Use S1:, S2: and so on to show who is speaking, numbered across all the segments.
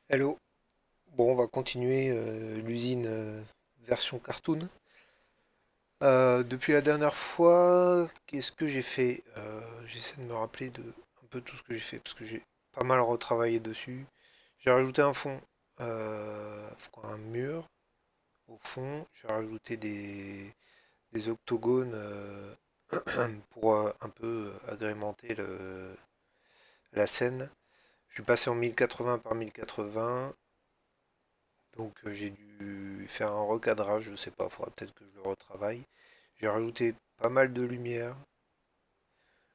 S1: Hello. Bon, on va continuer l'usine version cartoon. Depuis la dernière fois, qu'est-ce que j'ai fait? J'essaie de me rappeler de un peu tout ce que j'ai fait parce que j'ai pas mal retravaillé dessus. J'ai rajouté un fond, un mur au fond. J'ai rajouté des octogones pour un peu agrémenter la scène. Je suis passé en 1080 par 1080. Donc j'ai dû faire un recadrage, je sais pas, faudra peut-être que je le retravaille. J'ai rajouté pas mal de lumière.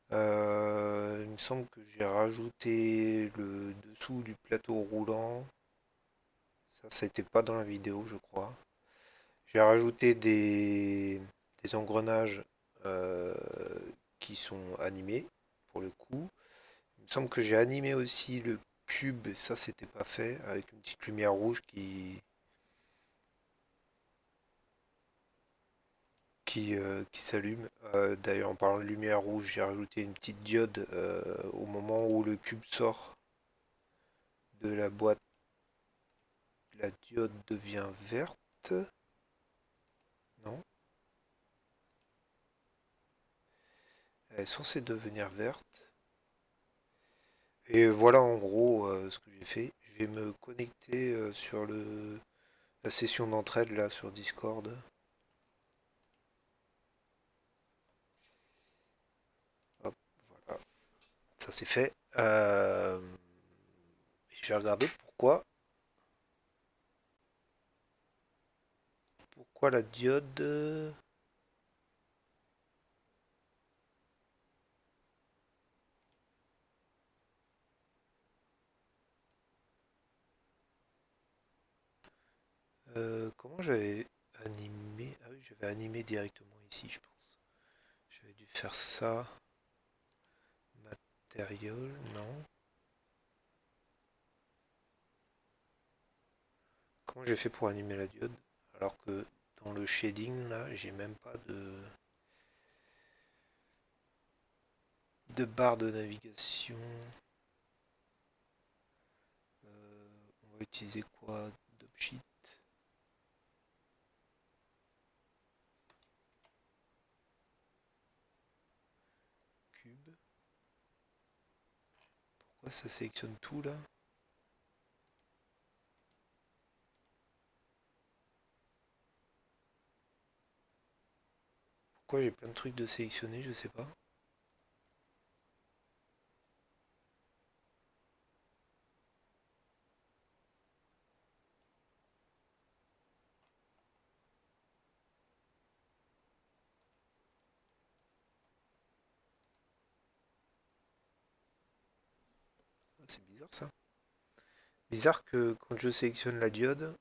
S1: Il me semble que j'ai rajouté le dessous du plateau roulant. Ça n'était pas dans la vidéo, je crois. J'ai rajouté des engrenages euh, qui sont animés, pour le coup. Il me semble que j'ai animé aussi le cube, et ça c'était pas fait, avec une petite lumière rouge qui s'allume. D'ailleurs, en parlant de lumière rouge, j'ai rajouté une petite diode au moment où le cube sort de la boîte. La diode devient verte. Non, elle est censée devenir verte. Et voilà en gros ce que j'ai fait. Je vais me connecter sur la session d'entraide là sur Discord. Hop, voilà, ça c'est fait. Je vais regarder pourquoi la diode. Comment j'avais animé? Ah oui, j'avais animé directement ici, je pense. J'avais dû faire ça. Matériel, non. Comment j'ai fait pour animer la diode? Alors que dans le shading, là, j'ai même pas de barre de navigation. On va utiliser quoi? Dopsheet, cube. Pourquoi ça sélectionne tout là? Pourquoi j'ai plein de trucs de sélectionner? Je sais pas. Ah, c'est bizarre ça. Bizarre que quand je sélectionne la diode,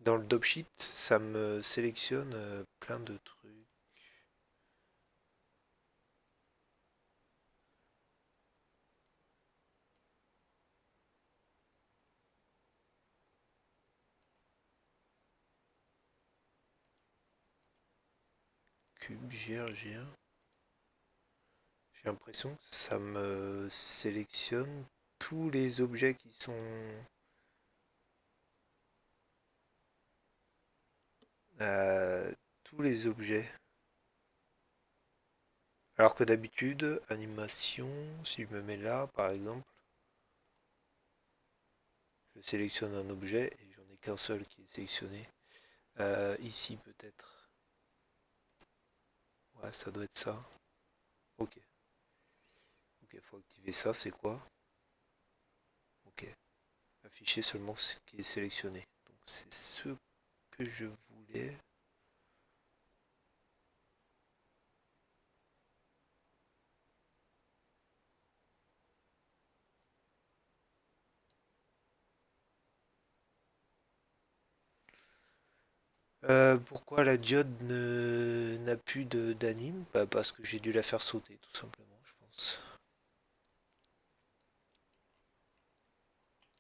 S1: dans le dopsheet, ça me sélectionne plein de trucs. Cube, GR. J'ai l'impression que ça me sélectionne tous les objets qui sont... tous les objets. Alors que d'habitude, animation, si je me mets là, par exemple, je sélectionne un objet et j'en ai qu'un seul qui est sélectionné. Ici peut-être. Ouais, ça doit être ça. Ok. Ok, faut activer ça, c'est quoi? Ok. Afficher seulement ce qui est sélectionné. Donc c'est ce que je voulais. Pourquoi la diode n'a plus d'anime? Bah, parce que j'ai dû la faire sauter, tout simplement, je pense.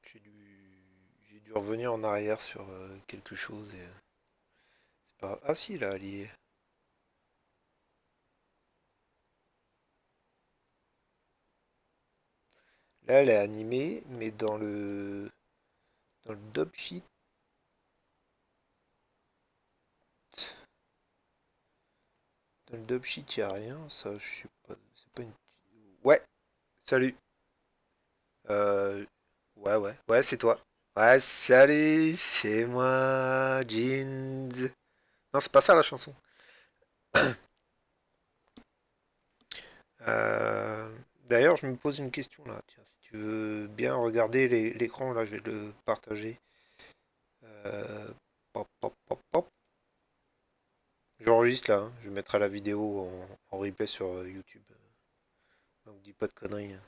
S1: J'ai dû, j'ai dû revenir en arrière sur quelque chose et c'est pas grave. Ah, si, là, elle y est. Là, elle est animée, mais dans le dub sheet, dans le dub sheet, y a rien. Ça, je sais pas. C'est pas une. Ouais. Salut. Euh, ouais, c'est toi. Ouais, salut, c'est moi, Jeans. Non, c'est pas ça la chanson. Euh, D'ailleurs, je me pose une question là. Tiens, si tu veux bien regarder l'écran, là, je vais le partager. Pop, pop, pop, pop. J'enregistre là, hein. Je mettrai la vidéo en replay sur YouTube. Donc, dis pas de conneries, hein.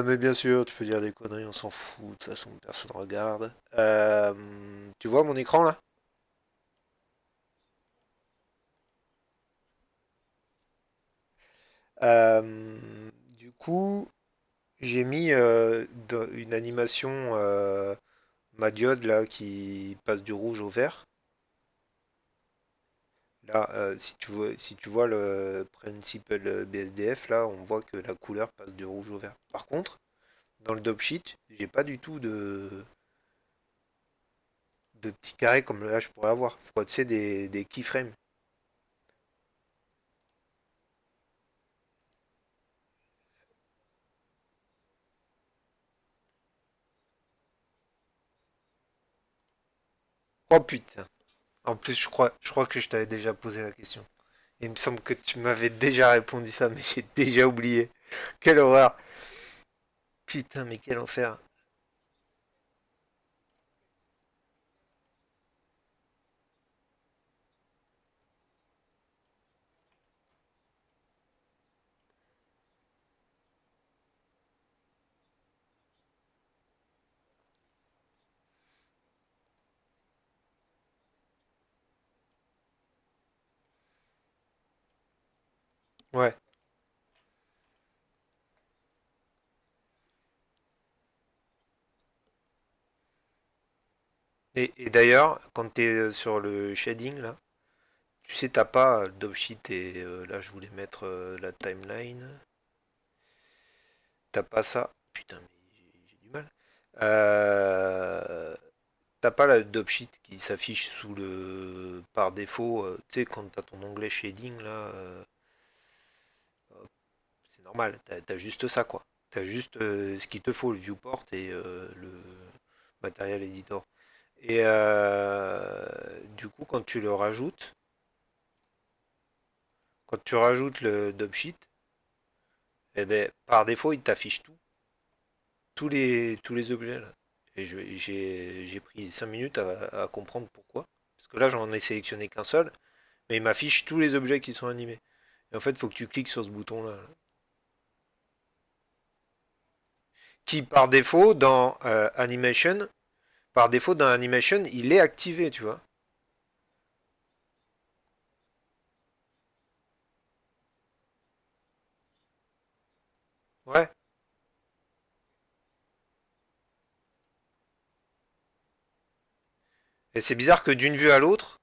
S1: Mais bien sûr, tu peux dire des conneries, on s'en fout. De toute façon, personne regarde. Tu vois mon écran là? Du coup, j'ai mis une animation ma diode là qui passe du rouge au vert. Là, si tu vois le principal BSDF, là, on voit que la couleur passe du rouge au vert. Par contre, dans le dope sheet, j'ai pas du tout de petits carrés comme là je pourrais avoir. Faut, tu sais, des keyframes. Oh putain. En plus, je crois que je t'avais déjà posé la question. Il me semble que tu m'avais déjà répondu ça, mais j'ai déjà oublié. Quelle horreur. Putain, mais quel enfer. Ouais. Et d'ailleurs, quand tu es sur le shading, là, tu sais, t'as pas le dope sheet et là, je voulais mettre la timeline. T'as pas ça. Putain, mais j'ai du mal. Euh, T'as pas la dope sheet qui s'affiche sous le par défaut. Tu sais, quand t'as ton onglet shading, là, c'est normal. T'as juste ça, quoi. T'as juste ce qu'il te faut, le viewport et le matériel editor. Et du coup, quand tu rajoutes le dubsheet, eh ben, par défaut, il t'affiche tous les objets là. Et j'ai pris 5 minutes à comprendre pourquoi. Parce que là, j'en ai sélectionné qu'un seul, mais il m'affiche tous les objets qui sont animés. Et en fait, il faut que tu cliques sur ce bouton-là. Qui, par défaut, dans Animation, il est activé, tu vois. Ouais. Et c'est bizarre que d'une vue à l'autre,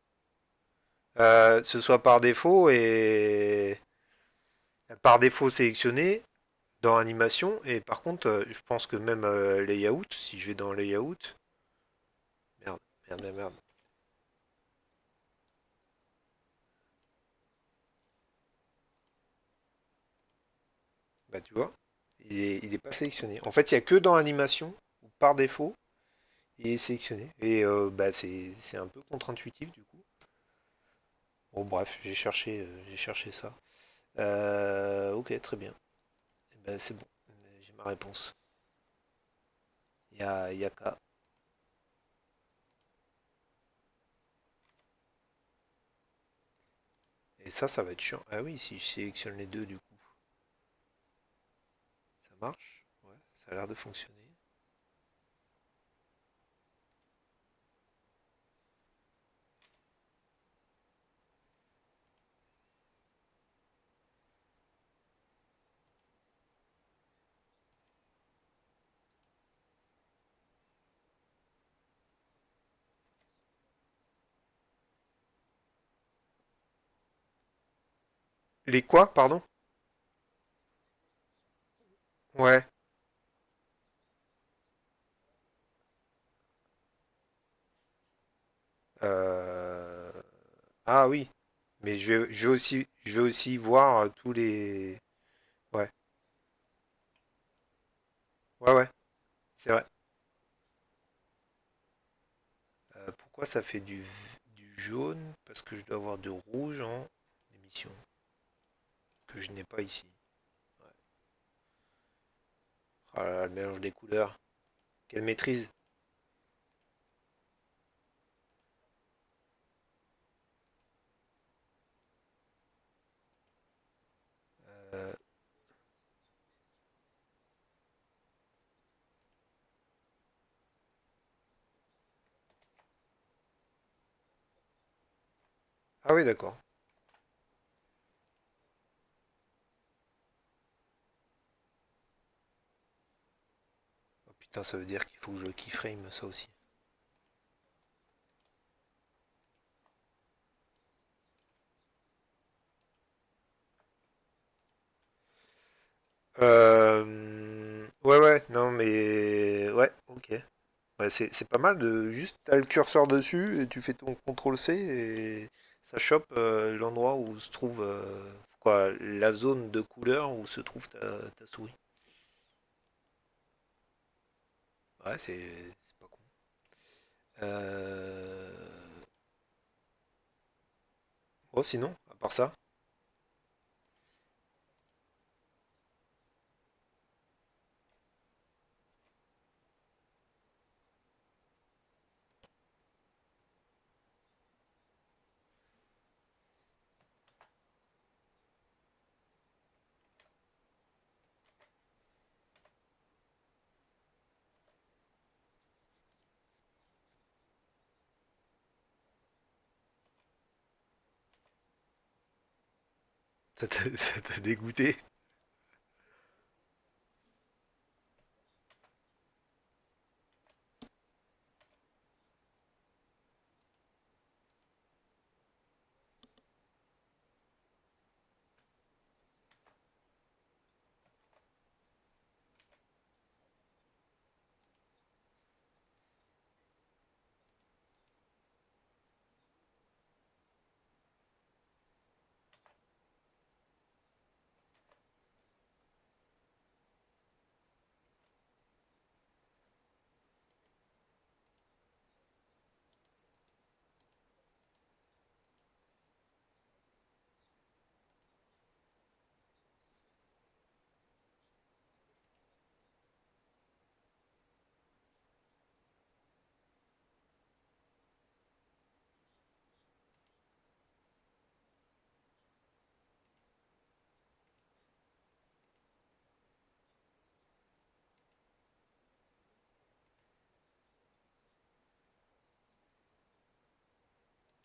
S1: ce soit par défaut sélectionné dans animation. Et par contre, je pense que même layout, si je vais dans layout, merde, merde, merde, merde. Bah tu vois, il est pas sélectionné. En fait, il y a que dans animation où par défaut il est sélectionné. Et bah c'est un peu contre-intuitif du coup. Bon bref, j'ai cherché ça. Ok, très bien. Eh ben, c'est bon, j'ai ma réponse. Il y a qu'à. Et ça va être chiant. Ah oui, si je sélectionne les deux du coup, ça marche. Ouais, ça a l'air de fonctionner. Les quoi, pardon? Ouais. Euh, Ah oui. Mais je vais aussi voir tous les. Ouais. Ouais, ouais. C'est vrai. Pourquoi ça fait du jaune? Parce que je dois avoir du rouge en émission que je n'ai pas ici. Ouais. Oh là là, le mélange des couleurs. Quelle maîtrise. Euh, Ah oui, d'accord. Oh, putain, ça veut dire qu'il faut que je keyframe ça aussi. Ouais, ouais, non, mais. Ouais, ok. Ouais, c'est pas mal de juste t'as le curseur dessus et tu fais ton CTRL C et ça chope l'endroit où se trouve quoi la zone de couleur où se trouve ta souris. Ouais, c'est pas con. Euh... Oh sinon, à part ça, ça t'a dégoûté.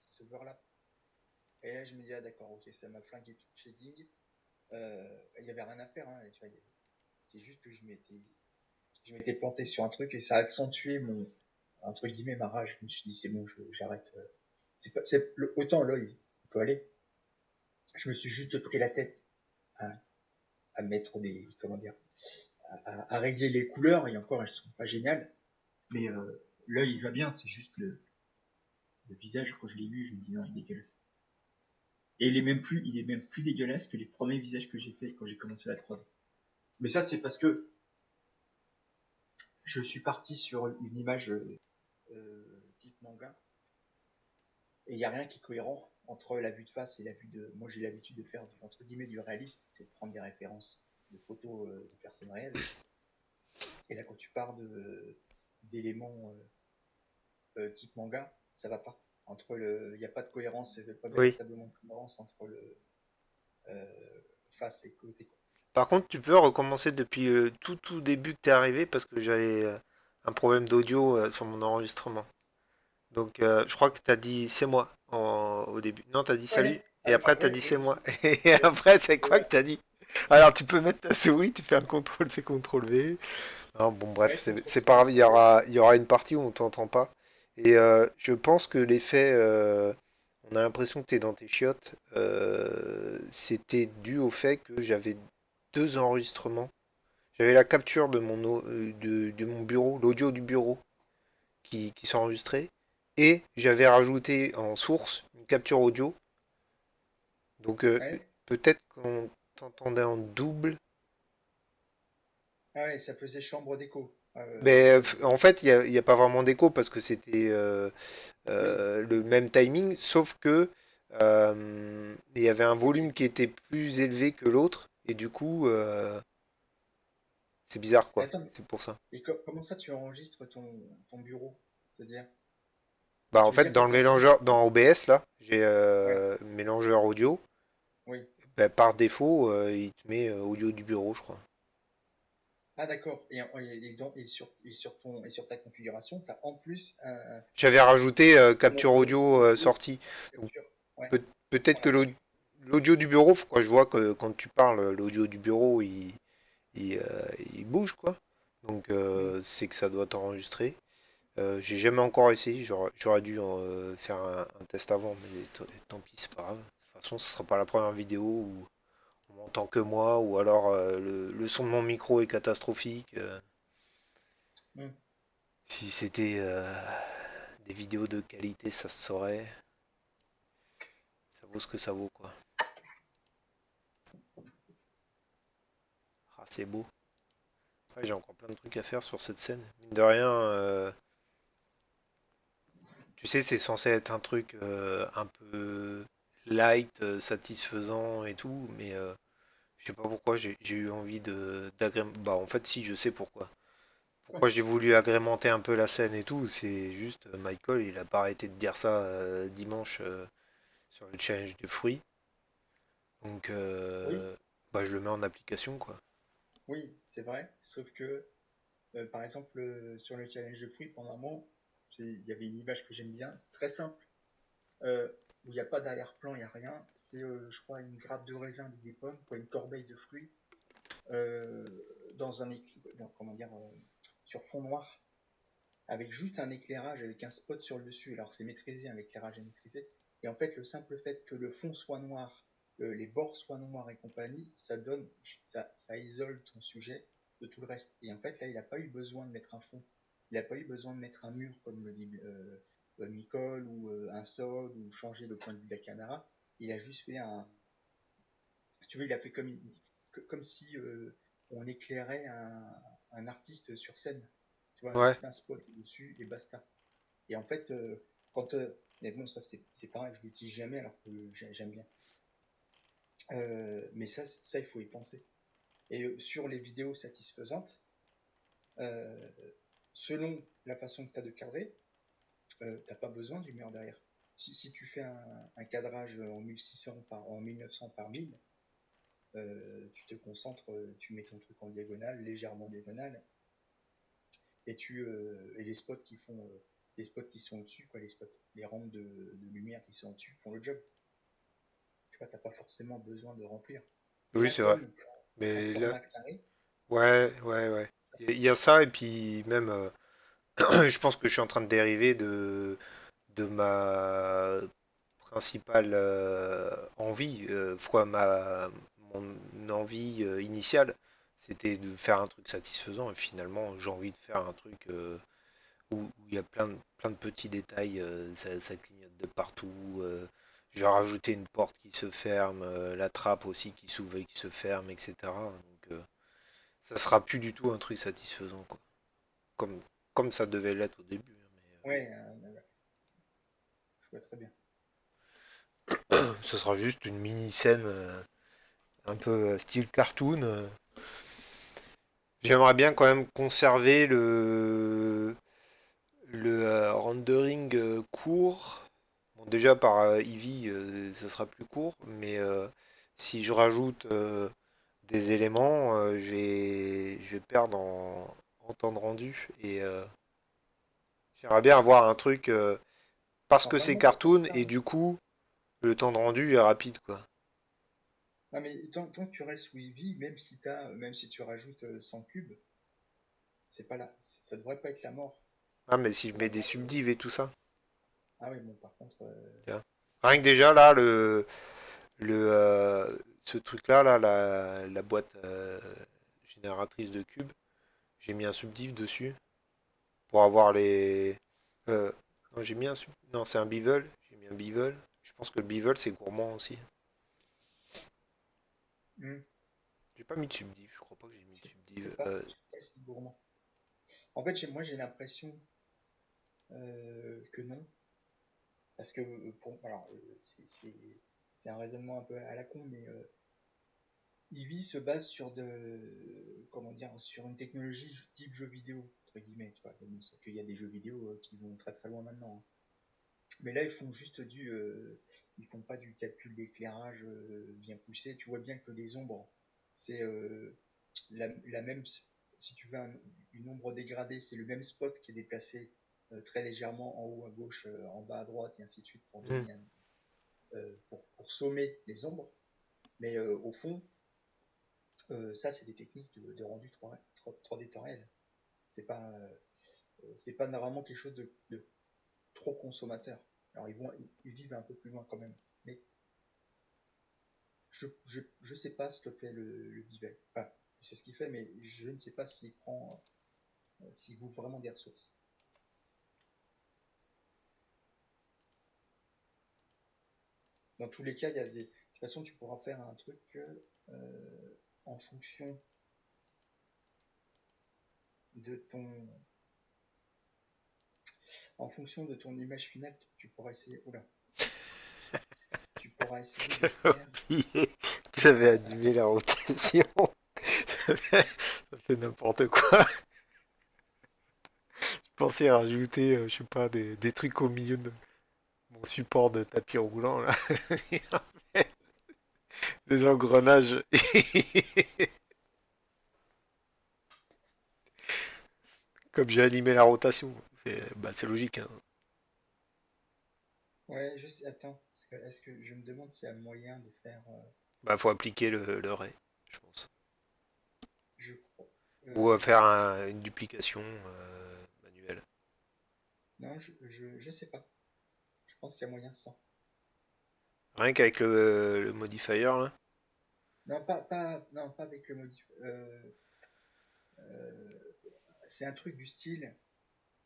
S2: Ce beurre-là. Et là, je me dis, ah d'accord, ok, ça m'a flingué tout le shading. Il y avait rien à faire, hein, tu vois, c'est juste que je m'étais planté sur un truc et ça a accentué entre guillemets, ma rage. Je me suis dit, c'est bon, j'arrête. C'est pas, autant l'œil peut aller. Je me suis juste pris la tête à, à mettre comment dire, à régler les couleurs et encore, elles sont pas géniales. Mais l'œil, il va bien, c'est juste le visage, quand je l'ai vu, je me dis, non, il est dégueulasse. Et il est même plus dégueulasse que les premiers visages que j'ai fait quand j'ai commencé la 3D. Mais ça, c'est parce que je suis parti sur une image type manga et il n'y a rien qui est cohérent entre la vue de face et la vue de. Moi, j'ai l'habitude de faire entre guillemets du réaliste, c'est de prendre des références de photos de personnes réelles. Et là, quand tu pars d'éléments type manga, ça va pas. Il n'y a pas de cohérence, pas
S1: Oui.
S2: véritablement de cohérence entre le face et côté.
S1: Par contre, tu peux recommencer depuis le tout début que t'es arrivé parce que j'avais un problème d'audio sur mon enregistrement. Donc, je crois que t'as dit c'est moi au début. Non, t'as dit salut.
S2: Ouais,
S1: Et après, t'as
S2: ouais,
S1: dit c'est
S2: ouais,
S1: moi. Et après, c'est quoi que
S2: ouais,
S1: t'as dit? Alors, tu peux mettre ta souris, tu fais un contrôle C, contrôle V. Non, bon, bref,
S2: ouais,
S1: c'est
S2: contrôle
S1: pas grave.
S2: C.
S1: Il y aura une partie où on t'entend pas. Et je pense que l'effet, on a l'impression que t'es dans tes chiottes. C'était dû au fait que j'avais deux enregistrements. J'avais la capture de de mon bureau, l'audio du bureau qui s'enregistrait. Et j'avais rajouté en source une capture audio. Donc
S2: Ouais.
S1: peut-être qu'on t'entendait en double.
S2: Ah ouais, ça faisait chambre d'écho.
S1: Mais
S2: Ça faisait.
S1: en fait, il y a pas vraiment d'écho parce que c'était
S2: Oui.
S1: le même timing, sauf que il y avait un
S2: Ok.
S1: volume qui était plus élevé que l'autre. Et du coup, c'est bizarre quoi.
S2: Attends,
S1: C'est pour ça.
S2: et comment ça tu enregistres ton bureau? C'est-à-dire,
S1: Bah en
S2: tu veux
S1: fait,
S2: dire que
S1: dans le
S2: tu enregistres.
S1: mélangeur, dans OBS là, j'ai
S2: Ouais,
S1: mélangeur audio.
S2: oui.
S1: Bah, par défaut, il te met audio du bureau, je crois.
S2: Ah d'accord. Et sur ta configuration, tu as en plus
S1: J'avais rajouté capture
S2: une
S1: audio
S2: oui,
S1: sortie. Donc
S2: capture. Ouais.
S1: peut-être que
S2: Voilà, ça.
S1: l'audio du bureau, quoi, je vois que quand tu parles, l'audio du bureau, il bouge, quoi. Donc
S2: Hmm.
S1: c'est que ça doit t'enregistrer. J'ai jamais encore essayé, j'aurais dû faire un test avant, mais tant pis, c'est pas grave. De toute façon, ce sera pas la première vidéo où on m'entend que moi, ou alors le son de mon micro est catastrophique.
S2: Hmm.
S1: Si c'était des vidéos de qualité, ça se saurait. Ça vaut ce que ça vaut, quoi. Ah, c'est beau. Ouais, j'ai encore plein de trucs à faire sur cette scène. Mine de rien, tu sais, c'est censé être un truc un peu light, satisfaisant et tout, mais je sais pas pourquoi j'ai eu envie de d'agrémenter. Bah, en fait, si, je sais pourquoi. Pourquoi j'ai voulu agrémenter un peu la scène et tout, c'est juste Michael, il a pas arrêté de dire ça dimanche sur le challenge de fruits. Donc,
S2: Oui,
S1: bah, je le mets en application, quoi.
S2: oui, c'est vrai. Sauf que, par exemple, sur le challenge de fruits, pendant un moment, il y avait une image que j'aime bien, très simple, euh, où il n'y a pas d'arrière-plan, il n'y a rien. C'est, je crois, une grappe de raisin avec des pommes, quoi, une corbeille de fruits, euh, comment dire, sur fond noir, avec juste un éclairage, avec un spot sur le dessus. Alors c'est maîtrisé, hein, l'éclairage est maîtrisé. Et en fait, le simple fait que le fond soit noir, les bords soient noirs et compagnie, ça isole ton sujet de tout le reste. Et en fait, là, il n'a pas eu besoin de mettre un fond. Il n'a pas eu besoin de mettre un mur, comme le dit Nicole, ou un SOD, ou changer le point de vue de la caméra. Il a juste fait si tu veux, il a fait comme si on éclairait un artiste sur scène. Tu vois,
S1: Ouais.
S2: juste un spot dessus et basta. Et en fait, mais bon, ça c'est pareil, je l'utilise jamais alors que j'aime bien. Mais ça, il faut y penser. Et sur les vidéos satisfaisantes, euh, selon la façon que tu as de cadrer, t'as pas besoin du mur derrière. Si tu fais un cadrage en 1600 en 1900 par 1000, tu te concentres, tu mets ton truc en diagonale, légèrement diagonale, et les spots qui sont au-dessus, quoi, les spots, les rampes de lumière qui sont au-dessus font le job. Tu vois, t'as pas forcément besoin de remplir. Et
S1: Oui,
S2: là,
S1: c'est vrai.
S2: comme t'es en
S1: Mais là,
S2: format carré,
S1: ouais, ouais, ouais. Il y a ça, et puis même, je pense que je suis en train de dériver de ma principale envie, mon envie initiale, c'était de faire un truc satisfaisant, et finalement, j'ai envie de faire un truc où il y a plein de petits détails, ça clignote de partout. Je vais rajouter une porte qui se ferme, la trappe aussi qui s'ouvre et qui se ferme, etc. Donc, ça sera plus du tout un truc satisfaisant, quoi. Comme, comme ça devait l'être au début, hein,
S2: ouais, je vois très bien.
S1: ce sera juste une mini scène un peu style cartoon. J'aimerais bien quand même conserver le rendering court. Bon, déjà par Eevee, ça sera plus court, mais si je rajoute des éléments, je vais perdre en temps de rendu. Et j'aimerais bien avoir un truc parce que c'est
S2: Normalement, t'as pas
S1: cartoon
S2: ça,
S1: et
S2: hein.
S1: du coup, le temps de rendu est rapide, quoi.
S2: Non, mais tant que tu restes sous Eevee, même si tu rajoutes 100 cubes, c'est pas là. Ça devrait pas être la mort.
S1: Ah, mais si je mets des
S2: Normalement,
S1: subdives et tout ça,
S2: ah oui, bon, par contre,
S1: tiens. Rien que déjà là, le ce truc-là, là, la boîte, génératrice de cubes. J'ai mis un subdiff dessus pour avoir les. Euh, non, j'ai mis un sub. Non, c'est un bevel. J'ai mis un bevel. Je pense que le bevel c'est gourmand aussi.
S2: Hmm,
S1: J'ai pas mis de subdiff. Je crois pas que j'ai mis de
S2: je sais
S1: subdiff.
S2: pas, je sais pas si c'est gourmand. En fait, moi j'ai l'impression que non, parce que alors c'est un raisonnement un peu à la con, mais Eevee se base sur comment dire, sur une technologie type jeu vidéo entre guillemets, tu vois. Bon, c'est qu'il y a des jeux vidéo qui vont très très loin maintenant, hein. Mais là, ils font juste ils font pas du calcul d'éclairage bien poussé. Tu vois bien que les ombres, c'est la même, si tu veux une ombre dégradée, c'est le même spot qui est déplacé très légèrement en haut à gauche, en bas à droite, et ainsi de suite, pour
S1: Hmm.
S2: donner pour sommer les ombres. Mais au fond, ça, c'est des techniques de rendu 3D temps réel. C'est pas vraiment quelque chose de trop consommateur. Alors ils vivent un peu plus loin quand même. Mais je sais pas ce que fait le Bivel. Enfin, je sais ce qu'il fait, mais je ne sais pas s'il bouffe vraiment des ressources. Dans tous les cas, il y a des. De toute façon, tu pourras faire un truc en fonction de ton, en fonction de ton image finale, tu pourras essayer. Oula, tu pourras essayer de faire.
S1: J'avais allumé la rotation. Ça fait n'importe quoi. Je pensais rajouter, je sais pas, des trucs au milieu de mon support de tapis roulant là. Des engrenages. Comme j'ai allumé la rotation. C'est logique, hein.
S2: Ouais, je sais. Attends, est-ce que je me demande s'il y a moyen de faire.
S1: Bah, faut appliquer le ray, je pense.
S2: Je crois.
S1: Ou
S2: Euh,
S1: faire une duplication manuelle.
S2: non, je sais pas. Je pense qu'il y a moyen sans.
S1: Rien qu'avec le modifier là.
S2: Non, non, pas avec le modif. Euh, c'est un truc du style,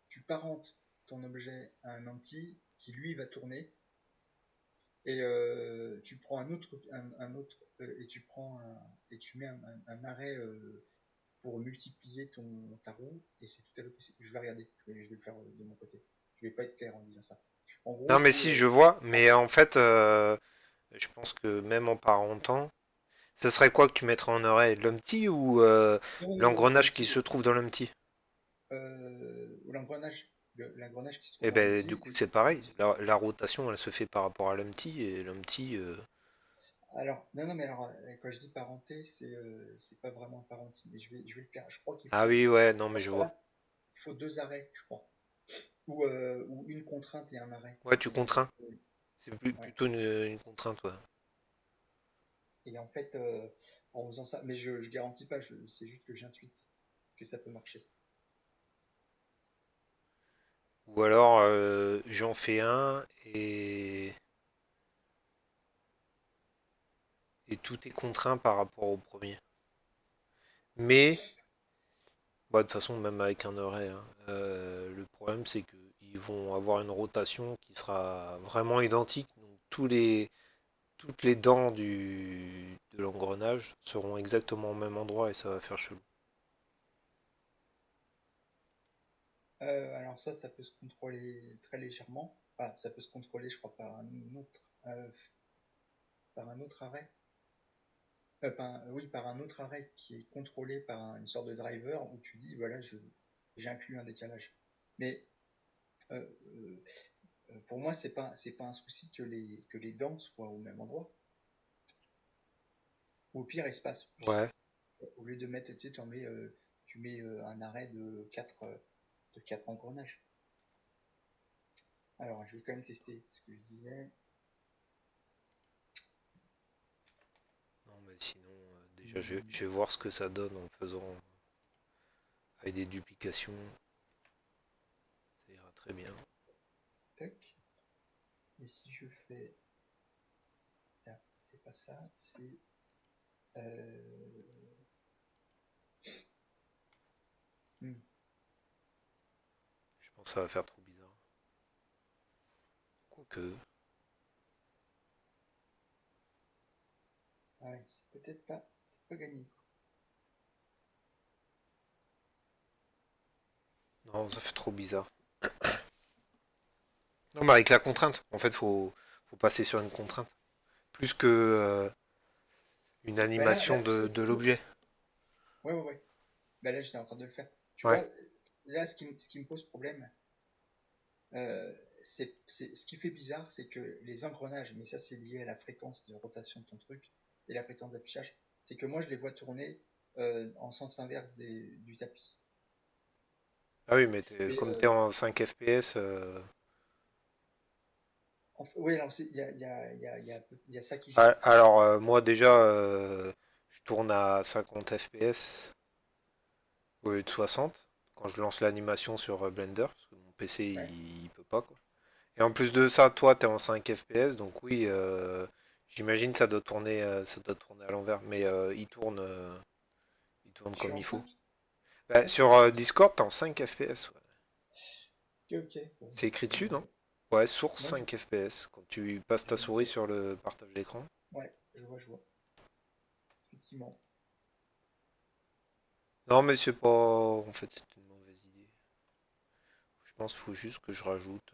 S2: tu parentes ton objet à un anti qui lui va tourner et tu prends un autre et tu prends et tu mets un arrêt pour multiplier ta roue et c'est tout à fait possible. Je vais regarder, je vais le faire de mon côté. Je vais pas être clair en disant ça. En gros,
S1: Non mais
S2: c'est
S1: si je vois, mais en fait, je pense que même en parentant, ce serait quoi que tu mettrais en oreille? L'umpty ou
S2: non, non, non,
S1: l'engrenage qui se trouve dans l'umpty?
S2: l'engrenage qui se trouve
S1: Et
S2: dans
S1: ben du
S2: l'outil.
S1: coup c'est pareil. La rotation elle se fait par rapport à l'umpty et l'umpty.
S2: Alors, non, non, mais alors, quand je dis parenté, c'est pas vraiment parenté, mais je vais le faire. Je crois qu'il
S1: Ah
S2: faut,
S1: oui ouais non mais
S2: dans ce
S1: je vois.
S2: cas-là, il faut deux arrêts, je crois. Ou une contrainte et un arrêt.
S1: Ouais tu
S2: Mais,
S1: contrains. C'est
S2: ouais.
S1: plutôt une contrainte ouais.
S2: Et en fait, en faisant ça, mais je garantis pas, c'est juste que j'intuite que ça peut marcher.
S1: Ou alors j'en fais un et tout est contraint par rapport au premier. Mais bah, de toute façon, même avec un arrêt, hein, le problème c'est qu'ils vont avoir une rotation qui sera vraiment identique. Donc toutes les dents de l'engrenage seront exactement au même endroit et ça va faire chelou.
S2: Alors ça peut se contrôler très légèrement. Enfin, ça peut se contrôler, je crois, par un autre arrêt. Oui, par un autre arrêt qui est contrôlé par une sorte de driver où tu dis, voilà, j'ai inclus un décalage. Mais euh, pour moi, c'est pas un souci que les dents soient au même endroit. Ou au pire, espace.
S1: Ouais.
S2: Au lieu de mettre, tu sais, tu mets un arrêt de 4 engrenages. Alors, je vais quand même tester ce que je disais.
S1: Non, mais sinon, déjà,
S2: Hmm,
S1: je vais voir ce que ça donne en faisant avec des duplications. Ça ira très bien.
S2: tac. Et si je fais. Là, c'est pas ça, c'est. Euh, Hmm.
S1: Je pense que ça va faire trop bizarre. Quoique.
S2: Ah oui, c'est peut-être pas gagné.
S1: Non, ça fait trop bizarre. Non, mais avec la contrainte. En fait, faut passer sur une contrainte. Plus que une
S2: Bah là,
S1: animation de l'objet.
S2: ouais, ouais, ouais. Bah là, j'étais en train de le faire. Tu
S1: Ouais.
S2: vois, là, ce qui me pose problème, euh, ce qui fait bizarre, c'est que les engrenages, mais ça, c'est lié à la fréquence de rotation de ton truc et la fréquence d'affichage, c'est que moi, je les vois tourner en sens inverse du tapis.
S1: Ah oui, mais
S2: Mais
S1: comme t'es en 5 FPS,
S2: oui, alors il y a ça qui gêne.
S1: alors moi déjà, je tourne à 50 FPS au lieu de 60 quand je lance l'animation sur Blender, parce que mon PC
S2: Ouais,
S1: il peut pas quoi. Et en plus de ça, toi t'es en 5 FPS, donc oui, j'imagine que ça doit tourner à l'envers, mais il tourne
S2: je suis
S1: comme
S2: en
S1: il faut.
S2: 5.
S1: Bah,
S2: Ok,
S1: sur Discord, t'es en 5 FPS, ouais.
S2: ok, ok. Bon,
S1: C'est écrit dessus,
S2: bon,
S1: non? Ouais, source
S2: moi,
S1: 5 FPS, quand tu passes ta souris sur le partage d'écran.
S2: ouais, je vois, effectivement.
S1: Non, mais c'est pas. En fait, c'est une mauvaise idée. Je pense qu'il faut juste que je rajoute.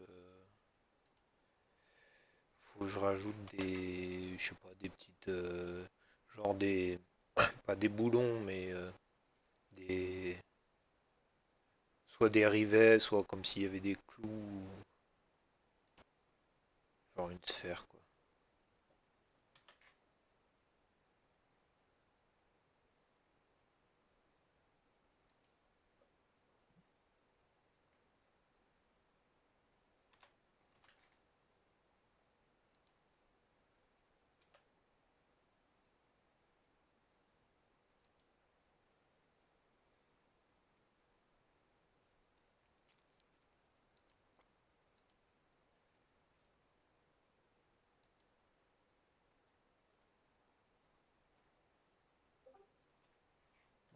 S1: Faut que je rajoute des. Je sais pas, des petites. Genre des. Pas des boulons, mais des. Soit des rivets, soit comme s'il y avait des clous. Genre une sphère, quoi.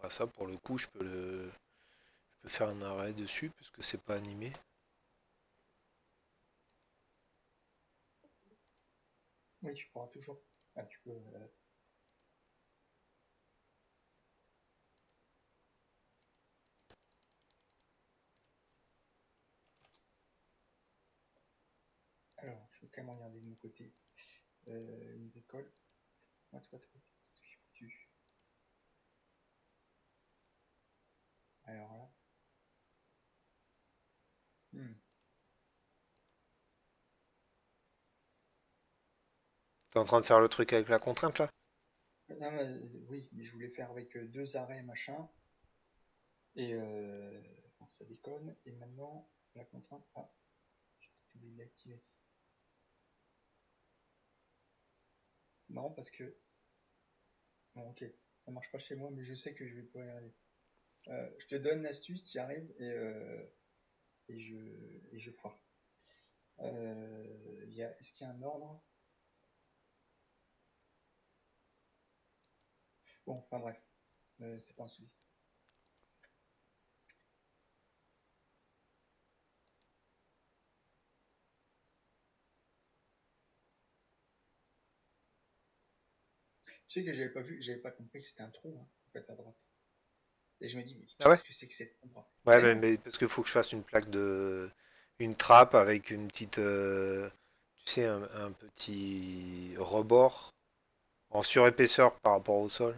S1: Bah, ça, pour le coup, je peux faire un arrêt dessus, parce que c'est pas animé.
S2: Oui, tu pourras toujours. Ah, tu peux. Alors, je vais quand même regarder de mon côté. Une décolle. Qu'est-ce que j'ai foutu? Alors là. Hmm.
S1: T'es en train de faire le truc avec la contrainte, là?
S2: Non, oui, mais je voulais faire avec deux arrêts machin. Et bon, ça déconne. Et maintenant, la contrainte. Ah, j'ai peut-être oublié de l'activer. C'est marrant parce que. Bon, ok, ça marche pas chez moi, mais je sais que je vais pouvoir y arriver. Je te donne l'astuce, tu y arrives et je, et je foire. Est-ce qu'il y a un ordre? Bon, enfin bref, c'est pas un souci. Tu sais que j'avais pas compris que c'était un trou, hein, en fait, à droite. Et je me dis, mais
S1: Ah ouais?
S2: qu'est-ce que c'est que cette ombre?
S1: Ouais,
S2: Ben non,
S1: mais parce qu'il faut que je fasse une plaque de. Une trappe avec une petite. Tu sais, un petit rebord en surépaisseur par rapport au sol.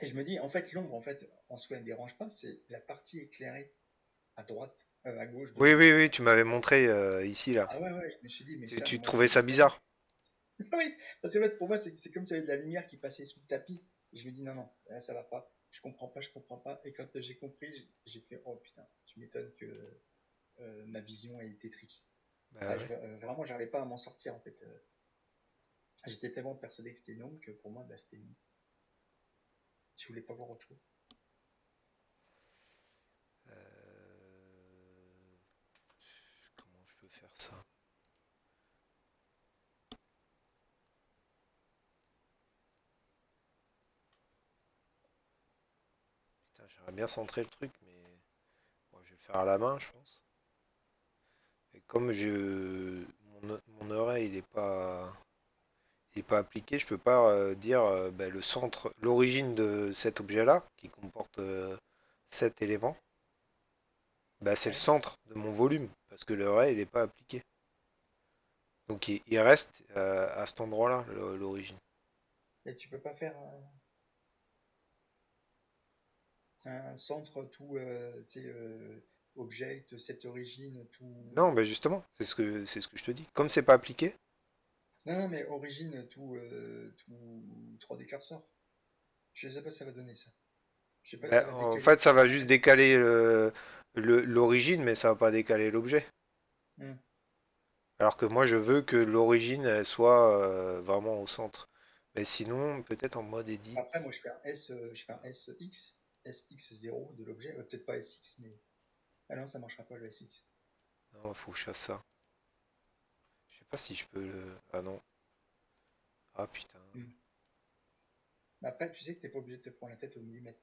S2: et je me dis, en fait, l'ombre, en fait, en soi, elle ne dérange pas, c'est la partie éclairée à droite, à gauche de
S1: Oui,
S2: l'ombre.
S1: oui, oui, tu m'avais montré ici, là.
S2: Ah ouais, ouais, je me suis dit, mais ça,
S1: Tu
S2: moi,
S1: trouvais
S2: c'est
S1: ça
S2: déconné.
S1: bizarre?
S2: Oui, parce qu'en fait, pour moi, c'est comme s'il y avait de la lumière qui passait sous le tapis. Et je me dis, non, non, là, ça va pas. Je comprends pas, je comprends pas. Et quand j'ai compris, j'ai fait, oh putain, tu m'étonnes que ma vision a été tricky.
S1: Bah
S2: Ah,
S1: ouais.
S2: vraiment, j'arrivais pas à m'en sortir, en fait. J'étais tellement persuadé que c'était une ombre que pour moi, bah, c'était une. Je voulais pas voir autre chose.
S1: Comment je peux faire ça? J'aimerais bien centrer le truc, mais bon, je vais le faire à la main, je pense. Et comme mon oreille, il est pas appliqué, je peux pas dire ben, le centre, l'origine de cet objet-là, qui comporte 7 éléments, bah, c'est le
S2: Ouais.
S1: centre de mon volume, parce que l'oreille, il n'est pas appliqué. Donc il reste à cet endroit-là, l'origine.
S2: Et tu peux pas faire un centre tout, tu sais, object, cette origine, tout.
S1: Non, ben justement, c'est ce que je te dis. Comme c'est pas appliqué,
S2: Non, non, mais origine, tout 3D cursor. Je sais pas si ça va donner ça. Je sais pas si
S1: ben,
S2: ça va
S1: en
S2: décaler.
S1: fait, ça va juste décaler l'origine, mais ça va pas décaler l'objet.
S2: Hmm.
S1: Alors que moi, je veux que l'origine elle soit vraiment au centre. Mais sinon, peut-être en mode edit.
S2: Après, moi, je fais un SX0 de l'objet. Peut-être pas SX, mais. Ah non, ça marchera pas le SX.
S1: Non, faut que je fasse ça. Je sais pas si je peux le. Ah non. Ah putain.
S2: Hmm. Mais après, tu sais que t'es pas obligé de te prendre la tête au millimètre.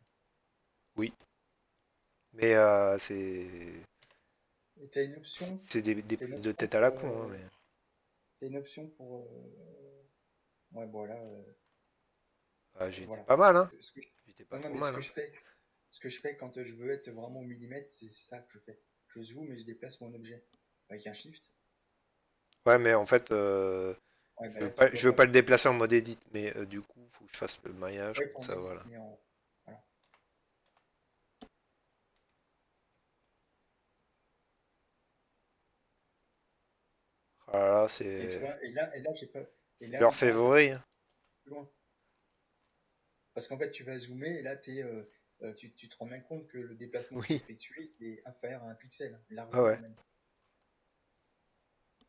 S1: Oui. Mais c'est.
S2: Et t'as une option,
S1: C'est des
S2: t'as une
S1: prises de
S2: option
S1: tête à la
S2: pour,
S1: con, hein, mais.
S2: t'as une option pour, ouais, voilà,
S1: Ah, j'ai été
S2: voilà.
S1: pas mal, hein.
S2: Ce que je-
S1: J'étais pas
S2: Non, non,
S1: trop
S2: mais
S1: mal, hein.
S2: ce que je fais quand je veux être vraiment au millimètre, c'est ça que je fais. Je zoome et je déplace mon objet avec un shift.
S1: Ouais, mais en fait,
S2: Ouais, bah
S1: je veux
S2: là,
S1: pas,
S2: tu vois
S1: je veux
S2: pas.
S1: pas le déplacer en mode edit, mais du coup, faut que je fasse le maillage
S2: Ouais,
S1: comme
S2: pas en
S1: ça,
S2: edit,
S1: voilà.
S2: mais en. Voilà.
S1: Ah là là,
S2: Et tu vois, et là, j'ai pas. Et
S1: c'est
S2: là,
S1: leur
S2: par exemple,
S1: favori, hein.
S2: plus loin. Parce qu'en fait, tu vas zoomer et là, tu te rends bien compte que le déplacement que tu as
S1: Oui.
S2: effectué est inférieur à un pixel,
S1: Ah
S2: largement
S1: ouais.
S2: même.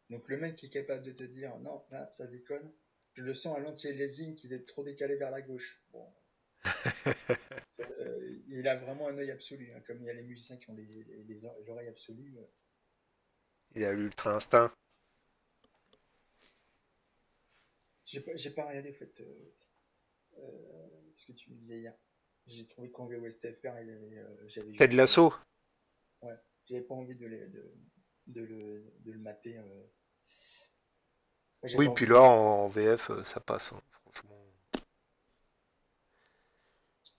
S2: Donc le mec qui est capable de te dire non, là, ça déconne, je le sens à l'anti-aliasing qu'il est trop décalé vers la gauche. Bon, il a vraiment un œil absolu, hein, comme il y a les musiciens qui ont l'oreille absolue.
S1: Il a l'ultra instinct.
S2: J'ai pas regardé, en fait, ce que tu me disais hier. J'ai trouvé qu'en VOSTFR, j'avais
S1: Ted
S2: juste.
S1: Lasso.
S2: Ouais, j'avais pas envie de le mater. J'ai
S1: Oui,
S2: pas
S1: puis
S2: envie
S1: là,
S2: de.
S1: en VF, ça passe, hein, franchement.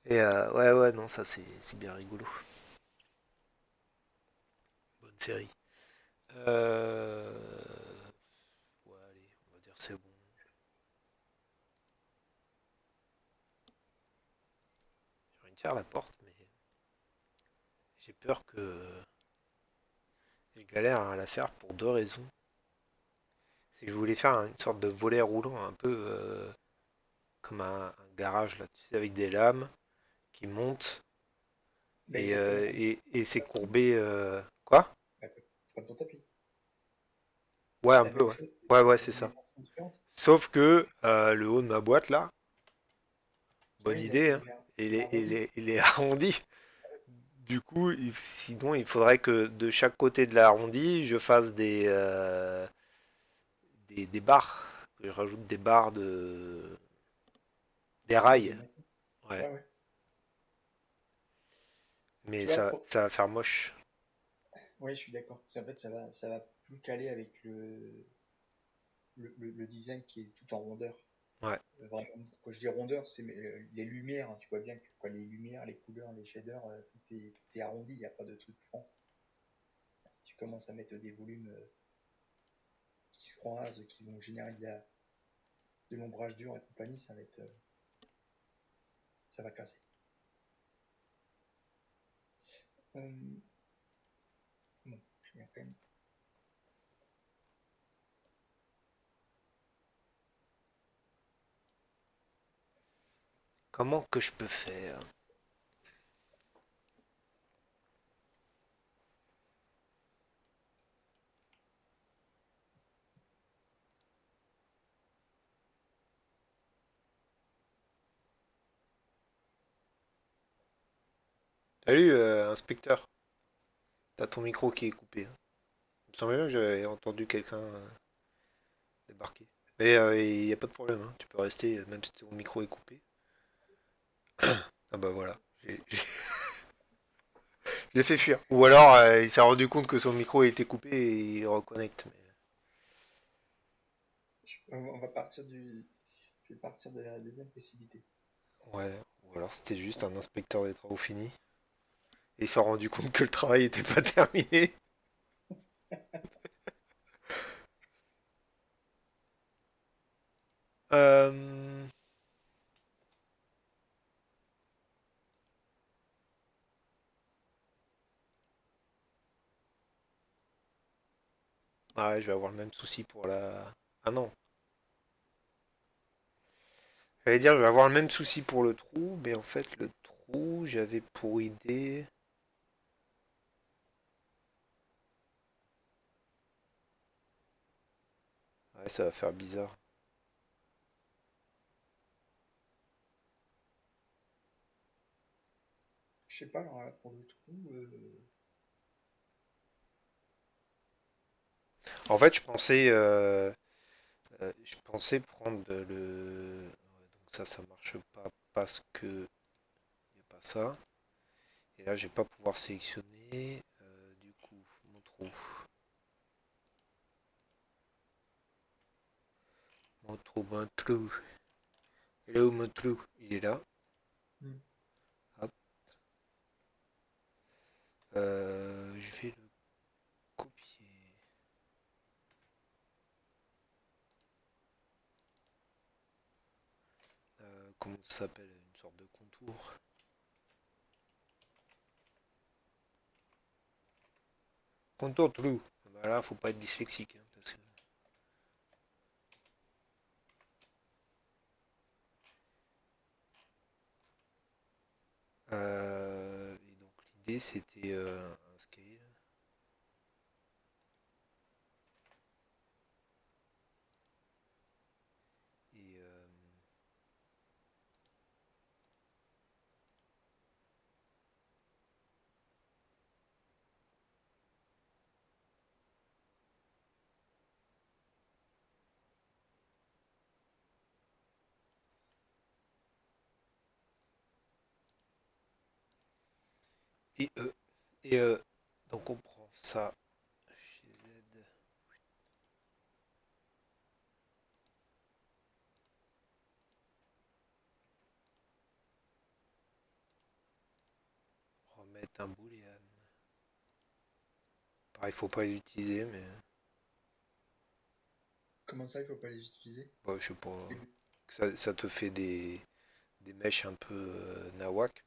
S1: Et ouais, ouais, non, ça c'est bien rigolo. Bonne série. Euh... Ouais, allez, on va dire c'est bon. J'ai envie de faire la porte, mais j'ai peur que je galère à la faire pour deux raisons. C'est que je voulais faire une sorte de volet roulant, un peu comme un garage, là, tu sais, avec des lames qui montent
S2: Bah,
S1: et,
S2: exactement
S1: euh,
S2: comme
S1: et, et c'est
S2: ton tapis.
S1: courbé. Quoi?
S2: Bah, comme ton tapis.
S1: Ouais, un
S2: La
S1: peu,
S2: même
S1: ouais.
S2: chose,
S1: Ouais, ouais,
S2: des
S1: c'est ça.
S2: dimensions différentes.
S1: Sauf que le haut de ma boîte, là, bonne
S2: Oui,
S1: idée, hein,
S2: il est arrondi.
S1: il est arrondi. Du coup, sinon, il faudrait que de chaque côté de l'arrondi, je fasse des barres. Que je rajoute des barres des
S2: Ouais,
S1: rails.
S2: des mecs.
S1: Ouais.
S2: Ouais, ouais.
S1: Mais
S2: Tu vois,
S1: ça va faire moche.
S2: ouais, je suis d'accord. En fait, ça va plus caler avec le design qui est tout en rondeur.
S1: Ouais.
S2: Vraiment, quand je dis rondeur, c'est les lumières, hein, tu vois bien que quoi, les lumières, les couleurs, les shaders, tout est arrondi, il n'y a pas de truc franc. Si tu commences à mettre des volumes qui se croisent, qui vont générer de l'ombrage dur et compagnie, ça va casser. Euh, bon, je vais quand même.
S1: Comment que je peux faire? Salut, inspecteur. T'as ton micro qui est coupé, hein. Il me semblait bien que j'avais entendu quelqu'un débarquer. Mais il n'y a pas de problème, hein. Tu peux rester, même si ton micro est coupé. Ah bah voilà. Je l'ai fait fuir. Ou alors, il s'est rendu compte que son micro a été coupé et il reconnecte.
S2: On va partir je vais partir de la deuxième possibilité.
S1: Ouais. Ou alors c'était juste un inspecteur des travaux finis. Et il s'est rendu compte que le travail n'était pas terminé. Euh... Ah ouais, je vais avoir le même souci pour la... Ah non. J'allais dire, je vais avoir le même souci pour le trou, mais en fait, le trou, j'avais pour idée... Ouais, ça va faire bizarre.
S2: Je sais pas, alors là, pour le trou,
S1: En fait, je pensais prendre le... Ouais, donc ça marche pas parce que y a pas ça. Et là, je vais pas pouvoir sélectionner. Du coup, mon trou. Mon trou, mon trou. Il est où mon trou? Il est là.
S2: hmm,
S1: Hop. Je vais le copier. Comment ça s'appelle? Une sorte de contour. Contour trou. Bah là, faut pas être dyslexique, hein, parce que... Et donc l'idée c'était un scale. Et, et, euh, et donc on prend ça chez Z. Remettre un boolean. Pareil, faut pas les utiliser, mais
S2: comment ça, il faut pas les utiliser?
S1: ouais, je sais pas.
S2: Les-
S1: Ça te fait des mèches un peu nawak.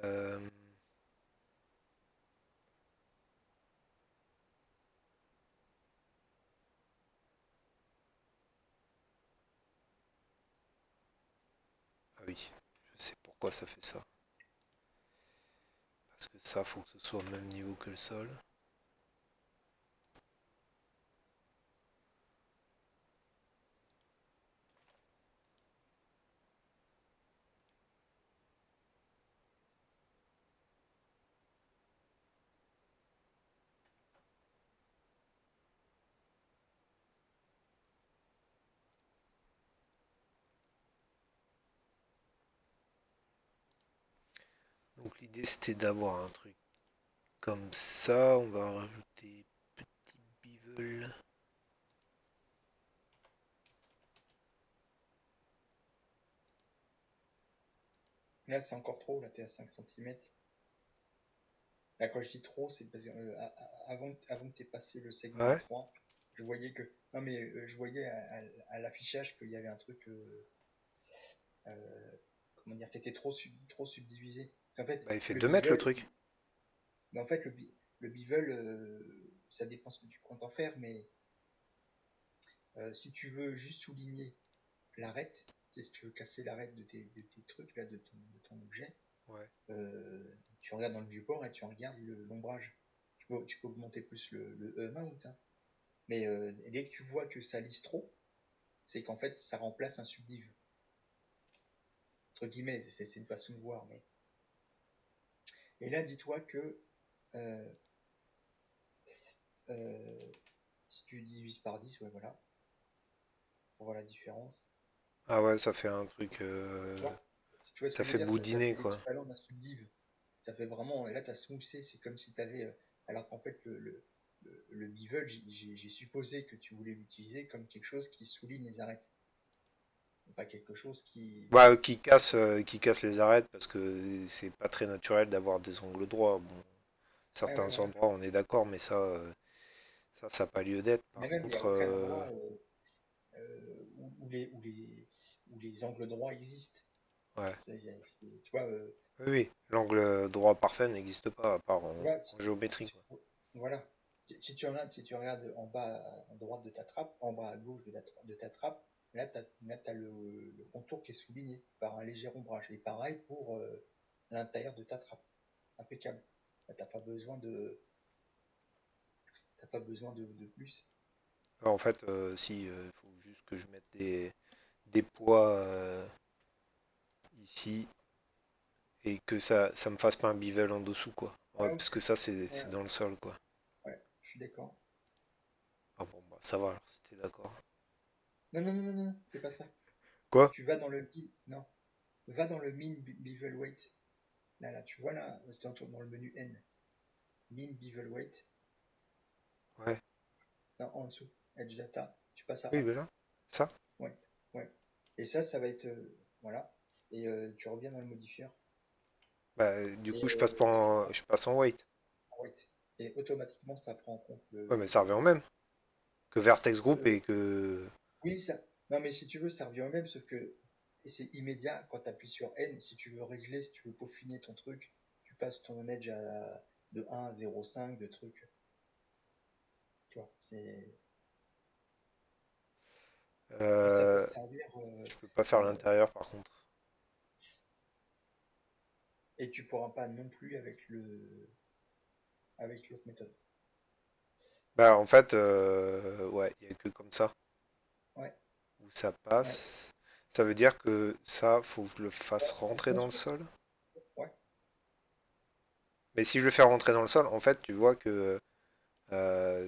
S1: Euh, ah oui, je sais pourquoi ça fait ça. Parce que ça, faut que ce soit au même niveau que le sol. Donc l'idée c'était d'avoir un truc comme ça. On va rajouter petit bevel.
S2: Là, c'est encore trop, là, t'es à 5 centimètres. Là, quand je dis trop, c'est parce que avant que t'aies passé le segment
S1: Ouais,
S2: A3, je voyais que. Non, mais je voyais à l'affichage qu'il y avait un truc. Euh, comment dire, qui était trop subdivisé. En fait,
S1: bah il fait
S2: le
S1: 2 mètres le
S2: bevel,
S1: truc.
S2: mais en fait, le bevel, ça dépend ce que tu comptes en faire, mais si tu veux juste souligner l'arête, c'est si tu veux casser l'arête de tes trucs, là, de ton objet,
S1: Ouais.
S2: tu regardes dans le viewport et tu regardes l'ombrage. Tu peux augmenter plus le mount, hein. Mais dès que tu vois que ça lisse trop, c'est qu'en fait, ça remplace un subdiv. Entre guillemets, c'est une façon de voir. Mais... Et là, dis-toi que euh, si tu divises par 10, ouais, voilà, pour voir la différence.
S1: Ah ouais, ça fait un truc.
S2: Tu vois? Si tu vois ce
S1: Ça
S2: que je veux
S1: fait
S2: dire, ça
S1: boudiner,
S2: fait
S1: quoi.
S2: l'équivalent d'un subdiv. Ça fait vraiment, là, t'as smoothé, c'est comme si t'avais, alors qu'en fait, le bevel, j'ai supposé que tu voulais l'utiliser comme quelque chose qui souligne les arêtes, pas quelque chose qui,
S1: Bah, qui casse les arêtes parce que c'est pas très naturel d'avoir des angles droits. Bon,
S2: ouais, ouais,
S1: certains
S2: voilà.
S1: endroits, on est d'accord, mais ça n'a pas lieu d'être.
S2: Mais
S1: Par
S2: même, il n'y a
S1: contre,
S2: aucun endroit où les angles droits existent.
S1: ouais.
S2: Tu vois,
S1: Oui, oui, l'angle droit parfait n'existe pas, à part
S2: tu vois,
S1: en géométrie, quoi.
S2: voilà. Si tu regardes en bas à droite de ta trappe, en bas à gauche de ta trappe, là, t'as le contour qui est souligné par un léger ombrage. Et pareil pour l'intérieur de ta trappe. Impeccable. Là, t'as pas besoin de plus.
S1: En fait, si, il faut juste que je mette des poids ici et que ça me fasse pas un bevel en dessous, quoi. Ouais,
S2: Ouais,
S1: parce
S2: ok.
S1: que ça,
S2: Ouais,
S1: c'est dans le sol, quoi.
S2: ouais, je suis d'accord.
S1: Ah bon, bah, ça va alors, si t'es d'accord.
S2: Non, non, non, non, non, fais pas ça.
S1: Quoi?
S2: Tu vas dans le non, va dans le bevel weight. Là, tu vois là, dans le menu N, min bevel weight,
S1: Ouais.
S2: non, en dessous, edge data, tu passes à
S1: Oui,
S2: 1.
S1: mais là, ça?
S2: Ouais, ouais. Et ça va être, voilà. Et tu reviens dans le modifieur.
S1: Bah, du
S2: Et
S1: coup, je passe en weight.
S2: weight. Et automatiquement, ça prend en compte
S1: Ouais, mais ça revient au même que Vertex Group
S2: euh,
S1: et que.
S2: oui, ça. Non, mais si tu veux, ça revient au même, sauf que et c'est immédiat quand tu appuies sur N. Si tu veux régler, si tu veux peaufiner ton truc, tu passes ton edge de 1 à 0,5 de trucs. Tu vois, et ça peut
S1: euh,
S2: te servir.
S1: je peux pas faire
S2: Euh,
S1: l'intérieur par contre.
S2: et tu pourras pas non plus avec l'autre méthode.
S1: Bah, en fait, ouais, il y a que comme ça
S2: Ouais,
S1: où ça
S2: ouais.
S1: passe. Ça veut dire que ça, faut que je le
S2: Bah,
S1: fasse rentrer
S2: bien
S1: dans le
S2: sûr.
S1: sol.
S2: Ouais.
S1: Mais si je le fais rentrer dans le sol, en fait, tu vois que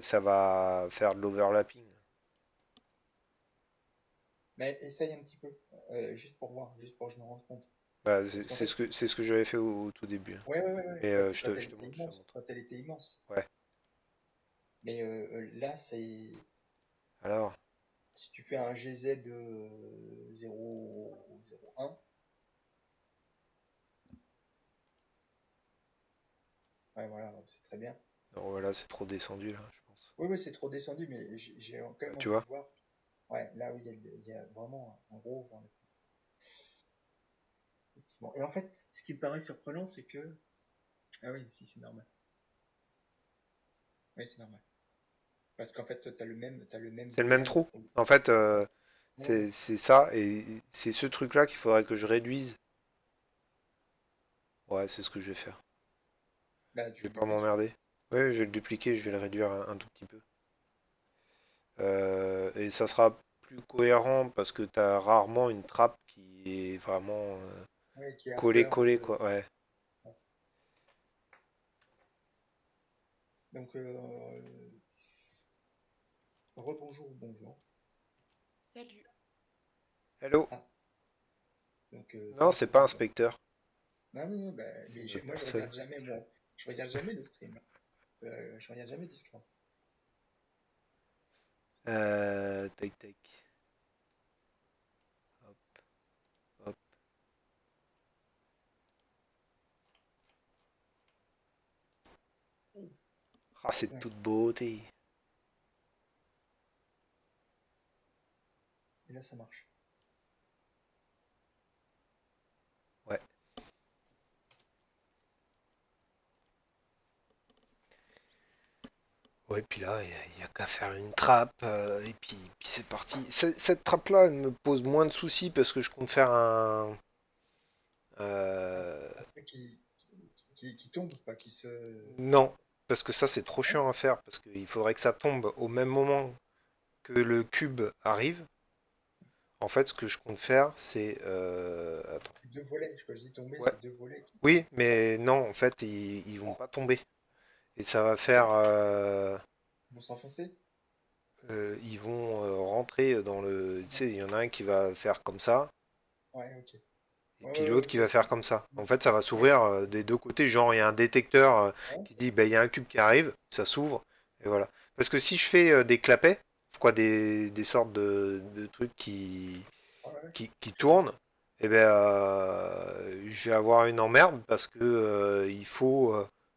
S1: ça va faire de l'overlapping.
S2: Mais essaye un petit peu, juste pour voir, juste pour que je me rende compte.
S1: Bah,
S2: Parce qu'en fait,
S1: c'est ce que j'avais fait au tout début, hein.
S2: ouais, ouais, ouais, ouais,
S1: Mais je te
S2: quand
S1: montre, je te montre.
S2: elle était immense.
S1: Ouais.
S2: Mais là, c'est,
S1: Alors,
S2: si tu fais un GZ de 0,01, ouais, voilà, c'est très bien.
S1: non, voilà, c'est trop descendu là, je pense.
S2: Oui, oui, c'est trop descendu, mais j'ai quand même
S1: Tu
S2: envie
S1: vois?
S2: de voir. Ouais, là, oui, il y a vraiment un gros. Bon, et en fait, ce qui me paraît surprenant, c'est que. Ah oui, si, c'est normal. Oui, c'est normal. Parce qu'en fait, t'as le même
S1: C'est le même
S2: bevel.
S1: trou. En fait,
S2: Ouais, ouais, ouais.
S1: c'est ça, et c'est ce truc-là qu'il faudrait que je réduise. Ouais, c'est ce que je vais faire.
S2: Bah,
S1: Je
S2: tu
S1: vais
S2: le
S1: pas
S2: dupliques.
S1: m'emmerder. Oui, je vais le dupliquer, je vais le réduire un tout petit peu. Et ça sera plus cohérent parce que tu as rarement une trappe qui est vraiment
S2: Ouais, qui est à
S1: collée,
S2: fleur
S1: collée,
S2: de.
S1: quoi. Ouais.
S2: Ouais. Donc, rebonjour, bonjour.
S3: Salut.
S1: Hello?
S2: Ah, donc,
S1: Non,
S2: comment
S1: c'est
S2: ça
S1: pas
S2: va toi?
S1: inspecteur.
S2: Non, non, non, bah,
S1: C'est
S2: mais
S1: une
S2: moi, je
S1: personne.
S2: regarde jamais, moi. Je regarde jamais le stream. Je regarde jamais Discord.
S1: Tac, tac. Hop, hop. Ah, c'est de
S2: Ouais,
S1: toute beauté.
S2: et là, ça marche.
S1: Ouais. Ouais, puis là, il y a qu'à faire une trappe, et puis c'est parti. Cette trappe-là, elle me pose moins de soucis parce que je compte faire un. euh,
S2: Un truc qui tombe, pas qui se.
S1: Non, parce que ça, c'est trop
S2: Non?
S1: chiant à faire, parce qu'il faudrait que ça tombe au même moment que le cube arrive. En fait, ce que je compte faire, c'est. Attends.
S2: C'est deux volets. Quand je dis tomber,
S1: Ouais.
S2: c'est deux volets
S1: Oui, mais non, en fait, ils vont pas tomber. Et ça va faire.
S2: vont s'enfoncer.
S1: ils vont rentrer dans le... Tu sais, il y en a un qui va faire comme ça,
S2: Ouais, ok.
S1: et
S2: Ouais,
S1: puis
S2: ouais, ouais,
S1: l'autre qui va
S2: ok.
S1: faire comme ça. En fait, ça va
S2: Ouais,
S1: s'ouvrir des deux côtés, genre il y a un détecteur
S2: ouais,
S1: qui dit, ben, il y a un cube qui arrive, ça s'ouvre, et voilà. Parce que si je fais des clapets, quoi, des sortes de trucs
S2: ouais, ouais.
S1: qui tournent, eh ben, je vais avoir une emmerde parce que il faut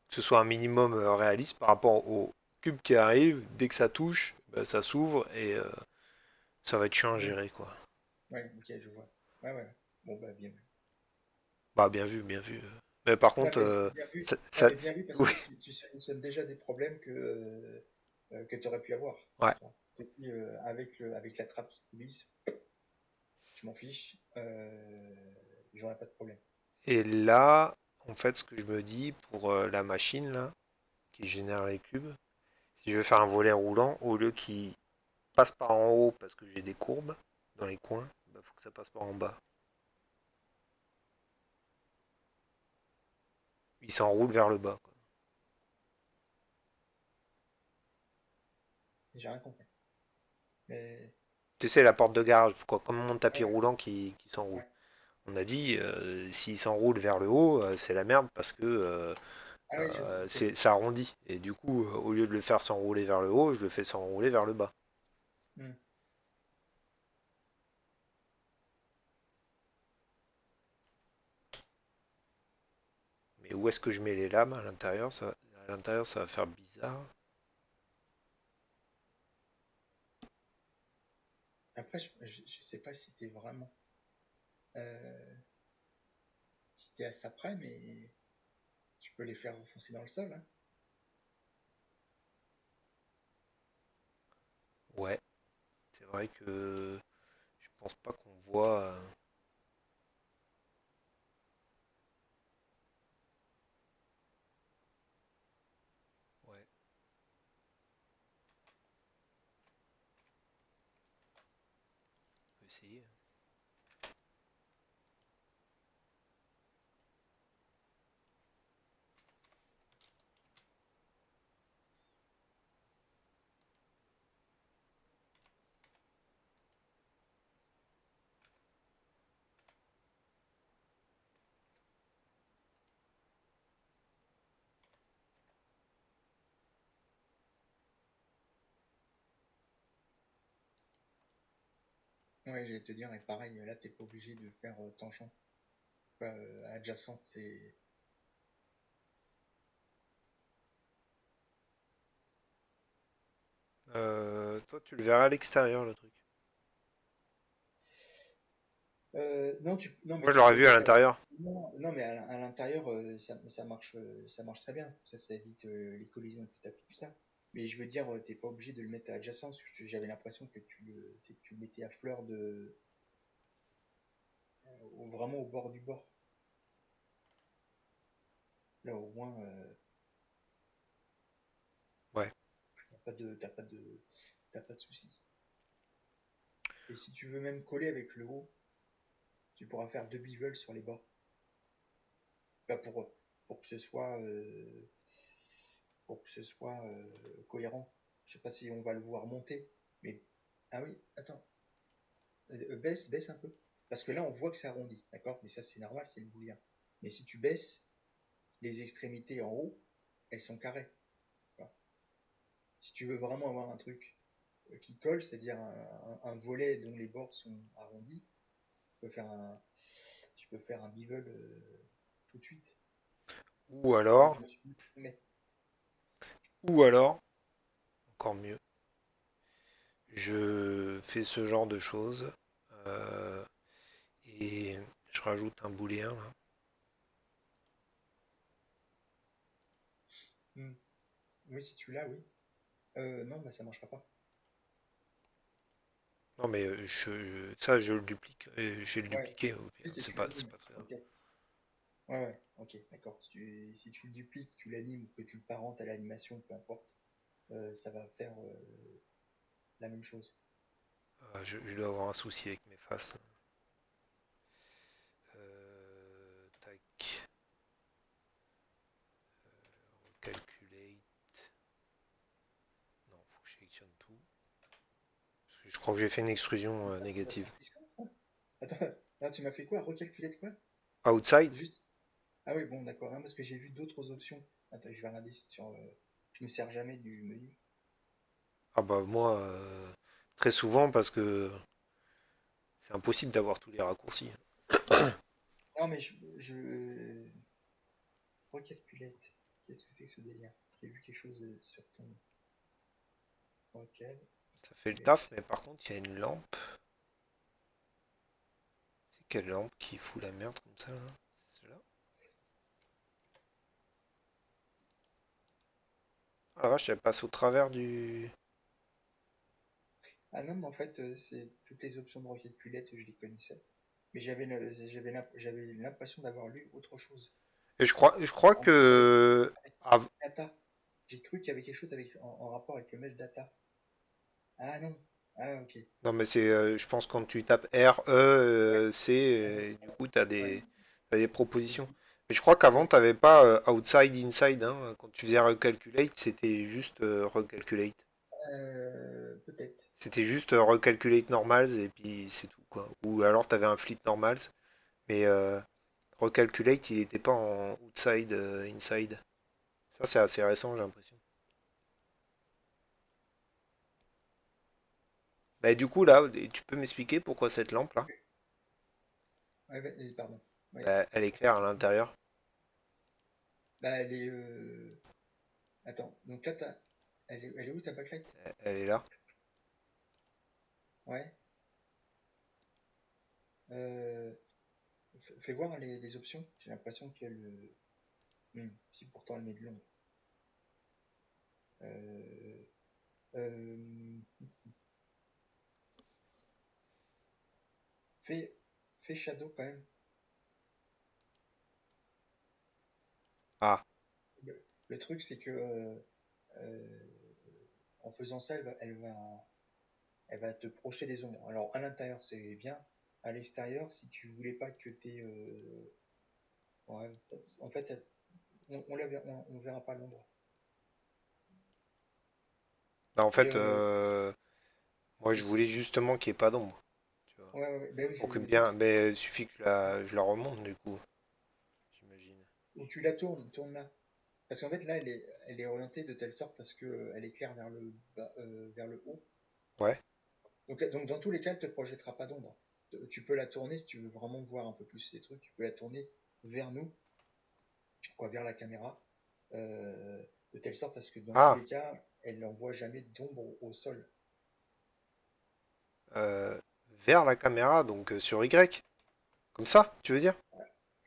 S1: que ce soit un minimum réaliste par rapport au cube qui arrive. Dès que ça touche, ben, ça s'ouvre et ça va être chiant à
S2: Ouais,
S1: gérer, quoi.
S2: ouais, ok, je vois. Ouais, ouais. Bon, bah, bien vu.
S1: Bah, bien vu, bien vu. Mais par
S2: Ouais,
S1: contre,
S2: c'est bien vu. Non,
S1: ça,
S2: mais bien vu parce
S1: oui,
S2: que tu solutionnes déjà des problèmes que tu aurais pu avoir.
S1: ouais.
S2: Tu vois. Et puis, avec la trappe qui coulisse, je m'en fiche, j'aurais pas de problème.
S1: Et là, en fait, ce que je me dis pour la machine là, qui génère les cubes, si je veux faire un volet roulant, au lieu qu'il passe par en haut parce que j'ai des courbes dans les coins, il faut que ça passe par en bas. Il s'enroule vers le bas, quoi.
S2: J'ai rien compris. Mais,
S1: Tu sais, la porte de garage, quoi, comme mon
S2: ah
S1: tapis
S2: ouais,
S1: roulant qui s'enroule.
S2: ouais.
S1: On a dit, s'il s'enroule vers le haut, c'est la merde parce que
S2: Ah ouais, je vois, ok.
S1: ça arrondit. Et du coup, au lieu de le faire s'enrouler vers le haut, je le fais s'enrouler vers le bas.
S2: Hmm.
S1: Mais où est-ce que je mets les lames à l'intérieur à l'intérieur, ça va faire bizarre.
S2: Après, je sais pas si t'es vraiment, euh, si t'es à ça près, mais tu peux les faire enfoncer dans le sol, hein.
S1: Ouais, c'est vrai que je pense pas qu'on voit. Ouais, on peut essayer.
S2: Ouais, j'allais te dire, et pareil, là, t'es pas obligé de faire tangent, adjacent, c'est...
S1: Toi, tu le verras à l'extérieur, le truc.
S2: Non, non, mais
S1: Moi, je
S2: tu
S1: l'aurais
S2: peux le
S1: vu à
S2: mettre
S1: l'intérieur.
S2: non, non, mais à l'intérieur, ça marche très bien. Ça évite les collisions et tout ça. Mais je veux dire, t'es pas obligé de le mettre adjacent, parce que j'avais l'impression que tu sais, que tu le mettais à fleur vraiment au bord du bord. Là, au moins,
S1: Ouais.
S2: t'as pas de souci. Et si tu veux même coller avec le haut, tu pourras faire deux bivels sur les bords. Pas pour que ce soit, cohérent. Je sais pas si on va le voir monter, mais ah oui, attends, baisse un peu, parce que là on voit que ça arrondit, d'accord, mais ça c'est normal, c'est le booléen. Mais si tu baisses les extrémités en haut, elles sont carrées. Voilà. Si tu veux vraiment avoir un truc qui colle, c'est-à-dire un volet dont les bords sont arrondis, tu peux faire tu peux faire un bevel tout de suite.
S1: Ou
S2: Moi
S1: alors,
S2: je me suis dit, mais
S1: ou alors, encore mieux, je fais ce genre de choses euh, et je rajoute un booléen là.
S2: hmm, oui, si tu l'as, oui. Non, bah ça marchera pas.
S1: Non mais ça je le duplique. Je vais le
S2: Ouais.
S1: dupliquer au pire.
S2: Et tu l'animes.
S1: C'est pas très grave.
S2: Ok. Ouais, ouais, ok, d'accord. Si tu le dupliques, tu l'animes ou que tu le parentes à l'animation, peu importe, ça va faire la même chose.
S1: Je dois avoir un souci avec mes faces. Tac. Calculate. Non, faut que je sélectionne tout. Je crois que j'ai fait une extrusion
S2: Putain, c'est
S1: négative.
S2: vachement puissant, ça. Attends, attends, tu m'as fait quoi? Recalculer de quoi?
S1: Outside?
S2: Juste. Ah oui, bon, d'accord, hein, parce que j'ai vu d'autres options. Attends, je vais regarder sur. Je me sers jamais du menu.
S1: Ah bah moi, très souvent parce que c'est impossible d'avoir tous les raccourcis.
S2: Non, mais recalculette. Qu'est-ce que c'est que ce délire? J'ai vu quelque chose sur ton.
S1: Ça fait le taf,
S2: Recalculette.
S1: mais par contre, il y a une lampe. C'est quelle lampe qui fout la merde comme ça, là? C'est celle-là. Ah la vache, elle passe au travers du...
S2: Ah non, mais en fait, c'est toutes les options de recalculette, je les connaissais. Mais j'avais l'impression d'avoir lu autre chose.
S1: Et je crois
S2: En rapport
S1: que...
S2: avec
S1: av-
S2: data. J'ai cru qu'il y avait quelque chose en rapport avec le mesh data. Ah non. Ah ok.
S1: Non mais c'est... je pense quand tu tapes R, E,
S2: Ouais.
S1: C,
S2: Ouais.
S1: du coup,
S2: Ouais.
S1: t'as des
S2: Et
S1: propositions.
S2: du,
S1: Mais je crois
S2: et
S1: qu'avant,
S2: du coup,
S1: t'avais pas outside, inside, hein. Quand tu faisais recalculate, c'était juste recalculate.
S2: peut-être.
S1: C'était juste recalculate normals et puis c'est tout quoi. Ou alors t'avais un flip normals, mais recalculate il était pas en outside, inside. Ça c'est assez récent j'ai l'impression. Bah du coup là, tu peux m'expliquer pourquoi cette lampe là,
S2: Ouais, pardon. Ouais.
S1: bah, elle est
S2: Pourquoi
S1: claire à
S2: c'est bon.
S1: l'intérieur.
S2: Bah elle est. Attends. Donc là elle est où ta backlight?
S1: Elle est là.
S2: Ouais. Euh, fais voir les options. J'ai l'impression qu'elle. Si pourtant elle met de l'ombre. Euh, euh, fais, fais shadow quand même.
S1: Ah,
S2: Le truc c'est que euh, en faisant ça, elle va te projeter des ombres. Alors à l'intérieur c'est bien. À l'extérieur, si tu voulais pas que tes ouais, en fait, on verra pas l'ombre.
S1: bah, en
S2: Et
S1: fait moi je voulais justement qu'il n'y ait pas d'ombre, tu vois.
S2: ouais, ouais, ouais, ben oui,
S1: Pour
S2: je
S1: que
S2: me
S1: bien,
S2: doute.
S1: mais il suffit que je la remonte du coup, j'imagine.
S2: Ou tu la tournes, tourne là. Parce qu'en fait là, elle est orientée de telle sorte à ce que elle éclaire vers le bas, vers le haut.
S1: Ouais.
S2: Donc dans tous les cas, elle te projettera pas d'ombre. Tu peux la tourner si tu veux vraiment voir un peu plus les trucs. Tu peux la tourner vers nous, quoi, vers la caméra, de telle sorte à ce que dans tous
S1: Ah,
S2: les cas, elle n'envoie jamais d'ombre au sol.
S1: euh, vers la caméra, donc sur Y. Comme ça, tu veux dire?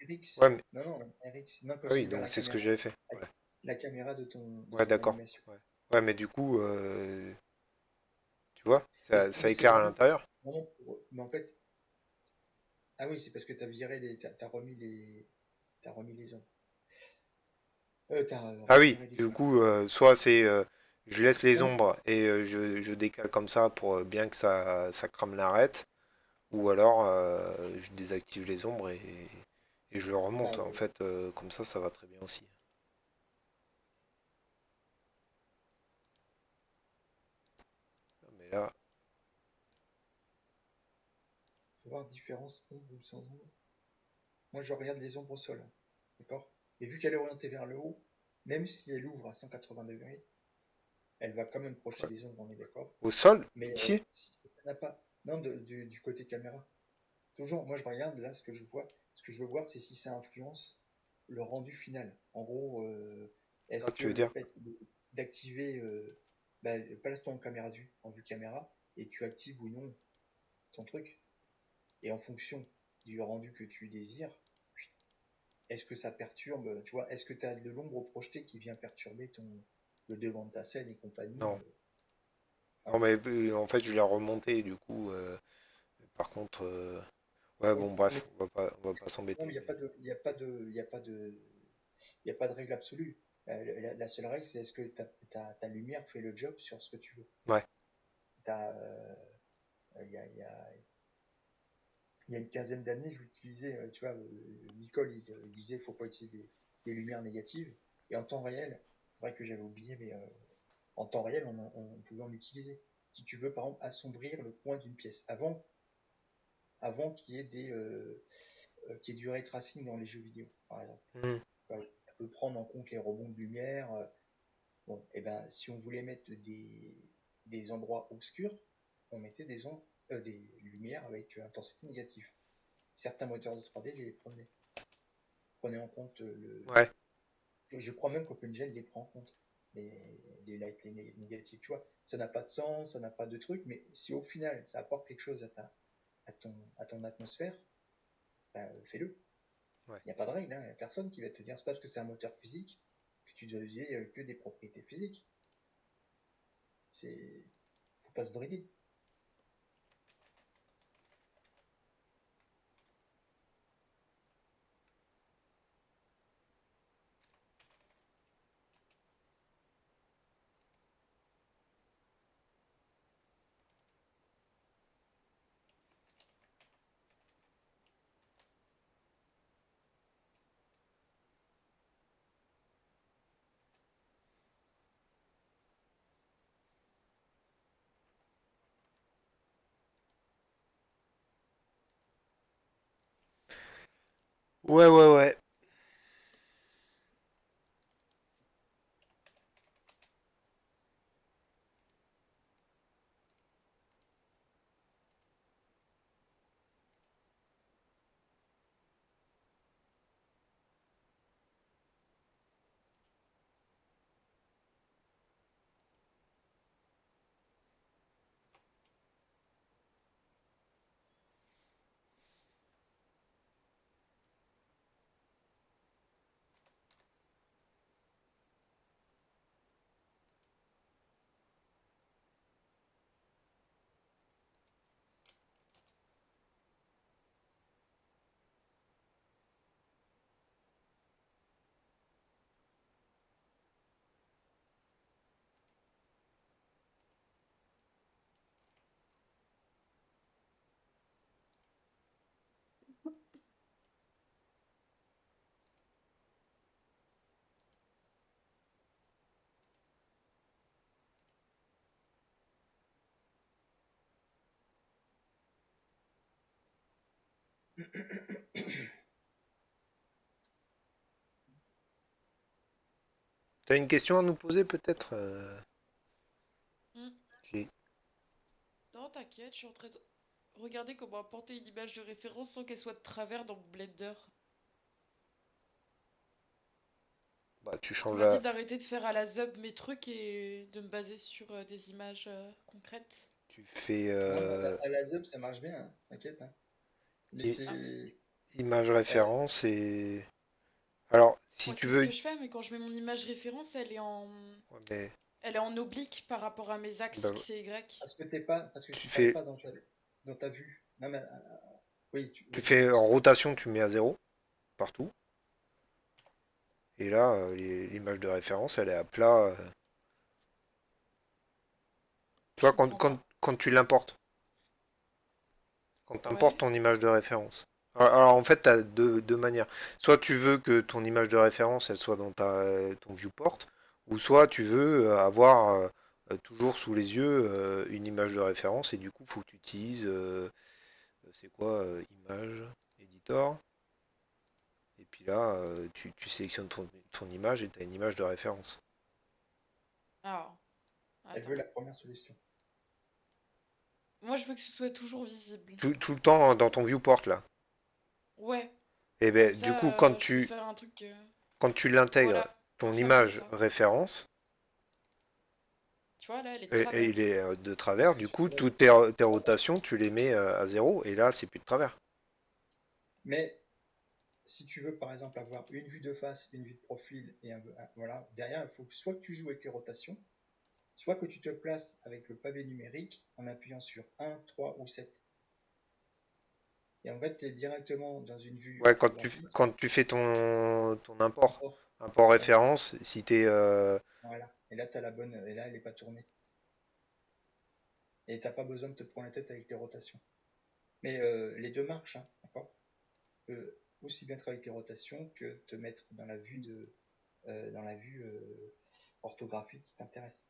S2: RX,
S1: Ouais, mais...
S2: non, non, RX, non, quand
S1: Ah
S2: je
S1: oui,
S2: dis vers
S1: donc
S2: la
S1: c'est ce que
S2: caméra,
S1: j'avais fait.
S2: la,
S1: Ouais,
S2: la caméra de
S1: ouais
S2: ton
S1: d'accord.
S2: animation.
S1: Ouais. Ouais, mais du coup, tu vois, ça
S2: Mais c'est
S1: éclaire à
S2: vraiment,
S1: l'intérieur.
S2: mais en fait, ah oui, c'est parce que t'as viré t'as remis t'as remis les ombres. T'as
S1: Ah oui,
S2: retiré les
S1: du
S2: ombres.
S1: coup, soit c'est je laisse les
S2: Non,
S1: ombres et je décale comme ça pour bien que ça crame l'arête, ou alors je désactive les ombres et je le
S2: bah,
S1: remonte. En fait, comme ça va très bien aussi. Mais là,
S2: faut voir différence ombre ou sans ombre. Moi, je regarde les ombres au sol, hein, d'accord? Et vu qu'elle est orientée vers le haut, même si elle ouvre à 180 degrés, elle va quand même projeter
S1: ouais.
S2: des ombres, on est d'accord?
S1: Au sol,
S2: Mais
S1: ici,
S2: si ça n'a pas, non, du côté caméra. Toujours, moi je regarde là ce que je vois. Ce que je veux voir, c'est si ça influence le rendu final. En gros,
S1: là,
S2: est-ce que
S1: tu veux
S2: le
S1: dire.
S2: fait d'activer, bah, place-toi en caméra vue, en vue caméra, et tu actives ou non ton truc, et en fonction du rendu que tu désires, est-ce que ça perturbe, tu vois, est-ce que tu as de l'ombre projetée qui vient perturber le devant de ta scène et compagnie,
S1: Non, non,
S2: voilà.
S1: mais en fait, je l'ai remonté, du coup. Par contre, ouais,
S2: Oui,
S1: bon,
S2: mais,
S1: bref, on va pas
S2: non, mais
S1: s'embêter.
S2: il n'y a pas de, il y a pas de, il y a pas de, il n'y a pas de règle absolue. La seule règle, c'est est-ce que ta lumière fait le job sur ce que tu veux.
S1: Ouais,
S2: Il y a, y a une quinzaine d'années, je l'utilisais, tu vois, Nicole, il disait faut pas utiliser des lumières négatives. Et en temps réel, c'est vrai que j'avais oublié, mais en temps réel, on pouvait en utiliser. si tu veux, par exemple, assombrir le coin d'une pièce. Avant qu'il y ait qu'il y ait du ray tracing dans les jeux vidéo, par exemple.
S1: Hmm.
S2: Ça peut prendre en compte les rebonds de lumière. Bon, et ben, si on voulait mettre des endroits obscurs, on mettait des lumières avec intensité négative. Certains moteurs de 3D les prenaient en compte
S1: Ouais.
S2: je crois même qu'OpenGL les prend en compte. Les lights négatifs, tu vois. Ça n'a pas de sens, ça n'a pas de truc, mais si au final ça apporte quelque chose à ton atmosphère, bah, fais-le.
S1: Ouais.
S2: Il n'y a pas de règle, hein. Il n'y a personne qui va te dire c'est pas parce que c'est un moteur physique que tu dois user que des propriétés physiques. C'est. Faut pas se brider.
S1: Ouais, ouais, ouais. T'as une question à nous poser peut-être
S3: Hmm.
S1: J'ai-
S3: Non, t'inquiète, je suis en train de regarder comment apporter une image de référence sans qu'elle soit de travers dans Blender.
S1: Bah, tu
S3: Parce qu'on
S1: changes
S3: m'a dit
S1: la...
S3: d'arrêter de faire à la zub mes trucs et de me baser sur des images concrètes.
S1: Tu fais
S2: Non, mais à la ZUB, ça marche bien, hein, t'inquiète, hein. Mais
S1: i-
S3: Ah,
S2: c'est.
S1: image
S2: euh,
S1: référence et... Alors, si
S3: ouais,
S1: tu
S3: c'est ce
S1: veux...
S3: que je fais, mais quand je mets mon image référence,
S1: Ouais, mais...
S3: elle est en oblique par rapport à mes axes
S1: bah,
S3: X et Y.
S2: parce que
S1: tu
S2: tu travailles
S1: fais...
S2: pas dans ta vue. Non, mais. Oui,
S1: Tu
S2: oui,
S1: fais
S2: bien
S1: en
S2: sûr.
S1: rotation, tu mets à zéro partout. Et là, l'image de référence, elle est à plat. Tu
S3: Je
S1: vois,
S3: comprends pas.
S1: quand tu l'importes, quand tu importes
S3: Ouais.
S1: ton image de référence. Alors, en fait, tu as deux manières. Soit tu veux que ton image de référence, elle soit dans ton viewport, ou soit tu veux avoir toujours sous les yeux une image de référence, et du coup, il faut que tu utilises, c'est quoi, image, editor, et puis là, tu sélectionnes ton image et tu as une image de référence.
S3: Ah,
S2: Elle veut
S3: attends.
S2: la première solution.
S3: Moi, je veux que ce soit toujours visible.
S1: Tout le temps dans ton viewport, là.
S3: Ouais.
S1: Et
S3: Comme
S1: ben, du coup,
S3: ça, je peux faire un truc.
S1: quand tu l'intègres,
S3: Voilà.
S1: ton
S3: Faire comme
S1: image
S3: ça.
S1: référence,
S3: Tu vois, là, elle est de
S1: et il
S3: travers.
S1: est de
S2: Parce
S1: travers,
S2: que
S1: du
S2: tu
S1: coup,
S2: vois.
S1: toutes tes rotations, tu les mets à zéro, et là, c'est plus de travers.
S2: Mais si tu veux, par exemple, avoir une vue de face, une vue de profil, voilà, derrière, il faut que soit que tu joues avec les rotations, soit que tu te places avec le pavé numérique en appuyant sur 1, 3 ou 7. Et en fait, tu es directement dans une vue
S1: Ouais,
S2: orthographique,
S1: quand tu fais ton import,
S2: import,
S1: import
S2: voilà,
S1: référence, si t'es...
S2: voilà. Et là, tu as la bonne, et là, elle n'est pas tournée. Et t'as pas besoin de te prendre la tête avec les rotations. Mais les deux marchent, hein, d'accord. Tu peux aussi bien travailler avec les rotations que te mettre dans la vue orthographique qui t'intéresse.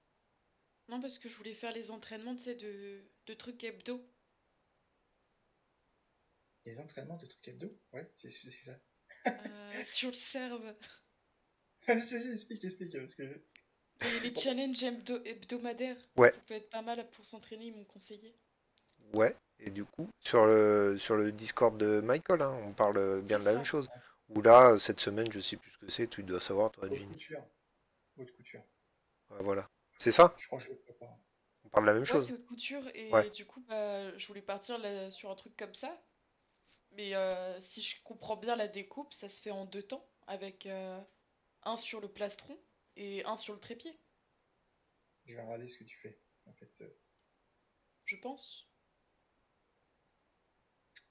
S3: Non, parce que je voulais faire les entraînements, tu sais, de trucs hebdo.
S2: Les entraînements de trucs hebdo? Ouais, c'est ça.
S3: Sur le serve.
S2: Vas-y, explique, parce que...
S3: Les
S2: Bon,
S3: challenges hebdomadaires.
S1: Ouais,
S3: Ça peut être pas mal pour s'entraîner, ils m'ont conseillé.
S1: ouais. Et du coup, sur le Discord de Michael, hein, on parle bien
S3: C'est
S1: de la même
S3: ça.
S1: chose. Ou là, cette semaine, je sais plus ce que c'est, tu dois savoir, toi,
S2: haute
S1: Jean.
S2: couture. Haute couture.
S1: Ouais, voilà. C'est ça?
S2: Je crois que je le ferai pas.
S1: On parle de la même
S3: Ouais,
S1: chose.
S3: c'est haute couture,
S1: Ouais.
S3: et du coup, bah, je voulais partir là, sur un truc comme ça. Mais si je comprends bien la découpe, ça se fait en deux temps, avec un sur le plastron et un sur le trépied,
S2: Je vais regarder ce que tu fais. En fait,
S3: je pense.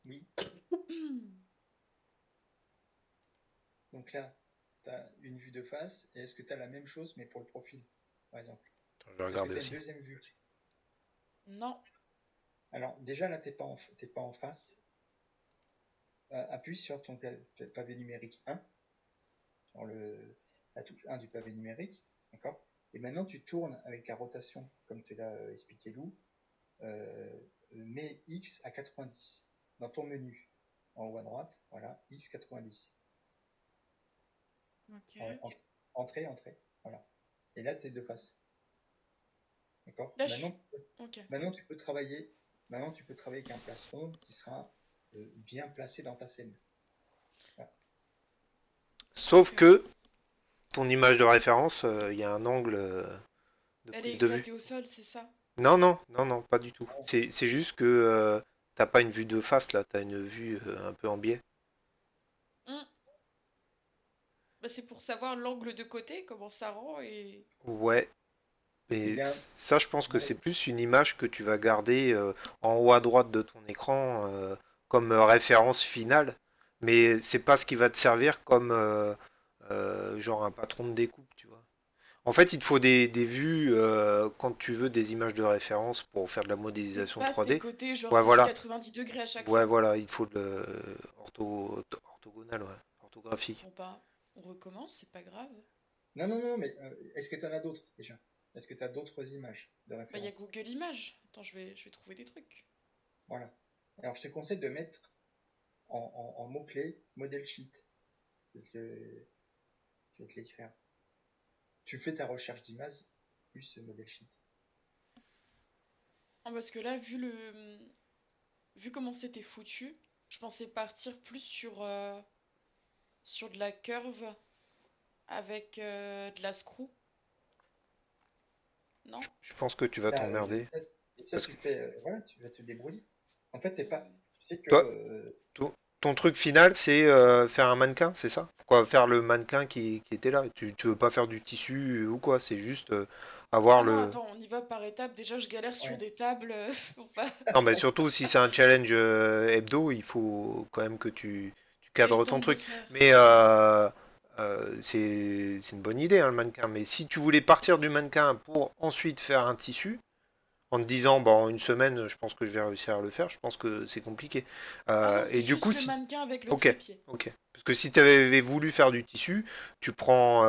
S2: oui. Donc là, tu as une vue de face. Et est-ce que tu as la même chose, mais pour le profil, par exemple?
S1: Attends, je vais
S2: Est-ce que
S1: regarder
S2: tu as une
S1: aussi.
S2: deuxième vue?
S3: Non.
S2: Alors, déjà, là, t'es pas en face. Appuie sur ton pavé numérique 1, sur la touche 1 du pavé numérique. D'accord? Et maintenant, tu tournes avec la rotation, comme te l'a expliqué Lou. Euh, Mets X à 90 dans ton menu. En haut à droite, voilà, X 90.
S3: Ok.
S2: Entrée, voilà. Et là, tu es de face. D'accord?
S3: Là, je suis... Ok.
S2: Maintenant, tu peux travailler. Maintenant, tu peux travailler avec un plastron qui sera bien placé dans ta scène. Voilà.
S1: Sauf que ton image de référence, il y a un angle de
S3: Elle est
S1: prise de vue.
S3: éclatée au sol, c'est ça?
S1: Non, non, non, non, pas du tout.
S2: Ah,
S1: C'est juste que t'as pas une vue de face là, t'as une vue un peu en biais.
S3: Hmm. Bah, c'est pour savoir l'angle de côté, comment ça rend, et...
S1: Ouais,
S2: eh
S1: mais
S2: bien,
S1: ça, je pense que c'est
S2: ouais,
S1: plus une image que tu vas garder en haut à droite de ton écran comme référence finale. Mais c'est pas ce qui va te servir comme genre un patron de découpe, tu vois. En fait, il te faut des vues quand tu veux des images de référence pour faire de la
S3: Des
S1: modélisation
S3: faces, des
S1: 3D.
S3: côtés, genre
S1: Ouais, voilà.
S3: 90 degrés à chaque
S1: Ouais,
S3: fois.
S1: voilà, il te faut le orthogonal, ouais, orthographique.
S3: Bon bah, on recommence, c'est pas grave.
S2: non, non, non, mais est-ce que tu en as d'autres déjà? Est-ce que tu as d'autres images de
S3: Bah, il y a
S2: référence?
S3: Google Images. Attends, je vais trouver des trucs.
S2: Voilà. Alors, je te conseille de mettre en mot-clé model sheet. Je vais te je vais te l'écrire. Tu fais ta recherche d'image plus model sheet.
S3: Ah, parce que là, vu comment c'était foutu, je pensais partir plus sur de la curve avec de la screw. Non?
S1: Je pense que tu vas
S2: Là,
S1: t'emmerder.
S2: ça,
S1: Parce
S2: tu
S1: que
S2: fais, voilà, tu vas te débrouiller. En fait, t'es pas,
S3: Hmm.
S2: tu sais que,
S1: toi, ton truc final, c'est faire un mannequin, c'est ça? Quoi, faire le mannequin qui était là. Tu veux pas faire du tissu ou quoi, c'est juste avoir
S3: Ah non,
S1: le.
S3: attends, on y va par étapes. Déjà, je galère sur
S2: ouais,
S3: des tables. Pour pas...
S1: Non, mais surtout si c'est un challenge hebdo, il faut quand même que tu
S3: J'ai le
S1: cadres
S3: temps
S1: ton
S3: de le
S1: truc.
S3: faire.
S1: Mais
S3: Ouais.
S1: c'est une bonne idée, hein, le mannequin. Mais si tu voulais partir du mannequin pour ensuite faire un tissu, en te disant, bon, en une semaine, je pense que je vais réussir à le faire, je pense que c'est compliqué.
S3: Ah non,
S1: Et
S3: c'est
S1: du
S3: juste
S1: coup,
S3: le
S1: si.
S3: mannequin avec le
S1: Ok,
S3: trépied.
S1: ok. Parce que si tu avais voulu faire du tissu, tu prends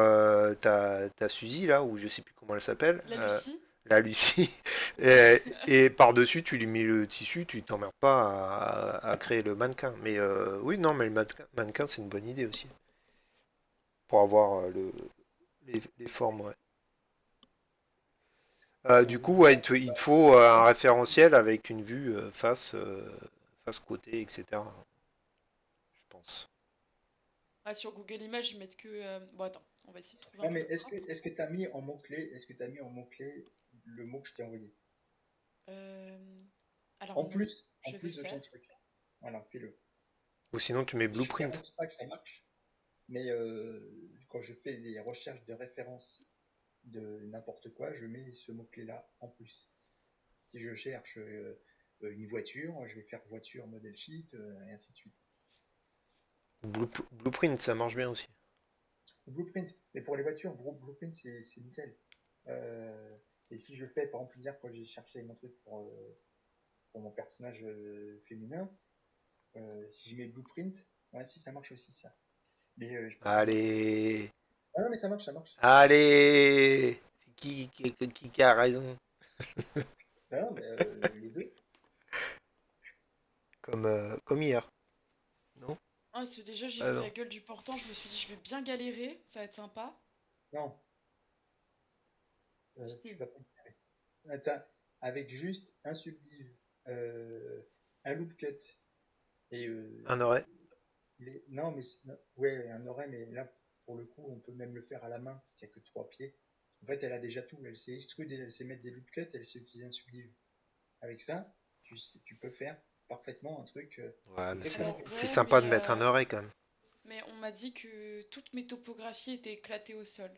S1: ta Suzy, là, ou je sais plus comment elle s'appelle,
S3: La Lucie.
S1: la Lucie, et par-dessus, tu lui mets le tissu, tu t'emmerdes pas à créer le mannequin. Mais oui, non, mais le mannequin, c'est une bonne idée aussi. Pour avoir les formes, ouais. Du coup, ouais,
S2: Voilà.
S1: il te faut un référentiel avec une vue face côté, etc. Je pense.
S3: Ah, sur Google Images, ils mettent que. Bon, attends, on va essayer de trouver un
S2: Non, mais
S3: truc propre.
S2: est-ce que t'as mis en mot-clé, est-ce que t'as mis en mot-clé le mot que je t'ai envoyé?
S3: Euh, Alors non,
S2: En
S3: je vais
S2: plus de ton
S3: faire.
S2: truc. Voilà, fais-le.
S1: Ou sinon, tu mets
S2: Je
S1: blueprint.
S2: garantis pas que ça marche, mais quand je fais des recherches de référence de n'importe quoi, je mets ce mot-clé-là en plus. Si je cherche une voiture, je vais faire voiture model sheet, et ainsi de suite.
S1: Blueprint, ça marche bien aussi.
S2: Blueprint, mais pour les voitures, Blueprint c'est nickel. Euh, et si je fais, par exemple, hier, quand j'ai cherché mon truc pour mon personnage féminin, si je mets Blueprint, ouais, si ça marche aussi ça. Mais je peux pas te dire.
S1: Allez,
S2: Ah non, mais ça marche, ça marche.
S1: allez, c'est qui a raison?
S2: Ah non, mais les deux.
S1: Comme hier, non?
S3: Ah, parce que déjà, j'ai
S1: Ah
S3: vu la
S1: non.
S3: gueule du portant, je me suis dit, je vais bien galérer, ça va être sympa.
S2: Non, tu
S3: Hmm.
S2: vas pas y arriver. Avec juste un subdiv, euh, un loop cut et
S1: Un oreille.
S2: non, mais non, ouais, un oreille, mais là, pour le coup, on peut même le faire à la main parce qu'il n'y a que 3 pieds. En fait, elle a déjà tout. Elle sait extrude, elle sait mettre des loop cuts, elle sait utiliser un subdiv. Avec ça, tu peux faire parfaitement un truc
S1: Ouais, mais
S2: exactement
S3: Bon,
S2: comme
S1: c'est
S3: ouais,
S1: sympa de mettre un oreille quand même.
S3: mais on m'a dit que toutes mes topographies étaient éclatées au sol.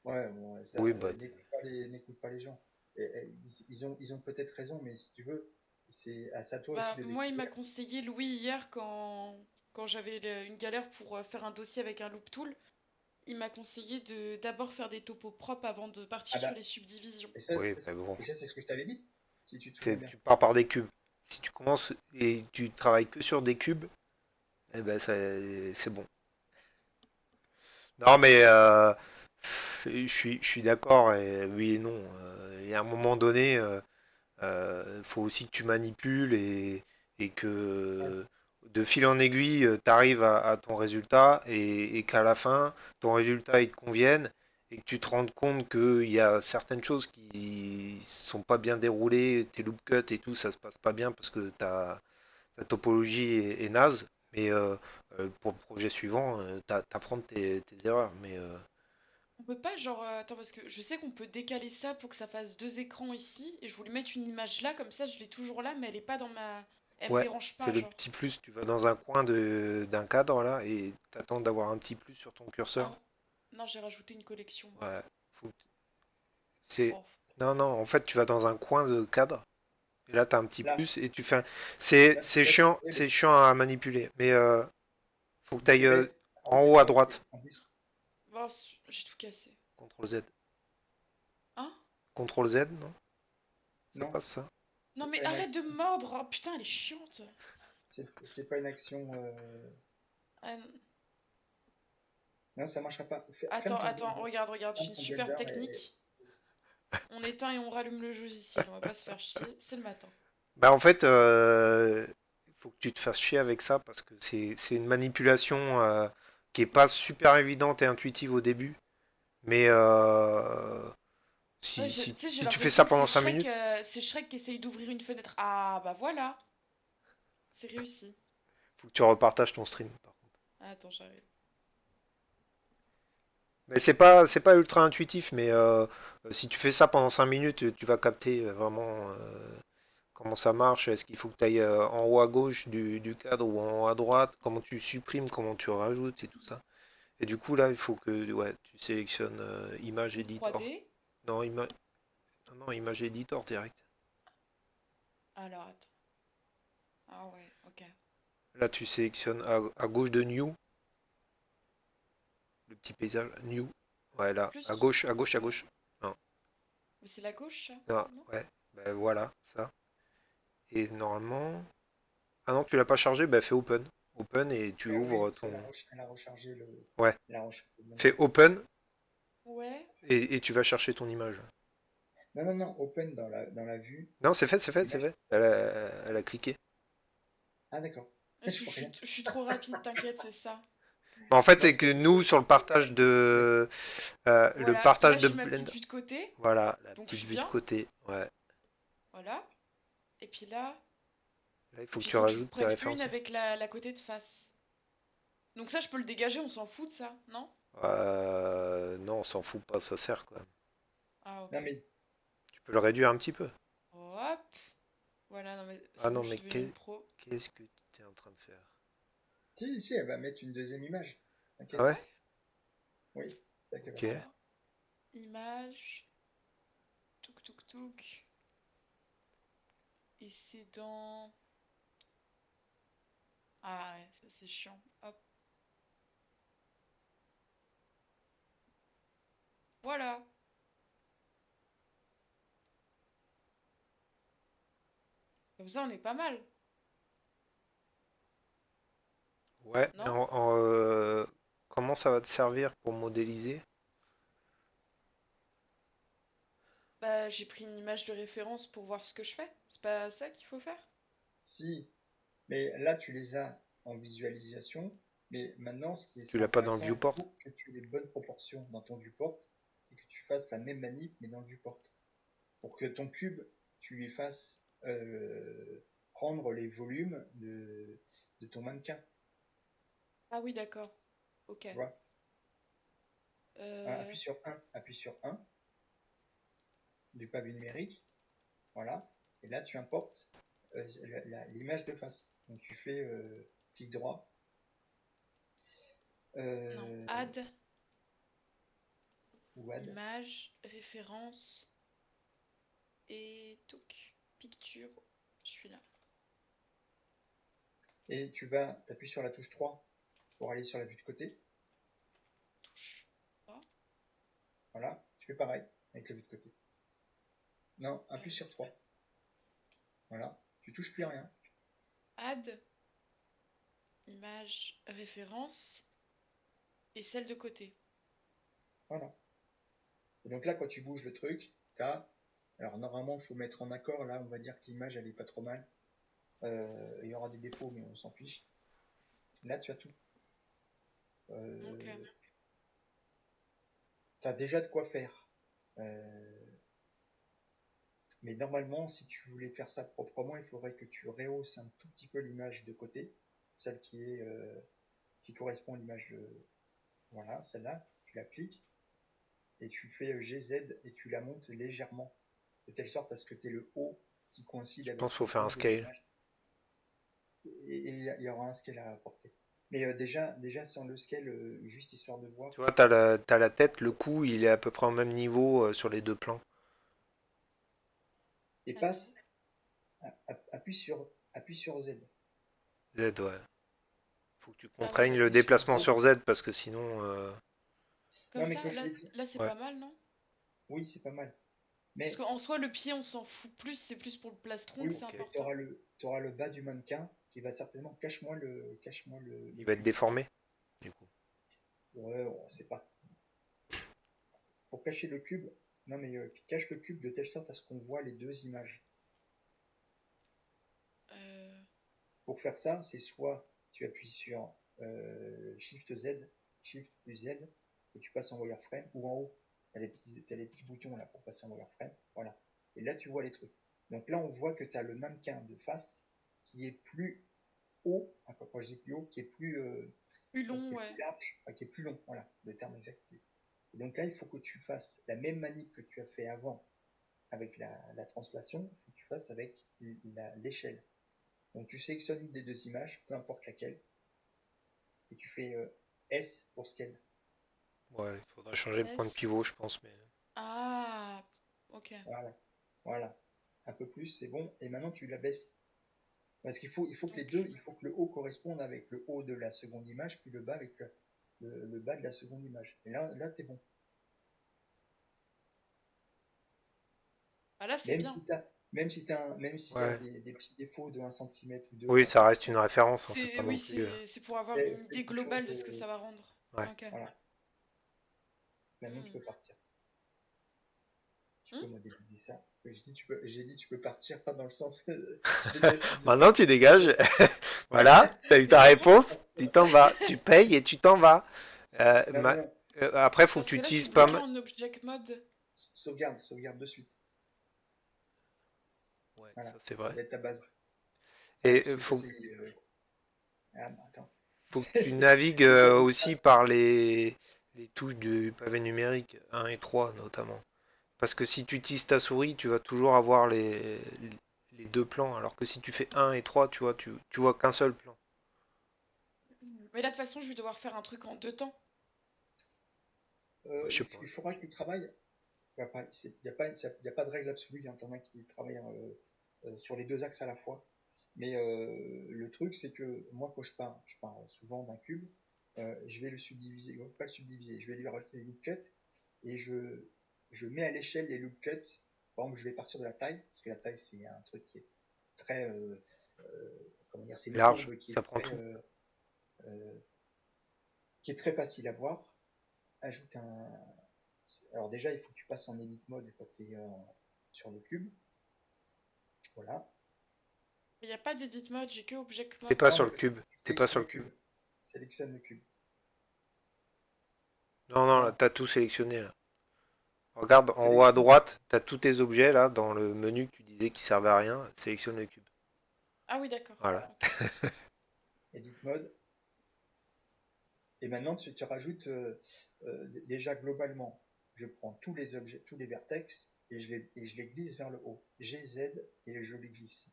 S2: ouais, bon, ouais, ça,
S1: Oui, bah,
S2: n'écoute pas les gens. Ils ont peut-être raison, mais si tu veux, c'est à toi aussi
S3: Bah,
S2: de
S3: moi, il m'a
S2: découvrir.
S3: conseillé Louis hier quand j'avais une galère pour faire un dossier avec un loop tool. Il m'a conseillé de d'abord faire des topos propres avant de
S2: Ah
S3: partir sur
S2: bah,
S3: les subdivisions.
S1: oui, bah bon.
S2: c'est ce que je t'avais dit, si tu te souviens bien.
S1: Tu pars par des cubes. Si tu commences et tu travailles que sur des cubes, eh ben c'est bon. Non, mais je suis d'accord, et oui et non. Il y a un moment donné, faut aussi que tu manipules et
S2: Ouais.
S1: que de fil en aiguille, tu arrives à ton résultat et qu'à la fin, ton résultat il te convienne et que tu te rendes compte qu'il y a certaines choses qui sont pas bien déroulées, tes loop cuts et tout, ça se passe pas bien parce que ta topologie est naze. Mais pour le projet suivant, t'apprends de tes erreurs. Mais
S3: On peut pas, genre, attends, parce que je sais qu'on peut décaler ça pour que ça fasse deux écrans ici, et je voulais mettre une image là, comme ça je l'ai toujours là, mais elle est pas dans ma. Elle me
S1: ouais,
S3: dérange
S1: c'est
S3: pas,
S1: le
S3: genre.
S1: petit plus. Tu vas dans un coin d'un cadre là et t'attends d'avoir un petit plus sur ton curseur.
S3: Ah, non, j'ai rajouté une collection, moi.
S1: Ouais, faut- c'est.
S3: Bon,
S1: Non, non, en fait, tu vas dans un coin de cadre et là, t'as un petit
S2: Là,
S1: plus et tu fais.
S2: là, oui, mais
S1: C'est chiant à manipuler. Mais faut que tu ailles
S2: teste,
S1: en haut à droite.
S3: bon, j'ai tout cassé.
S1: CTRL Z.
S3: Hein?
S1: CTRL Z, non? Ça
S2: Non,
S1: passe ça?
S3: Non,
S2: c'est
S3: mais
S2: pas une
S3: arrête de
S2: action.
S3: me mordre! Oh, putain, elle est chiante!
S2: C'est pas une action.
S3: Ah,
S2: Non, ça marchera pas. Ferme
S3: attends,
S2: ton
S3: attends,
S2: blender.
S3: regarde, je
S2: Ferme
S3: suis une
S2: ton
S3: super
S2: blender
S3: technique. On éteint et on rallume le logiciel, on va pas se faire chier, c'est le matin.
S1: Bah en fait, faut que tu te fasses chier avec ça parce que c'est une manipulation qui est pas super évidente et intuitive au début. Mais
S3: Ouais, tu sais, j'ai
S1: si tu fais ça
S3: l'impression que
S1: pendant 5 minutes,
S3: C'est Shrek qui essaye d'ouvrir une fenêtre. Ah, bah voilà, c'est réussi.
S1: faut que tu repartages ton stream.
S3: Ah, attends, j'arrive.
S1: Mais c'est pas ultra intuitif, mais si tu fais ça pendant 5 minutes, tu vas capter vraiment comment ça marche. Est-ce qu'il faut que tu ailles en haut à gauche du cadre ou en haut à droite? Comment tu supprimes, comment tu rajoutes et tout ça. Et du coup, là, il faut que ouais, tu sélectionnes Image Editor.
S3: 3D.
S1: Non, non, Image Editor direct.
S3: Alors, attends. Ah ouais, ok.
S1: Là, tu sélectionnes à gauche de New, le petit paysage. New. Ouais, là. À
S3: Plus.
S1: gauche, à gauche, à gauche. Non,
S3: Mais c'est la gauche, ça?
S1: non,
S3: Non?
S1: ouais. Ben voilà, ça. Et normalement. Ah non, tu l'as pas chargé, bah fais Open. Open et tu
S2: Oui,
S1: ouvres
S2: parce
S1: ton.
S2: qu'elle a rechargé
S1: Ouais.
S2: elle a rechargé le
S1: Fais
S2: blender.
S1: Open
S3: Ouais.
S1: et tu vas chercher ton image.
S2: Non, non, non, open dans la vue.
S1: Non, c'est fait, c'est fait, c'est
S2: Image.
S1: fait. Elle a cliqué.
S2: Ah, d'accord.
S3: Parce
S2: Je
S3: que
S2: vois rien.
S3: je suis trop rapide, t'inquiète, c'est ça.
S1: En fait,
S2: Non,
S1: c'est que nous, sur le
S3: Voilà, là
S1: partage de
S3: j'ai ma petite
S1: Blender.
S3: vue de côté,
S1: Voilà, la
S3: donc je
S1: petite
S3: suis
S1: vue de
S3: bien.
S1: côté. Ouais.
S3: Voilà. Et puis là,
S1: Là, il
S3: et
S1: faut que
S3: puis il
S1: tu
S3: faut que je
S1: rajoutes tes
S3: prenne une
S1: référentiels.
S3: avec la côté de face. Donc ça, je peux le dégager, on s'en fout de ça, non?
S1: Non, on s'en fout pas, ça sert quoi.
S3: Ah,
S2: Non,
S3: ok.
S2: mais
S1: Tu peux le réduire un petit peu.
S3: Hop. Voilà, non mais
S1: Ah
S3: c'est bon,
S1: non,
S3: je
S1: mais
S3: suis devenue une pro.
S1: qu'est-ce que tu es en train de faire?
S2: si, si, elle va mettre une deuxième image.
S1: Ah
S2: T'inquiète.
S1: ouais?
S3: Ouais.
S2: Oui, c'est ça qu'elle va
S1: Ok.
S2: faire.
S3: Alors, image, touk touk touk. Et c'est dans... Ah ouais, ça c'est chiant. Hop, voilà. Comme ça, on est pas mal,
S1: Ouais, mais
S3: non?
S1: comment ça va te servir pour modéliser?
S3: Bah, j'ai pris une image de référence pour voir ce que je fais. C'est pas ça qu'il faut faire?
S2: Si, mais là, tu les as en visualisation. Mais maintenant, ce qui
S1: Tu
S2: serait
S1: l'as pas dans le
S2: intéressant
S1: viewport?
S2: pour que tu aies les bonnes proportions dans ton viewport, c'est que tu fasses la même manip, mais dans le viewport. Pour que ton cube, tu lui fasses prendre les volumes de ton mannequin.
S3: Ah oui, d'accord. Ok.
S2: Tu vois.
S3: Euh,
S2: Appuie sur un du pavé numérique. Voilà. Et là, tu importes l'image de face. Donc, tu fais clic droit.
S3: non,
S2: euh,
S3: add,
S2: ou add.
S3: image, référence, et touc, picture, je suis là.
S2: Et t'appuies sur la touche 3 pour aller sur la vue de côté.
S3: Touche 3.
S2: Voilà. Tu fais pareil avec la vue de côté. Non, appuie sur 3. Voilà. Tu touches plus à rien.
S3: Add, image, référence, et celle de côté.
S2: Voilà. Et donc là, quand tu bouges le truc, alors normalement, il faut mettre en accord. Là, on va dire que l'image, elle est pas trop mal. Il y aura des défauts, mais on s'en fiche. Là, tu as tout.
S3: Ok.
S2: Tu as déjà de quoi faire. Euh, mais normalement, si tu voulais faire ça proprement, il faudrait que tu rehausses un tout petit peu l'image de côté, celle qui correspond à l'image. Voilà, celle-là. Tu la cliques et tu fais GZ et tu la montes légèrement, de telle sorte à ce que tu aies le haut qui coïncide
S1: Je pense
S2: avec
S1: qu'il faut
S2: le
S1: faire un
S2: haut de
S1: scale.
S2: l'image. Et il y aura un scale à apporter. Mais déjà sans le scale, juste histoire de voir.
S1: Tu vois, t'as la tête, le cou, il est à peu près au même niveau sur les deux plans.
S2: Et
S3: Attends.
S2: appuie sur Z.
S1: Z, ouais. Faut que tu
S3: Ah oui,
S1: contraignes le
S3: d'accord.
S2: Appuie sur
S1: déplacement
S2: Z.
S1: sur Z parce que sinon,
S3: Comme
S2: Non, mais quand
S3: ça,
S2: je
S3: là,
S2: l'ai dit,
S3: là c'est
S1: ouais.
S3: pas mal, non?
S2: oui, c'est pas mal.
S3: Parce
S2: Mais
S3: qu'en soi, le pied, on s'en fout plus, c'est plus pour le plastron que
S2: oui,
S3: c'est
S1: Ok.
S2: mais tu
S3: important.
S2: auras le bas du mannequin qui va certainement. Cache-moi le
S1: Il va être
S2: cube.
S1: déformé, du coup.
S2: Ouais, on sait pas. Pour cacher le cube, non, mais cache le cube de telle sorte à ce qu'on voit les deux images.
S3: Euh,
S2: Pour faire ça, c'est soit tu appuies sur Shift Z, Shift plus Z, et tu passes en wireframe, ou en haut, tu as les petits boutons là pour passer en wireframe. Voilà. Et là, tu vois les trucs. Donc là, on voit que tu as le mannequin de face qui est plus haut, enfin, quand je dis plus haut,
S3: plus
S2: qui
S3: long,
S2: est
S3: ouais.
S2: plus large, qui est plus long. Voilà, le terme exact. Et donc là, il faut que tu fasses la même manip que tu as fait avant avec la translation, il faut que tu fasses avec l'échelle. Donc tu sélectionnes une des deux images, peu importe laquelle, et tu fais S pour scale.
S1: Ouais, il faudra changer le point de
S3: S.
S1: pivot, je pense, mais.
S3: Ah, ok.
S2: Voilà. Voilà. Un peu plus, c'est bon. Et maintenant tu la baisses. Parce qu'il faut que les deux,
S3: Donc,
S2: il faut que le haut corresponde avec le haut de la seconde image, puis le bas avec le bas de la seconde image. Et là, t'es bon.
S3: ah là, c'est
S2: Même
S3: bien.
S2: si t'as, même si t'as
S1: Ouais.
S2: des petits défauts de 1 cm ou 2,
S1: Oui,
S2: enfin,
S1: ça
S2: c'est pas
S1: reste
S2: grave.
S1: une référence, hein, c'est
S3: C'est,
S1: pas non
S3: oui,
S1: plus.
S3: c'est pour avoir
S2: Fais,
S3: une
S2: fais
S3: idée
S2: quelque chose
S3: globale de ce que
S2: de,
S3: ça va rendre.
S1: Ouais.
S3: Ok.
S2: voilà. Maintenant, tu
S3: Hmm.
S2: peux partir. Tu
S3: Hmm.
S2: peux modéliser ça. J'ai dit tu peux partir, pas dans le sens dégage du
S1: Maintenant,
S2: site.
S1: tu dégages. Voilà, tu as eu
S3: Mais
S1: ta
S3: de toute façon,
S1: réponse, tu t'en vas. Tu payes et tu t'en vas. Euh,
S2: Non, non,
S1: ma-
S2: non.
S1: Après, faut
S3: dans
S1: que
S3: ce
S1: tu
S3: cas-là, je
S1: utilises
S3: suis
S1: pas
S3: bloqué
S1: mal.
S3: en object mode.
S2: Sauvegarde de suite.
S1: Ouais, ça
S2: Voilà,
S1: c'est
S2: ça
S1: vrai.
S2: va être ta base. Ah,
S1: Et
S2: parce que ça c'est. Ah, bah, attends.
S1: faut que tu navigues
S2: C'est pas des
S1: aussi
S2: traces.
S1: par les touches du pavé numérique, 1 et 3 notamment. Parce que si tu utilises ta souris, tu vas toujours avoir les deux plans, alors que si tu fais un et 3 tu vois, tu vois qu'un seul plan.
S3: Mais là, de toute façon, je vais devoir faire un truc en deux temps.
S1: Ouais, je sais pas.
S2: Il faudra que tu travailles. Il n'y a pas de règle absolue. Il y en a qui travaillent sur les deux axes à la fois. Mais le truc, c'est que moi, quand je pars souvent d'un cube. Je vais le subdiviser, pas le subdiviser, je vais lui rajouter des loop cuts et je mets à l'échelle les loop cuts. Par exemple, je vais partir de la taille, parce que la taille, c'est un truc qui est très, comment dire, c'est une
S1: Large,
S2: courbe
S1: ça prend tout.
S2: euh, qui est très facile à voir. Ajoute un, Alors déjà, il faut que tu passes en edit mode quand tu es sur le cube. Voilà.
S3: Il n'y a pas d'edit mode, j'ai que object
S1: T'es
S3: mode.
S1: pas
S2: Non,
S1: sur
S2: mais
S1: le cube. T'es pas
S2: sélectionne
S1: sur
S2: le
S1: le cube.
S2: cube. Sélectionne le cube.
S1: Non, non, là,
S2: Non,
S1: t'as tout sélectionné là. Regarde en haut à
S2: sélectionne.
S1: droite, t'as tous tes objets là dans le menu que tu disais qui servait à rien. Sélectionne le cube.
S3: Ah oui, d'accord.
S1: Voilà.
S3: Ok.
S2: Edit mode. Et maintenant, tu rajoutes déjà globalement, je prends tous les objets, tous les vertex et je les glisse vers le haut. G, Z et je les glisse.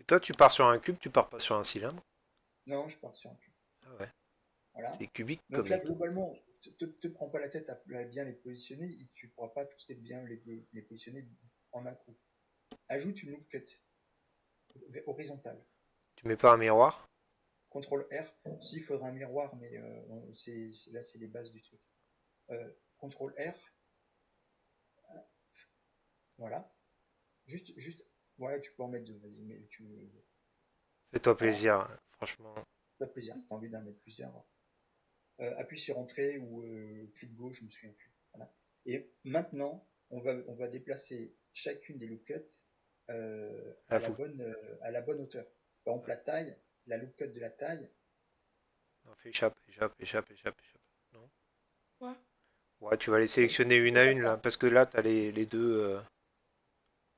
S1: Et toi, tu pars sur un cube, tu pars pas sur un cylindre.
S2: Non, je pars sur un cube.
S1: Ah ouais.
S2: Voilà.
S1: C'est cubique
S2: Donc
S1: comme
S2: là,
S1: les trucs.
S2: globalement, te prends pas la tête à bien les positionner et tu pourras pas tous bien les positionner en un coup. Ajoute une loop cut horizontale.
S1: Tu mets pas un miroir.
S2: CTRL R. S'il faudra un miroir, mais là, c'est les bases du truc. CTRL R. Voilà. Juste, ouais, tu peux en mettre deux, vas-y, mais
S1: Fais-toi
S2: voilà,
S1: plaisir, franchement.
S2: pas de plaisir, si t'as envie d'en mettre plusieurs. Appuie sur Entrée ou clic gauche, je me souviens plus. Voilà. Et maintenant, on va déplacer chacune des loop cuts
S1: Là, faut que...
S2: à la bonne hauteur. Par exemple, la taille, la loop cut de la taille,
S1: Non, fais échappe, échappe, échappe, échappe, échappe. Non.
S3: Quoi?
S1: Ouais, tu vas les sélectionner une
S2: fais
S1: à
S2: pas
S1: une là,
S2: ça.
S1: parce que là, t'as les deux.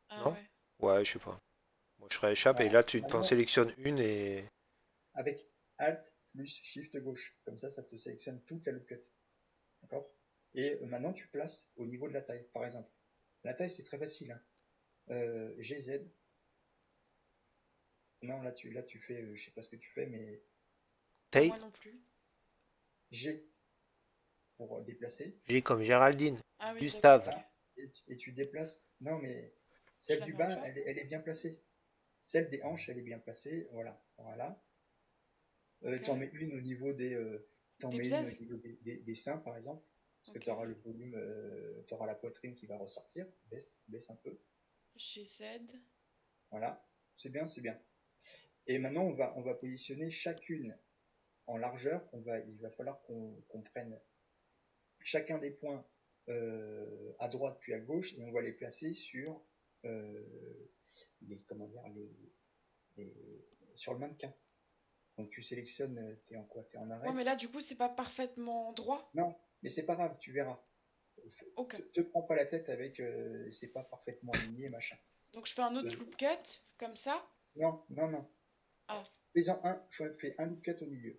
S3: Ah
S1: Non?
S3: ouais.
S1: Ouais, je sais pas. Moi, je ferais échappe et
S2: Voilà.
S1: là, tu t'en
S2: Maintenant,
S1: sélectionnes une et.
S2: avec Alt plus Shift gauche. Comme ça te sélectionne toute la loop cut. D'accord? Et maintenant, tu places au niveau de la taille, par exemple. La taille, c'est très facile. Hein. GZ. Non, là, tu fais, je sais pas ce que tu fais, mais
S3: Bah
S1: Taille.
S3: moi non plus.
S2: G pour déplacer.
S1: J'ai comme Géraldine.
S3: Ah oui, d'accord,
S1: Gustave.
S3: ok.
S2: Voilà. Et tu déplaces. Non, mais
S3: Je
S2: celle
S3: la
S2: du
S3: mets en
S2: bas,
S3: bas.
S2: elle est bien placée. Celle des hanches, elle est bien placée. Voilà. Voilà.
S3: Ok.
S2: T'en mets une au niveau t'en
S3: Des
S2: mets une au
S3: bzaises?
S2: niveau des seins, par exemple. Parce que
S3: Ok.
S2: tu auras le volume, tu auras la poitrine qui va ressortir. Baisse un peu.
S3: GZ.
S2: Voilà. C'est bien, c'est bien. Et maintenant, on va positionner chacune en largeur. Il va falloir qu'on prenne chacun des points à droite puis à gauche et on va les placer sur comment dire, les, sur le mannequin. Donc tu sélectionnes, t'es en quoi? T'es en
S3: Ouais,
S2: arrêt?
S3: mais là, du coup, c'est pas parfaitement droit.
S2: Non, mais c'est pas grave, tu verras.
S3: Ok.
S2: Te prends pas la tête avec c'est pas parfaitement aligné, machin.
S3: Donc je fais un autre
S2: Euh,
S3: loop cut, comme ça.
S2: non, non, non.
S3: Ah,
S2: Fais-en un, fais un loop cut au milieu.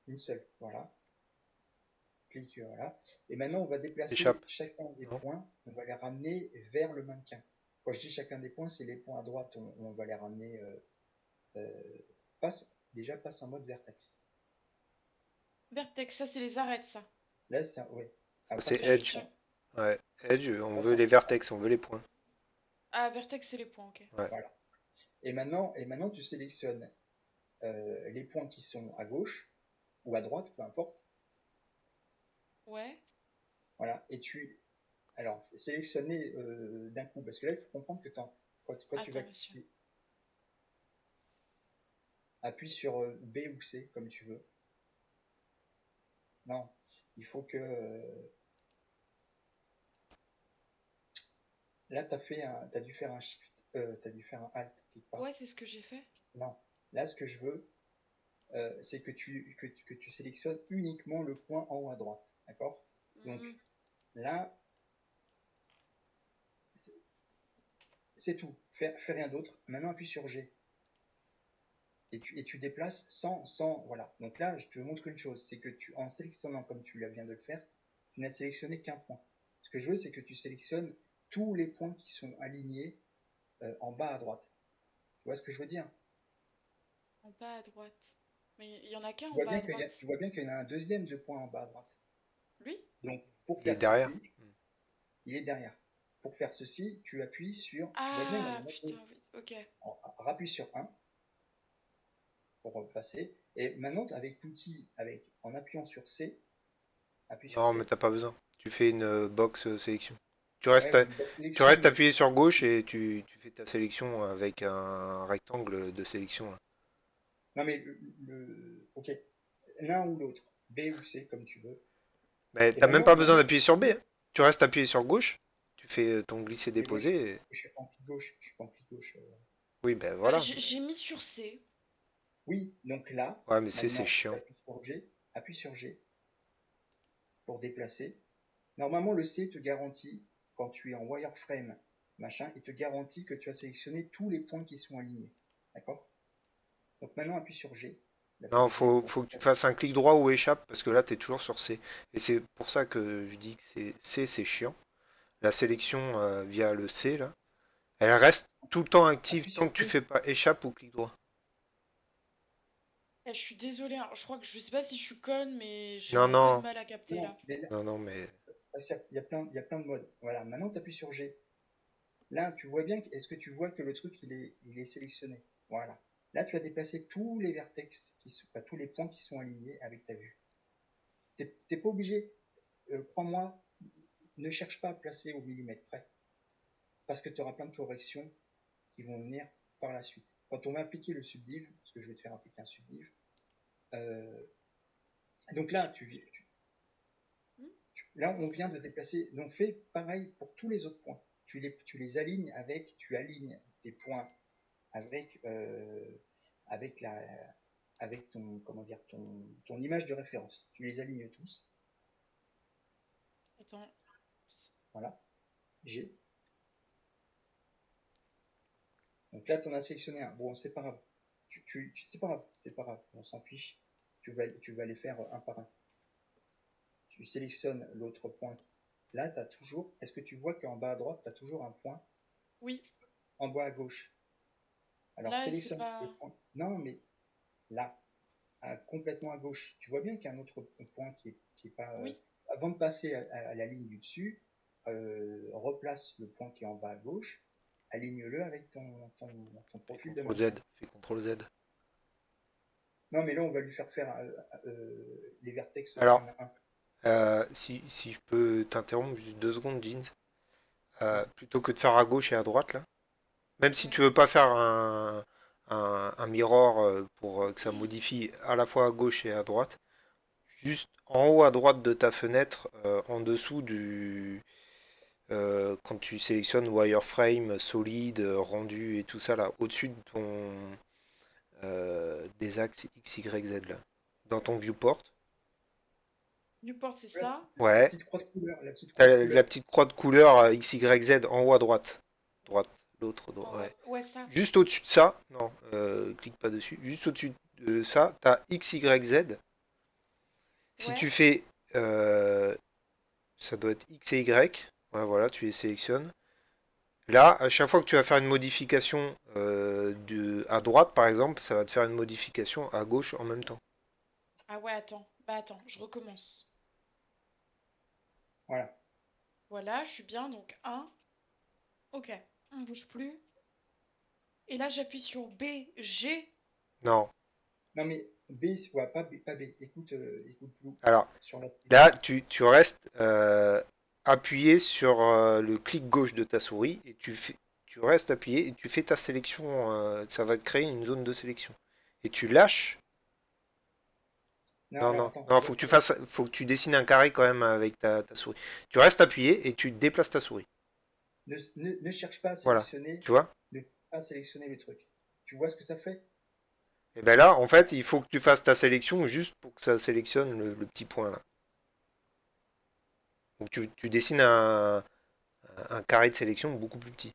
S2: Une seule, voilà. Clique, voilà. Et maintenant, on va déplacer
S1: Échappe.
S2: chacun des
S1: Non.
S2: points, on va les ramener vers le mannequin. Quand je dis chacun des points, c'est les points à droite, on va les ramener, passe en mode vertex.
S3: vertex, ça c'est les arêtes, ça.
S2: Là, c'est, ouais.
S1: Ça,
S2: Après,
S1: c'est
S3: Ok,
S2: sur les
S1: Edge.
S3: tiens.
S2: points.
S1: Ouais. Edge, on
S2: Là,
S1: veut
S2: c'est
S1: les vertex, on veut les points.
S3: Ah, vertex, c'est les points, ok.
S1: Ouais.
S2: voilà. Et maintenant, tu sélectionnes les points qui sont à gauche ou à droite, peu importe.
S3: Ouais.
S2: Voilà. Alors, sélectionner d'un coup, parce que là, il faut comprendre que quand tu vas
S3: Attends, monsieur.
S2: appuie sur B ou C, comme tu veux. Non, il faut que là, t'as dû faire un shift, t'as dû faire un alt quelque
S3: Ouais,
S2: part.
S3: c'est ce que j'ai fait.
S2: Non, là, ce que je veux, c'est que tu sélectionnes uniquement le point en haut à droite, d'accord? Donc
S3: Mhm.
S2: là, c'est tout. Fais rien d'autre. Maintenant, appuie sur G et tu déplaces voilà. Donc là, je te montre une chose, c'est que en sélectionnant comme tu viens de le faire, tu n'as sélectionné qu'un point. Ce que je veux, c'est que tu sélectionnes tous les points qui sont alignés en bas à droite. Tu vois ce que je veux dire?
S3: En bas à droite. Mais il y en a qu'un
S2: Tu
S3: en
S2: vois
S3: bas à
S2: bien
S3: droite.
S2: tu vois bien qu'il y en a un deuxième de point en bas à droite.
S3: Lui?
S2: Donc, pour
S1: Il est
S2: faire
S1: derrière.
S2: ceci, il est derrière. Pour faire ceci, tu appuies tu vois bien, là, il y
S3: Ah,
S2: en a
S3: putain,
S2: deux.
S3: oui. Ok.
S2: Rappuie sur un pour passer. Et maintenant, avec l'outil, en appuyant sur C, appuie sur
S1: Non, mais
S2: C.
S1: t'as pas besoin. Tu fais une box sélection. Tu
S2: Ouais,
S1: restes,
S2: mais une box
S1: tu
S2: sélection,
S1: restes
S2: mais
S1: appuyé sur gauche et tu fais ta sélection avec un rectangle de sélection là.
S2: non, mais ok, l'un ou l'autre, B ou C, comme tu veux.
S1: Mais
S2: Et
S1: t'as même pas besoin
S2: maintenant,
S1: d'appuyer sur B, hein. Tu restes appuyé sur gauche, tu fais ton
S2: mais moi,
S1: glisser-déposer.
S2: je suis pas en clic gauche. Je suis pas en clic gauche.
S1: Oui, ben
S3: Bah,
S1: voilà.
S3: j'ai mis sur C.
S2: Oui, donc là,
S1: Ouais, mais c'est
S2: maintenant, tu
S1: chiant.
S2: appuies sur G pour déplacer. Normalement, le C te garantit, quand tu es en wireframe, machin, il te garantit que tu as sélectionné tous les points qui sont alignés. D'accord? Donc maintenant, appuie sur G, la
S1: Non,
S2: touche G pour
S1: faut que tu
S2: déplacer.
S1: fasses un clic droit ou échappe, parce que là, t'es toujours sur C. Et c'est pour ça que je dis que c'est chiant. La sélection via le C, là, elle reste tout le temps active
S2: Appuie
S1: tant
S2: sur
S1: que tu
S2: G.
S1: fais pas échappe ou clic droit.
S3: Je suis désolée, hein, je crois que je sais pas si je suis conne, mais j'ai
S1: Non,
S3: un peu de
S1: non,
S3: mal à capter
S2: Non,
S3: là.
S2: mais là,
S1: non, non, mais
S2: parce qu'il y a plein de modes. Voilà, maintenant, tu appuies sur G. Là, tu vois bien, est-ce que tu vois que le truc, il est sélectionné? Voilà. Là, tu as déplacé tous les vertex, pas tous les points qui sont alignés avec ta vue. T'es pas obligé, crois-moi, ne cherche pas à placer au millimètre près, parce que tu auras plein de corrections qui vont venir par la suite. Quand on va appliquer le subdiv, parce que je vais te faire appliquer un subdiv, euh, donc là,
S3: Hmm.
S2: là, on vient de déplacer, donc fais pareil pour tous les autres points. Tu les alignes tu alignes tes points avec, avec la, avec ton, comment dire, ton image de référence. Tu les alignes tous.
S3: Attends.
S2: Voilà. G. Donc là, tu en as sélectionné un. Bon, c'est pas grave. C'est pas grave. C'est pas grave. On s'en fiche. Tu vas les faire un par un. Tu sélectionnes l'autre point. Là, tu as toujours. Est-ce que tu vois qu'en bas à droite, tu as toujours un point
S3: Oui,
S2: en bas à gauche? Alors,
S3: là c'est
S2: sélectionne le
S3: pas.
S2: point. Non, mais là, complètement à gauche. Tu vois bien qu'il y a un autre point qui est pas.
S3: Oui,
S2: Avant de passer à la ligne du dessus, replace le point qui est en bas à gauche, aligne-le avec ton
S1: fais
S2: profil de
S1: CTRL Z,
S2: mapping.
S1: fais CTRL Z.
S2: Non, mais là, on va lui faire les vertex
S1: Alors,
S2: un à un.
S1: si je peux t'interrompre juste 2 secondes, Jeans,
S2: Oui,
S1: plutôt que de faire à gauche et à droite, là, même si tu
S3: ouais.
S1: veux pas faire un mirror pour que ça modifie à la fois à gauche et à droite, juste en haut à droite de ta fenêtre, en dessous quand tu sélectionnes wireframe, solide, rendu et tout ça là, au-dessus de des axes X, Y, Z là, dans ton viewport,
S3: Newport, c'est
S2: la
S3: ça.
S1: ouais,
S2: petite croix de couleur, la petite
S1: t'as
S2: croix de
S1: la
S2: couleur.
S1: petite croix de couleur X, Y, Z en haut à droite, droite, l'autre, ouais.
S3: Ouais, ça.
S1: Juste au-dessus de ça, non, clique pas dessus, juste au-dessus de ça, t'as X, Y, Z. Si tu
S3: Ouais.
S1: fais, euh, ça doit être X et Y, ouais, voilà, tu les sélectionnes. Là, à chaque fois que tu vas faire une modification à droite, par exemple, ça va te faire une modification à gauche en même temps.
S3: Ah ouais, attends. Bah attends, je recommence.
S2: Voilà.
S3: Voilà, je suis bien, donc un. Ok, on bouge plus. Et là, j'appuie sur B, G.
S1: Non.
S2: Non, mais B, ouais, pas B. Écoute, écoute Blue
S1: Alors,
S2: sur la
S1: là,
S2: sélection.
S1: tu restes appuyé sur le clic gauche de ta souris et tu restes appuyé et tu fais ta sélection. Ça va te créer une zone de sélection. Et tu lâches.
S2: Non,
S1: Non,
S2: alors
S1: non,
S2: attends,
S1: non, faut que tu dessines un carré quand même avec ta souris. Tu restes appuyé et tu déplaces ta souris.
S2: ne cherche pas à
S1: Voilà.
S2: sélectionner,
S1: Tu vois?
S2: ne pas sélectionner le truc. Tu vois ce que ça fait?
S1: Et ben là, en fait, il faut que tu fasses ta sélection juste pour que ça sélectionne le petit point là. Donc tu dessines un carré de sélection beaucoup plus petit.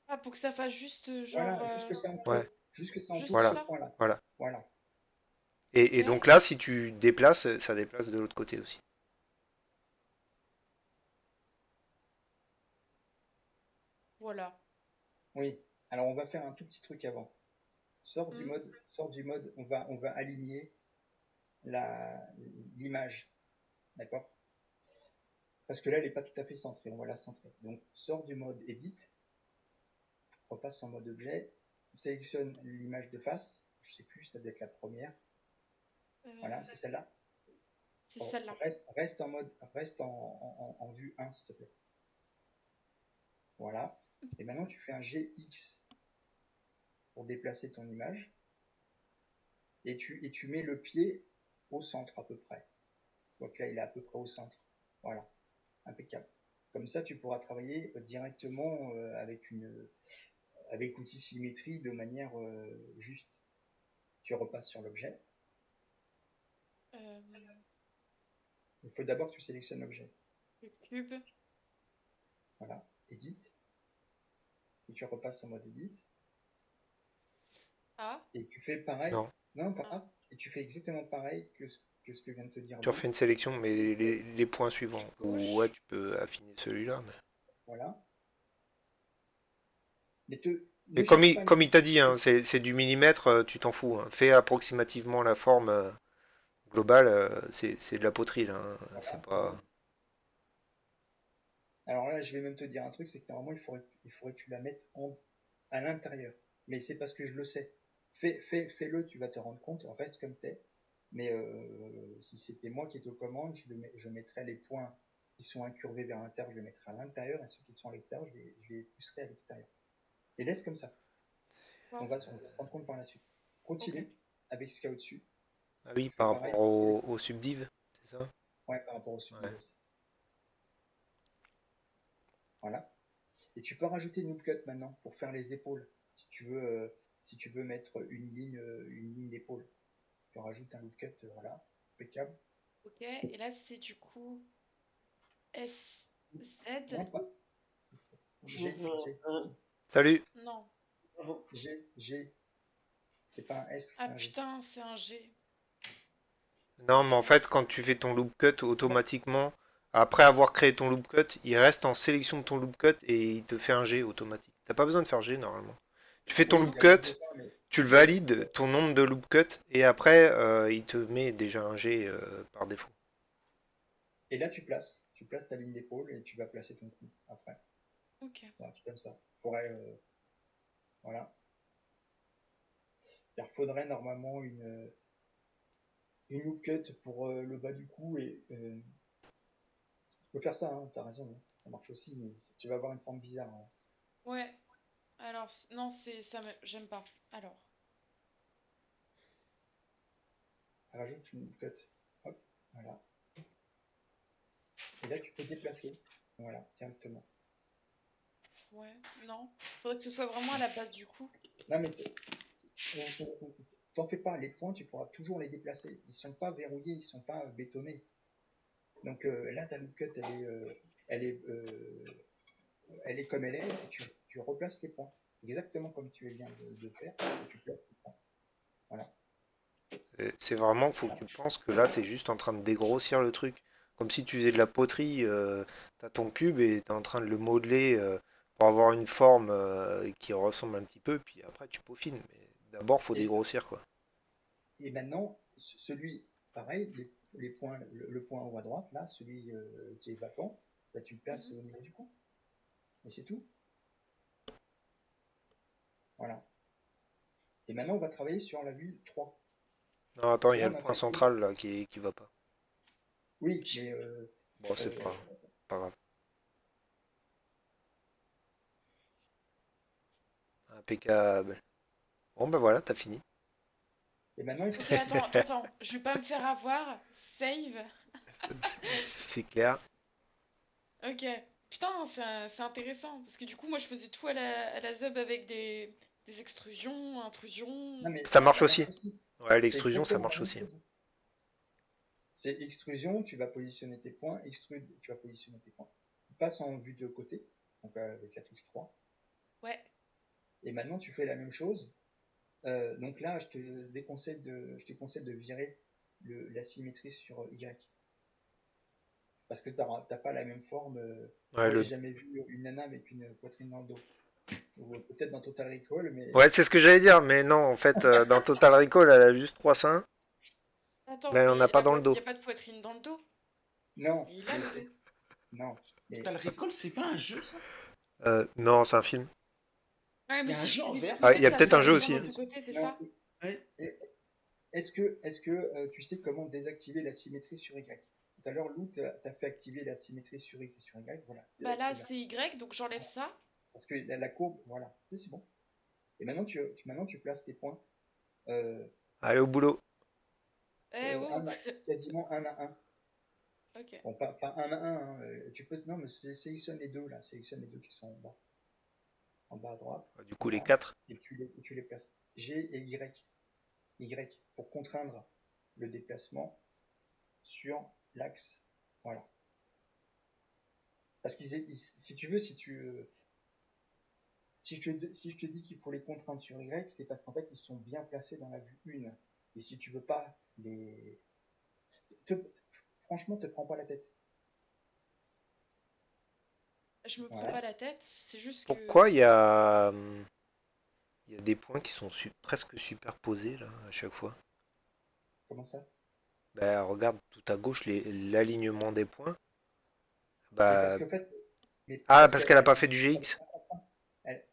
S3: Ah, pour que ça fasse juste genre.
S2: Voilà, juste que ça
S1: Ouais,
S3: Juste
S2: entoure ce
S1: voilà,
S3: ça.
S2: point-là.
S1: voilà.
S2: Voilà.
S3: Ok,
S1: Et donc là, si tu déplaces, ça déplace de l'autre côté aussi.
S3: voilà.
S2: Oui. Alors on va faire un tout petit truc avant.
S3: Hmm.
S2: Sors du mode, on va aligner l'image, d'accord? Parce que là, elle n'est pas tout à fait centrée, on va la centrer. Donc, sors du mode Edit, repasse en mode objet, sélectionne l'image de face, je sais plus, ça doit être la première. Voilà,
S3: Euh,
S2: c'est celle-là.
S3: c'est celle-là.
S2: Reste en vue 1, s'il te plaît. Voilà. Et maintenant, tu fais un GX pour déplacer ton image et tu mets le pied au centre à peu près. Donc là, il est à peu près au centre. Voilà, impeccable. Comme ça, tu pourras travailler directement avec l'outil symétrie de manière juste. Tu repasses sur l'objet.
S3: Euh,
S2: Il faut d'abord que tu sélectionnes l'objet.
S3: le cube.
S2: Voilà, edit. Et tu repasses en mode edit.
S3: Ah,
S2: Et tu fais pareil.
S1: Non,
S2: Non, pas
S3: ah,
S2: A. Et tu fais exactement pareil que ce que vient de te dire
S1: tu refais
S2: Lou.
S1: une sélection, mais les points suivants. Ou ouais,
S3: gauche.
S1: tu peux affiner celui-là.
S2: Voilà. Mais ne
S1: Mais comme
S2: cherche
S1: il,
S2: pas les
S1: comme il t'a dit, hein,
S2: points.
S1: c'est du millimètre, tu t'en fous, hein. Fais approximativement la forme globale, c'est de la poterie, là, hein. C'est
S2: Voilà, c'est
S1: pas...
S2: bon. Alors là, je vais même te dire un truc, c'est que normalement, il faudrait que tu la mettes à l'intérieur. Mais c'est parce que je le sais. Fais-le, tu vas te rendre compte, reste comme t'es. Mais si c'était moi qui étais aux commandes, je mettrais les points qui sont incurvés vers l'intérieur, je les mettrais à l'intérieur, et ceux qui sont à l'extérieur, je les pousserais à l'extérieur. Et laisse comme ça.
S3: Bon,
S2: On va se rendre compte par la suite.
S3: ok.
S2: Continue avec ce qu'il y a au-dessus.
S1: Ah oui,
S2: Tu fais
S1: par
S2: pareil.
S1: rapport au subdiv, c'est ça?
S2: Ouais, par rapport au
S1: Ouais.
S2: subdiv aussi. Voilà. Et tu peux rajouter une loop cut maintenant pour faire les épaules. Si tu veux mettre une ligne d'épaule, tu rajoutes un loop cut, voilà, impeccable.
S3: Ok, et là c'est du coup S, Z.
S2: Non, pas. G, G,
S1: Salut!
S3: Non.
S2: G, G. C'est pas un S,
S3: Ah
S2: c'est un G.
S3: putain, c'est un G.
S1: Non, mais en fait, quand tu fais ton loop cut,
S2: Ouais.
S1: automatiquement, après avoir créé ton loop cut, il reste en sélection de ton loop cut et il te fait un G automatique. T'as pas besoin de faire G normalement. Tu fais ton
S2: Oui, il
S1: loop
S2: n'y a pas de
S1: cut,
S2: besoin, mais
S1: tu le
S2: ouais.
S1: valides, ton nombre de loop cut, et après, il te met déjà un G par défaut.
S2: Et là, tu places ta ligne d'épaule et tu vas placer ton coup après.
S3: Ok.
S2: Voilà, tout comme ça. Voilà. Il faudrait normalement une loop cut pour le bas du cou et tu peux faire ça, hein, t'as raison, hein, ça marche aussi, mais tu vas avoir une forme bizarre, hein.
S3: Ouais. Alors, non, c'est ça me... J'aime pas. Alors.
S2: Rajoute une loop cut. Hop, voilà. Et là, tu peux déplacer. Voilà, directement.
S3: Ouais. Non. Faudrait que ce soit vraiment à la base du coup.
S2: Non, mais t'en fais pas, les points, tu pourras toujours les déplacer. Ils sont pas verrouillés, ils sont pas bétonnés. Donc là, ta loop cut, elle est, euh, elle est comme elle est, et tu replaces les points. Exactement comme tu viens de faire, tu places les points. Voilà.
S1: C'est vraiment, faut que tu penses que là, t'es juste en train de dégrossir le truc. Comme si tu faisais de la poterie, t'as ton cube et t'es en train de le modeler pour avoir une forme qui ressemble un petit peu, puis après tu peaufines. Mais d'abord, faut
S2: Et,
S1: dégrossir, quoi.
S2: et maintenant, pareil, les points, le point en haut à droite, là, celui qui est vacant, bah, tu le places
S3: Mhm.
S2: au niveau du cou. Et c'est tout. Voilà. Et maintenant, on va travailler sur la vue 3.
S1: Non, attends,
S2: Parce
S1: il
S2: que
S1: y a
S2: là,
S1: le
S2: on a
S1: point
S2: fait que.
S1: central là qui va pas.
S2: Oui,
S3: J'ai-
S2: mais
S1: Bon, c'est
S2: euh,
S1: pas grave. Impeccable. Bon, bah voilà, t'as fini.
S2: et maintenant, il faut
S3: Ok,
S2: que tu
S3: attends, attends,
S2: plies.
S3: attends. Je vais pas me faire avoir. Save.
S1: C'est clair.
S3: Ok. Putain, c'est intéressant. Parce que du coup, moi, je faisais tout à la zub avec des extrusions,
S2: Non,
S3: intrusions.
S2: mais
S1: Ça marche
S2: ça marche
S1: aussi.
S2: aussi.
S1: Ouais,
S2: C'est
S1: l'extrusion, ça
S2: exactement la
S1: marche
S2: même
S1: aussi.
S2: chose. C'est extrusion, tu vas positionner tes points, extrude, tu vas positionner tes points. Tu passes en vue de côté, donc avec la touche 3.
S3: Ouais.
S2: Et maintenant, tu fais la même chose. Donc là, je te conseille de virer la symétrie sur Y. Parce que tu n'as pas la même forme.
S1: Ouais,
S2: Moi, j'ai jamais vu une nana avec une poitrine dans le dos. Ou peut-être dans Total Recall, mais
S1: ouais, c'est ce que j'allais dire, mais non, en fait, dans Total Recall, elle a juste trois seins, mais
S3: Attends,
S1: elle en a
S3: mais
S1: pas dans le
S3: il
S1: dos.
S3: n'y a pas de poitrine dans le dos.
S2: non,
S3: Il a
S2: mais
S3: le dos.
S2: non, mais
S4: Total Recall, c'est pas un jeu, ça?
S1: Non, c'est un film.
S3: Ouais,
S4: Il y
S3: mais
S4: a un
S3: si je
S4: jeu
S3: fais
S4: en
S3: des trucs
S4: VR
S3: comme
S1: Ah,
S3: ça,
S1: il y a
S3: ça va
S1: peut-être un
S3: faire
S1: jeu
S3: des
S1: aussi,
S3: gens
S1: hein.
S3: de côté, c'est
S2: non.
S3: ça?
S4: Ouais.
S2: Est-ce que tu sais comment désactiver la symétrie sur Y? Tout à l'heure, Lou t'a fait activer la symétrie sur X et sur Y. Voilà,
S3: Bah là,
S2: désactive-la.
S3: c'est Y, donc j'enlève
S2: Voilà.
S3: ça.
S2: Parce que la courbe, voilà, c'est bon. Et maintenant tu places tes points euh,
S3: Oh.
S1: Allez au boulot.
S3: Eh oh!
S2: quasiment un à un.
S3: Ok.
S2: Bon, pas un à un, hein, tu peux, non, mais sélectionne les deux, là, sélectionne les deux qui sont en bas à droite,
S1: Du coup, les
S2: voilà,
S1: 4.
S2: et tu les places. G et Y, pour contraindre le déplacement sur l'axe, voilà. Parce si tu veux, si je te dis qu'il faut les contraindre sur Y, c'est parce qu'en fait, ils sont bien placés dans la vue 1. Et si tu veux pas te, franchement, te prends pas la tête.
S3: Je me prends pas
S2: Voilà.
S3: la tête, c'est juste que.
S1: Pourquoi il y a des points qui sont presque superposés là à chaque fois?
S2: Comment ça?
S1: Bah, regarde tout à gauche l'alignement des points.
S2: Mais parce
S1: Bah,
S2: qu'en fait, mais
S1: ah,
S2: parce
S1: parce qu'elle a
S2: qu'elle
S1: pas fait du
S2: elle
S1: GX.
S2: comprend pas. Elle-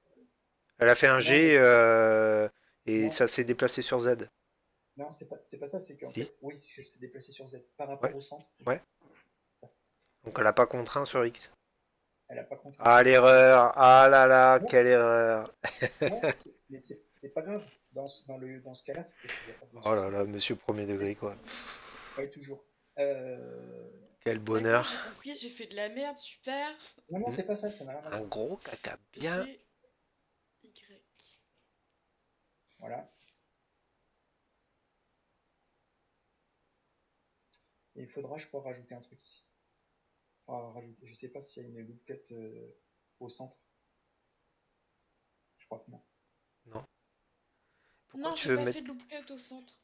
S1: Elle a fait un
S2: non, mais
S1: G et
S2: non,
S1: ça s'est déplacé sur Z.
S2: non, c'est pas ça, c'est qu'en
S1: Si?
S2: fait, oui, je s'est déplacé sur Z par rapport
S1: Ouais,
S2: au centre.
S1: ouais.
S2: Ça.
S1: Donc elle a pas contraint sur X.
S2: Elle a pas contraint
S1: Ah
S2: sur X. Mais
S1: l'erreur! Ah là là,
S2: non,
S1: quelle erreur!
S2: non, mais c'est pas grave. Dans ce cas-là, il n'y a pas de
S1: Oh là
S2: souci.
S1: là, monsieur premier degré quoi.
S2: Ouais, toujours. Euh,
S1: Quel
S3: D'accord,
S1: bonheur.
S3: j'ai compris, j'ai fait de la merde, super.
S2: non, non,
S1: Hmm.
S2: c'est pas ça, ça n'a rien à
S1: Un
S2: voir.
S1: gros caca bien.
S3: G, Y.
S2: Voilà. Et il faudra, je crois, rajouter un truc ici. Rajouter, je sais pas s'il y a une loop cut au centre. Je crois que non.
S1: Non. Pourquoi
S3: Non,
S1: tu
S3: j'ai
S1: veux
S3: pas
S1: mettre.
S3: fait de loop cut au centre.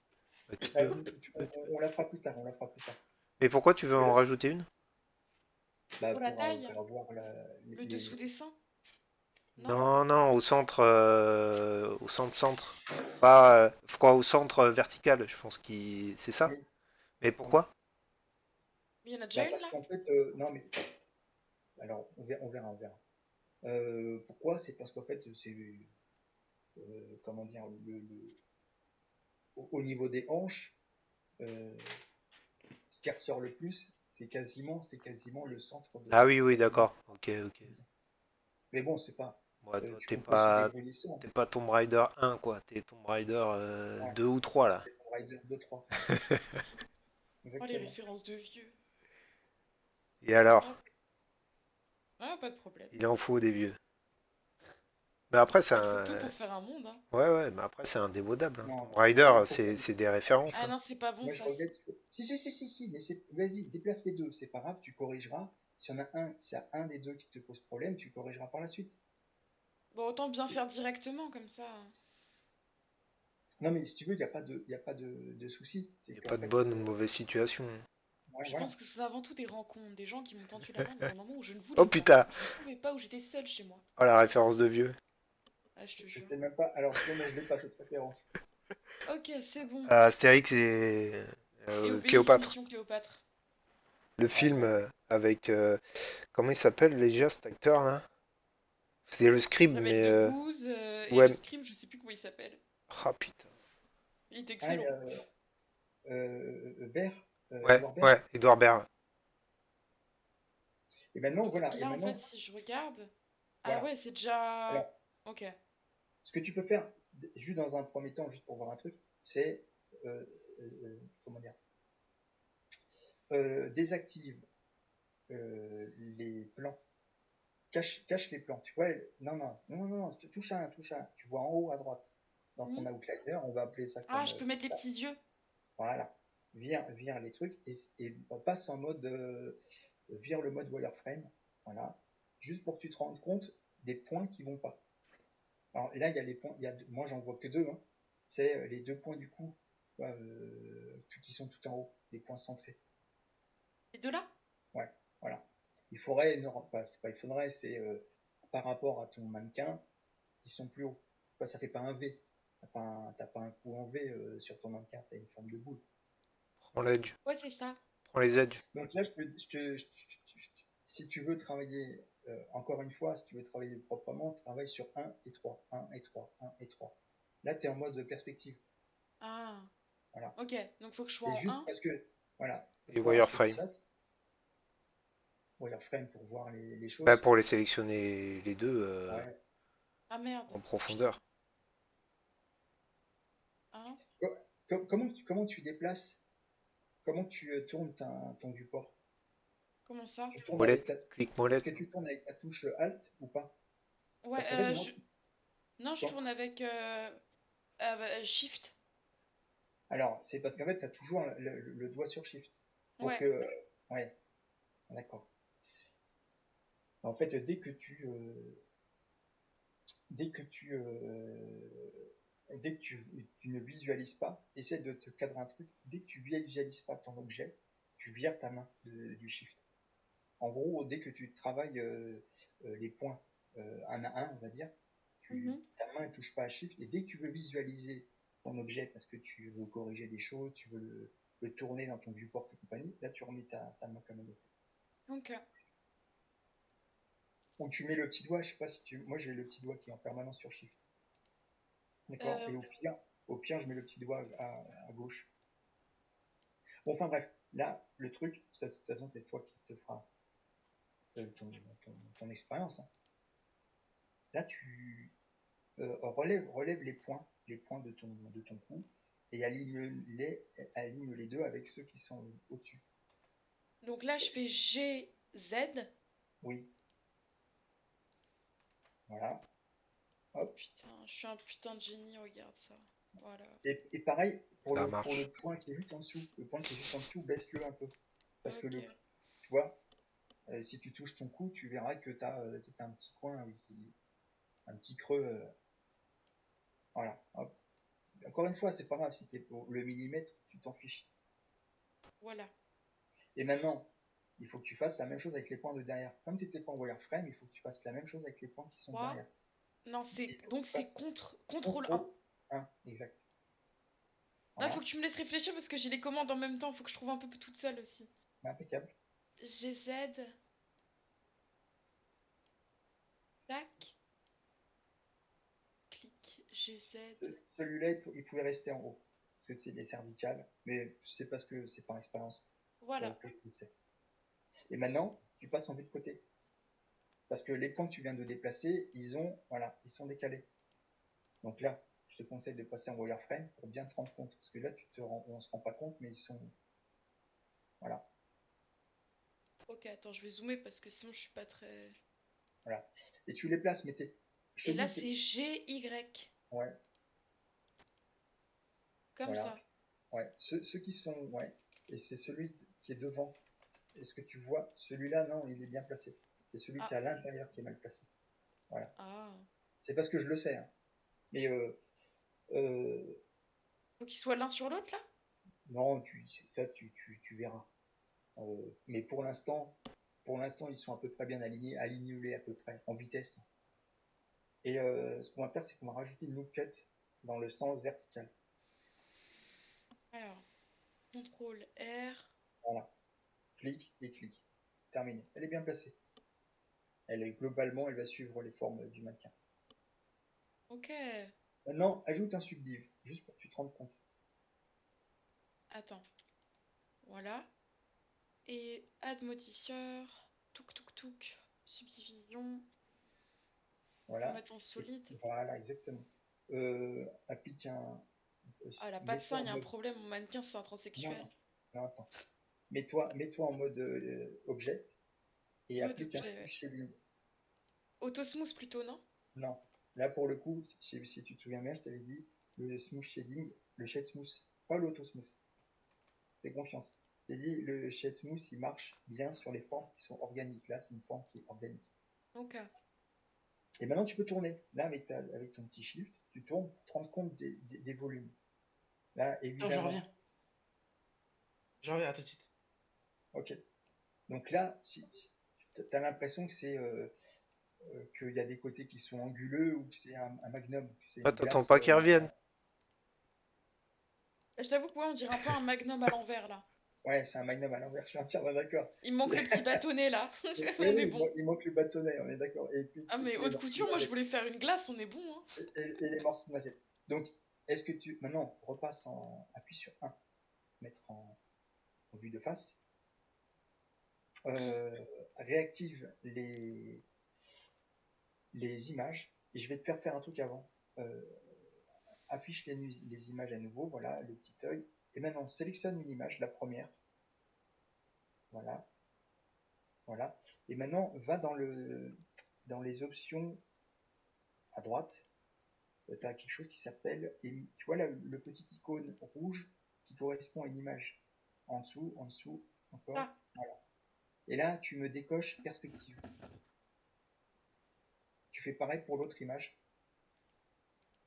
S1: Bah, tu peux,
S2: On la fera plus tard, on la fera plus tard.
S1: mais pourquoi tu
S2: Parce
S1: veux
S2: que là,
S1: en rajouter une?
S2: bah,
S3: Pour la taille,
S2: pour avoir
S3: le dessous des seins, non?
S2: voilà.
S1: Non, non, au centre. Pas, quoi, au centre vertical, je pense qu'il, c'est ça.
S2: Oui,
S1: Mais
S2: oui.
S1: pourquoi?
S3: Mais il y en a
S2: Bah,
S3: déjà une
S2: parce
S3: là?
S2: qu'en fait, non, mais alors, on verra. Pourquoi? C'est parce qu'en fait, c'est, comment dire, au niveau des hanches, euh, ce qui ressort le plus, c'est quasiment le centre
S1: Ah oui, oui,
S2: quasiment.
S1: d'accord. Ok, ok.
S2: Mais bon, c'est pas.
S1: Ouais, toi,
S2: Tu composes sur des gros sans.
S1: t'es pas Tomb Raider 1, quoi. T'es Tomb Raider
S2: Ouais,
S1: 2 ou 3 là.
S2: c'est pour Rider 2-3.
S3: Oh, les
S2: Exactement.
S3: références de vieux.
S1: Et alors?
S3: Hop. Ah, pas de problème.
S1: Il en faut des vieux. Mais après, c'est
S3: Il faut tout
S1: un.
S3: pour faire un monde, hein.
S1: Ouais, ouais, mais après, c'est indémodable, hein.
S2: Non,
S1: Tomb Raider,
S2: faut pas.
S1: c'est des références,
S3: Ah
S1: hein.
S3: non, c'est pas bon
S2: Moi, je
S3: ça.
S2: regrette. Si, mais vas-y, déplace les deux. C'est pas grave, tu corrigeras. S'il y a un des deux qui te pose problème, tu corrigeras par la suite.
S3: Bon, autant bien faire directement comme ça.
S2: Non, mais si tu veux, il y a pas de souci.
S1: Il
S2: C'est
S1: n'y a
S2: qu'en
S1: pas de
S2: fait,
S1: bonne ou de mauvaise situation.
S2: ouais,
S3: Je
S2: voilà.
S3: pense que c'est avant tout des rencontres, des gens qui m'ont tendu la main dans un moment où je ne
S1: Oh
S3: voulais pas.
S1: putain!
S3: Je ne pouvais pas, où j'étais seule chez moi.
S1: Oh la référence de vieux.
S3: Ah, je te
S2: Je
S3: jure.
S2: sais même pas. Alors, tu vois, moi, je l'ai pas cette référence.
S3: Ok, c'est bon.
S1: Astérix et
S3: Et obéis,
S1: Cléopâtre.
S3: mission Cléopâtre.
S1: Le
S2: Ouais,
S1: film
S2: bon.
S1: avec. Comment il s'appelle déjà cet acteur là? C'était le scribe,
S3: Jamel
S1: mais.
S3: Debbouze et
S1: Ouais.
S3: le scribe, je sais plus comment il s'appelle.
S1: Ah putain.
S3: Il est
S2: Ah, il y
S3: excellent.
S2: a Baird,
S1: Ouais,
S2: Edouard Baird.
S1: ouais, Edouard Baird.
S2: Et maintenant,
S3: Donc
S2: voilà. Et
S3: là, en fait,
S2: maintenant,
S3: si je regarde. Ah
S2: voilà.
S3: ouais, c'est déjà.
S2: Alors,
S3: Ok.
S2: ce que tu peux faire, juste dans un premier temps, juste pour voir un truc, c'est, euh, comment dire, désactive les plans, cache les plans. Tu vois, non, non, non, non, touche à un. Tu vois en haut à droite, dans ton
S3: Hmm.
S2: outliner, on va appeler ça
S3: Ah,
S2: comme
S3: je peux mettre les
S2: ça.
S3: petits yeux.
S2: Voilà. Vire les trucs et on passe en mode, vire le mode wireframe. Voilà. Juste pour que tu te rendes compte des points qui vont pas. Alors là, il y a les points, moi j'en vois que deux, hein. C'est les deux points du coup, qui sont tout en haut, les points centrés.
S3: Les deux là?
S2: Ouais, voilà. Il faudrait, non, c'est pas il faudrait, c'est par rapport à ton mannequin, ils sont plus hauts. Ça fait pas un V. T'as pas un coup en V sur ton mannequin, t'as une forme de boule.
S1: Prends l'edge.
S3: Ouais, c'est ça.
S1: Prends les edges.
S2: Donc là, si tu veux travailler, encore une fois, si tu veux travailler proprement, travaille sur un et 3 1 et 3 1 et 3. Là, tu es en mode perspective.
S3: Ah.
S2: Voilà.
S3: Ok, donc faut que je sois
S2: C'est
S3: en
S2: juste
S3: 1.
S2: parce que, voilà,
S1: Et
S2: pourquoi je te dis
S1: wireframe.
S2: ça, wireframe pour voir les
S1: Bah,
S2: choses.
S1: pour les sélectionner les deux
S2: Ouais.
S3: Ah merde.
S1: en
S3: Putain.
S1: profondeur.
S3: Hein.
S2: Comment tu déplaces, comment tu tournes ton viewport?
S3: Comment ça?
S2: Tu tournes avec
S1: Molette,
S2: la...
S1: clic
S2: Est-ce
S1: molette.
S2: que tu tournes avec la touche Alt ou pas?
S3: Ouais,
S2: Parce qu'en fait, moi,
S3: non, je
S2: quand-
S3: tourne avec Shift.
S2: alors, c'est parce qu'en fait, tu as toujours le doigt sur Shift. Pour
S3: Ouais.
S2: que... Ouais, d'accord. En fait, dès que tu, tu ne visualises pas, essaie de te cadrer un truc. Dès que tu visualises pas ton objet, tu vires ta main du Shift. En gros, dès que tu travailles les points un à un, on va dire,
S3: Mhm.
S2: ta main ne touche pas à Shift. Et dès que tu veux visualiser ton objet parce que tu veux corriger des choses, tu veux le tourner dans ton viewport et compagnie, là tu remets ta main comme elle était.
S3: Ok.
S2: Ou tu mets le petit doigt, je sais pas si tu. Moi j'ai le petit doigt qui est en permanence sur Shift. D'accord.
S3: Euh,
S2: Et au pire, je mets le petit doigt à gauche. Bon, enfin bref, là, le truc, ça, de toute façon, c'est toi qui te feras ton expérience, hein. Là, tu relève les points de ton cou, et aligne les deux avec ceux qui sont au-dessus.
S3: donc là, je fais G, Z.
S2: Oui, voilà. Hop.
S3: Putain, je suis un putain de génie, regarde ça. Voilà.
S2: Et pareil,
S1: Ça
S2: pour
S1: marche.
S2: le point qui est juste en dessous. Le point qui est juste en dessous, baisse-le un peu. Parce que
S3: Ok.
S2: tu vois, si tu touches ton cou, tu verras que tu as, un petit coin, oui, un petit creux. Voilà. Hop. Encore une fois, c'est pas grave, si t'es pour le millimètre, tu t'en fiches.
S3: Voilà.
S2: Et maintenant, il faut que tu fasses la même chose avec les points de derrière. Comme tu n'étais pas en wireframe, il faut que tu fasses la même chose avec les points qui sont
S3: 3.
S2: derrière.
S3: Non,
S2: Il
S3: c'est
S2: faut que
S3: donc
S2: tu
S3: c'est
S2: fasses
S3: contrôle 1.
S2: CTRL 1, exact.
S3: Non, faut
S2: Voilà,
S3: que tu me laisses réfléchir parce que j'ai les commandes en même temps. Faut que je trouve un peu toute seule aussi.
S2: impeccable.
S3: GZ. Tac. Clic. GZ.
S2: Celui-là, il pouvait rester en haut, parce que c'est des cervicales, mais c'est parce que c'est par expérience
S3: Voilà.
S2: que je le sais. Et maintenant, tu passes en vue de côté, parce que les points que tu viens de déplacer, voilà, ils sont décalés. Donc là, je te conseille de passer en wireframe pour bien te rendre compte, parce que là, on se rend pas compte, mais ils sont, voilà,
S3: Ok, attends, je vais zoomer parce que sinon je suis pas très.
S2: voilà. Et tu les places, mais je te
S3: Et là,
S2: dis,
S3: c'est GY.
S2: ouais,
S3: Comme
S2: voilà,
S3: ça.
S2: ouais. Ceux qui sont, ouais, et c'est celui qui est devant. Est-ce que tu vois celui-là? Non, il est bien placé. C'est celui qui
S3: Ah.
S2: est à l'intérieur qui est mal placé. Voilà.
S3: Ah.
S2: C'est parce que je le sais, hein. Mais euh,
S3: Faut qu'ils soient l'un sur l'autre là?
S2: non, ça, tu verras. Mais pour l'instant, ils sont à peu près bien alignés, alignés à peu près en vitesse. Et ce qu'on va faire, c'est qu'on va rajouter une loop cut dans le sens vertical.
S3: Alors, contrôle R.
S2: Voilà. Clic et clic. Terminé. Elle est bien placée. Globalement, elle va suivre les formes du mannequin.
S3: Ok.
S2: Maintenant, ajoute un subdiv, juste pour que tu te rendes compte.
S3: Attends. Voilà. Et add modifieur. Touk touk touk. Subdivision. Pour
S2: Voilà.
S3: mettre en
S2: Et
S3: solide.
S2: voilà, exactement. Applique
S3: Ah, la patte
S2: mets-toi
S3: 5,
S2: en
S3: il y a un
S2: mode.
S3: problème. Mon mannequin, c'est un
S2: Non,
S3: transsexuel.
S2: non, non, attends. Mets-toi en mode objet et
S3: Mode
S2: applique un
S3: objet,
S2: smooth
S3: ouais.
S2: shading.
S3: Autosmooth plutôt, non?
S2: Non. Là, pour le coup, si tu te souviens bien, je t'avais dit le smooth shading, le shade smooth, pas l'auto smooth. Fais confiance. J'ai dit le shade smooth, il marche bien sur les formes qui sont organiques. Là, c'est une forme qui est organique.
S3: Ok.
S2: Et maintenant, tu peux tourner. Là, avec ton petit shift, tu tournes pour te rendre compte des volumes. Là,
S4: Non, je
S2: évidemment,
S4: reviens. Je reviens à tout de suite.
S2: ok. Donc là, si tu as l'impression que qu'il y a des côtés qui sont anguleux ou que c'est un magnum, que c'est
S1: Ah,
S2: une
S1: t'attends
S2: glace.
S1: pas qu'ils reviennent.
S3: Je t'avoue que ouais, on dirait un peu un magnum à l'envers là.
S2: Ouais, c'est un magnum à l'envers, je suis entièrement d'accord.
S3: Il me manque le petit bâtonnet là.
S2: Oui,
S3: On est
S2: oui,
S3: bon.
S2: il manque le bâtonnet, on est d'accord.
S3: Ah, mais
S2: Et puis les
S3: haute
S2: morceaux de
S3: couture, moi je
S2: noisette.
S3: voulais faire une glace, on est bon, hein.
S2: Et les morceaux de noisette. Donc, est-ce que maintenant, repasse appuie sur 1, mettre en vue de face. Réactive les images. Et je vais te faire un truc avant. Euh, Affiche les images à nouveau, voilà, le petit œil. Et maintenant, sélectionne une image, la première. Voilà. Voilà. Et maintenant, va dans les options à droite. Tu as quelque chose qui s'appelle, tu vois le petit icône rouge qui correspond à une image. En dessous, encore.
S3: Ah,
S2: Voilà. Et là, tu me décoches perspective. Tu fais pareil pour l'autre image.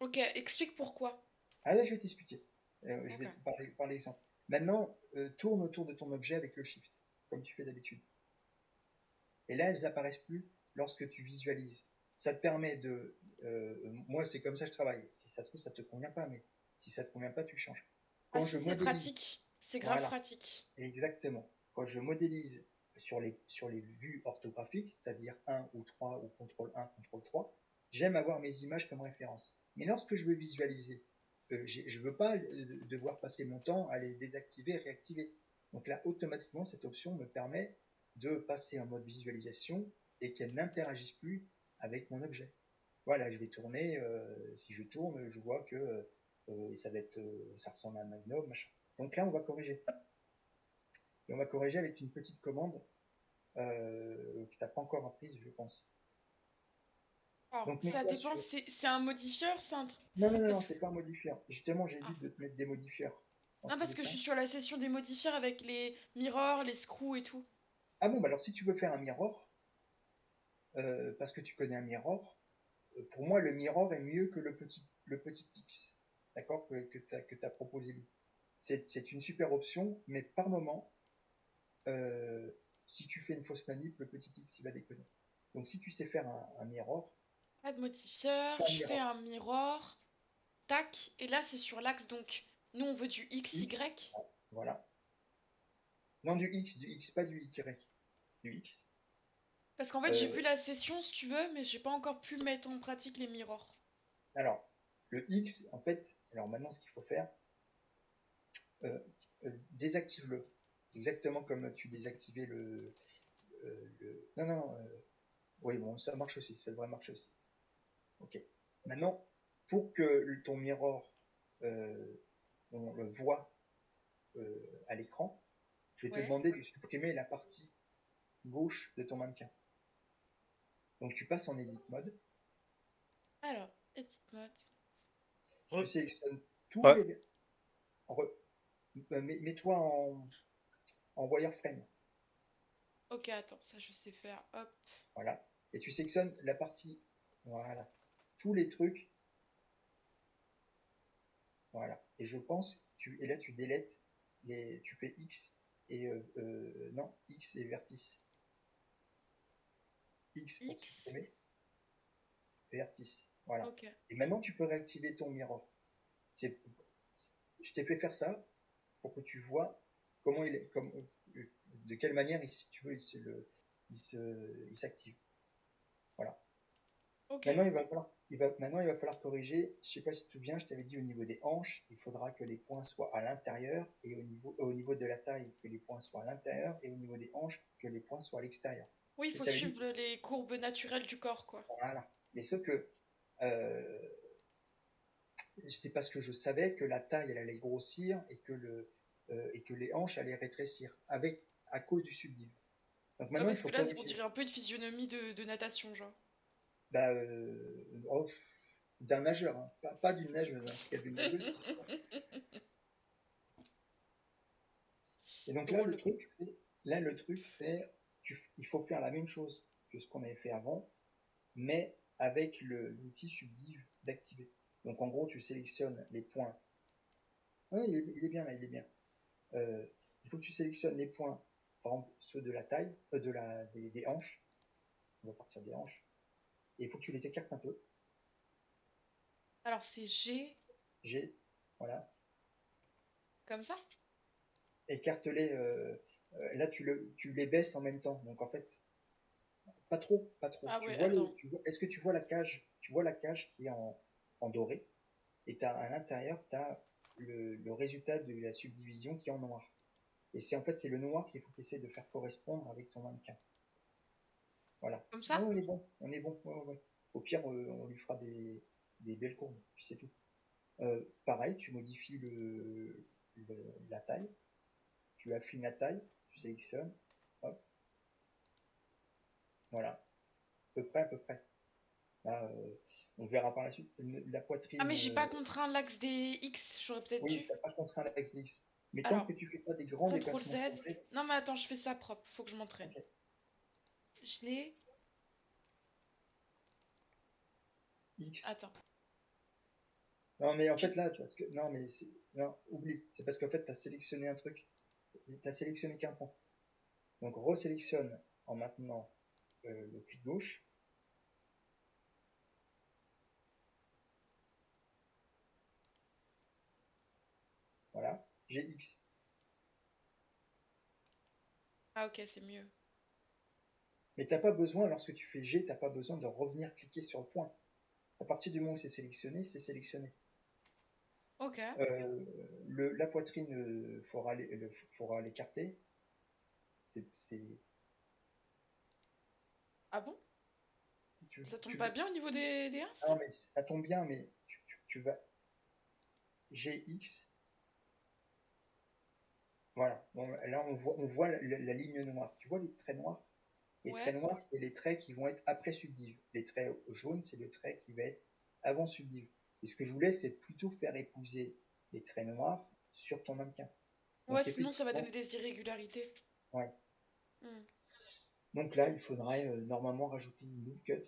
S3: ok, explique pourquoi.
S2: Ah là, je vais t'expliquer. Je
S3: Ok.
S2: vais te parler par l'exemple. Maintenant, tourne autour de ton objet avec le shift, comme tu fais d'habitude. Et là, elles apparaissent plus lorsque tu visualises. Ça te permet de... moi, c'est comme ça que je travaille. Si ça te trouve, ça te convient pas, mais si ça te convient pas, tu changes.
S3: Ah
S2: Quand je
S3: si, c'est
S2: modélise,
S3: pratique. C'est grave
S2: voilà,
S3: pratique.
S2: exactement. Quand je modélise sur les vues orthographiques, c'est-à-dire 1 ou 3 ou contrôle 1, contrôle 3, j'aime avoir mes images comme référence. Mais lorsque je veux visualiser, je ne veux pas devoir passer mon temps à les désactiver et réactiver. Donc là, automatiquement, cette option me permet de passer en mode visualisation et qu'elle n'interagisse plus avec mon objet. Voilà, je vais tourner, si je tourne, je vois que ça va être, ça ressemble à un magnum, machin. Donc là, on va corriger. Et on va corriger avec une petite commande que tu n'as pas encore apprise, je pense.
S3: Alors,
S2: Donc
S3: ça
S2: mets-toi
S3: dépend,
S2: sur...
S3: c'est un modifieur, c'est un truc.
S2: Non, non, non, non,
S3: Parce que...
S2: c'est pas un modifieur. Justement,
S3: Ah.
S2: j'évite de te mettre des modifieurs dans
S3: Non,
S2: tous
S3: parce
S2: les
S3: que je suis
S2: sens.
S3: sur la session des modifieurs avec les mirrors, les screws et tout.
S2: Ah bon, bah alors si tu veux faire un mirror, parce que tu connais un mirror, pour moi, le mirror est mieux que le petit X, d'accord, que t'as proposé lui. C'est une super option, mais par moment, euh, si tu fais une fausse manip, le petit X, il va déconner. Donc si tu sais faire un mirror,
S3: Pas de modifieur,
S2: fais un
S3: je fais
S2: mirror.
S3: un mirror, tac, et là c'est sur l'axe, donc nous on veut du
S2: X,
S3: XY.
S2: voilà. Non, du X, pas du Y, du X.
S3: Parce qu'en fait j'ai vu
S2: Euh,
S3: la session si tu veux, mais j'ai pas encore pu mettre en pratique les mirrors.
S2: alors, le X, en fait, alors maintenant ce qu'il faut faire, euh, désactive-le. Exactement comme tu désactivais non, non, oui, bon, ça marche aussi, ça devrait marcher aussi. Ok. Maintenant, pour que ton mirror, euh, on le voit à l'écran, je vais te
S3: Ouais.
S2: demander de supprimer la partie gauche de ton mannequin. Donc tu passes en edit mode,
S3: Alors, edit mode.
S2: tu
S4: Hop.
S2: sélectionnes tous
S1: Ouais.
S2: les... Mets-toi en wireframe,
S3: Ok, attends, ça je sais faire. Hop.
S2: voilà. Et tu sélectionnes la partie, voilà. Tous les trucs, voilà. Et je pense, et là tu délètes, tu fais X et, non, X et vertice. X pour
S3: X.
S2: supprimer, vertice, voilà.
S3: Ok.
S2: Et maintenant tu peux réactiver ton mirror. C'est, je t'ai fait faire ça pour que tu vois comment il est, de quelle manière, si tu veux, il s'active. Voilà.
S3: Ok.
S2: Maintenant, maintenant, il va falloir corriger. Je sais pas si tu te souviens, je t'avais dit au niveau des hanches, il faudra que les points soient à l'intérieur et au niveau de la taille, que les points soient à l'intérieur et au niveau des hanches, que les points soient à l'extérieur.
S3: Oui, il
S2: Je
S3: faut
S2: t'avais dit,
S3: suivre les courbes naturelles du corps, quoi.
S2: voilà. Mais ce que, euh, c'est parce que je savais que la taille, elle allait grossir et que les hanches allaient rétrécir à cause du subdiv. Donc
S3: Ouais,
S2: maintenant, il
S3: parce
S2: faut
S3: que là, on
S2: corriger.
S3: dirait un peu une physionomie de natation, genre.
S2: Bah, oh, d'un nageur, hein. Pas d'une nageuse, hein, parce qu'il y a des nageuses qui sont. Et donc
S3: Drôle.
S2: là, le truc, c'est, il faut faire la même chose que ce qu'on avait fait avant, mais avec l'outil subdiv d'activer. Donc en gros, tu sélectionnes les points. Ah, il est bien là, il est bien. Euh, il faut que tu sélectionnes les points, par exemple ceux de la taille, des hanches. On va partir des hanches. Et il faut que tu les écartes un peu.
S3: Alors, c'est G,
S2: G, voilà.
S3: comme ça?
S2: Écarte-les. Là, tu les baisses en même temps. Donc en fait, pas trop, pas trop.
S3: Ah ouais, attends.
S2: Est-ce que tu vois la cage? Tu vois la cage qui est en doré et à l'intérieur, tu as le résultat de la subdivision qui est en noir. Et c'est en fait c'est le noir qu'il faut essayer de faire correspondre avec ton mannequin. Voilà.
S3: Comme
S2: Non,
S3: ça?
S2: on est bon. Ouais, ouais, ouais. Au pire, on lui fera des belles courbes, puis c'est tout. Pareil, tu modifies la taille, tu affines la taille, tu sélectionnes, hop, Voilà, à peu près, à peu près. Là, on verra par la suite. La
S3: Ah,
S2: poitrine,
S3: mais j'ai pas contraint l'axe des X, j'aurais peut-être
S2: oui,
S3: dû.
S2: t'as pas contraint l'axe X. Mais tant
S3: Alors,
S2: que tu fais pas des grands
S3: CTRL
S2: dépassements sur
S3: Z.
S2: Z,
S3: Non, mais attends, je fais ça propre, faut que je m'entraîne.
S2: ok.
S3: Je l'ai.
S2: X.
S3: Attends.
S2: Non, mais en
S3: Tu-
S2: fait là, parce que non, mais non, oublie. C'est parce qu'en fait, t'as sélectionné un truc. T'as sélectionné qu'un point. Donc resélectionne en maintenant le clic gauche. Voilà. GX.
S3: Ah, ok, c'est mieux.
S2: Mais t'as pas besoin, lorsque tu fais G, t'as pas besoin de revenir cliquer sur le point. À partir du moment où c'est sélectionné, c'est sélectionné.
S3: Ok.
S2: La poitrine, faudra l'écarter. C'est,
S3: Ah bon?
S2: tu,
S3: Ça tombe
S2: tu
S3: pas
S2: veux-
S3: bien au niveau des 1,
S2: non,
S3: si?
S2: mais ça tombe bien, mais tu vas GX. Voilà. Bon, là, on voit la ligne noire. Tu vois les traits noirs? Les traits
S3: Ouais.
S2: noirs, c'est les traits qui vont être après subdiv. Les traits jaunes, c'est le trait qui va être avant subdiv. Et ce que je voulais, c'est plutôt faire épouser les traits noirs sur ton mannequin.
S3: Ouais,
S2: Donc
S3: sinon ça va
S2: effectivement,
S3: donner des irrégularités.
S2: ouais.
S3: Hmm.
S2: Donc là, il faudrait normalement rajouter une null cut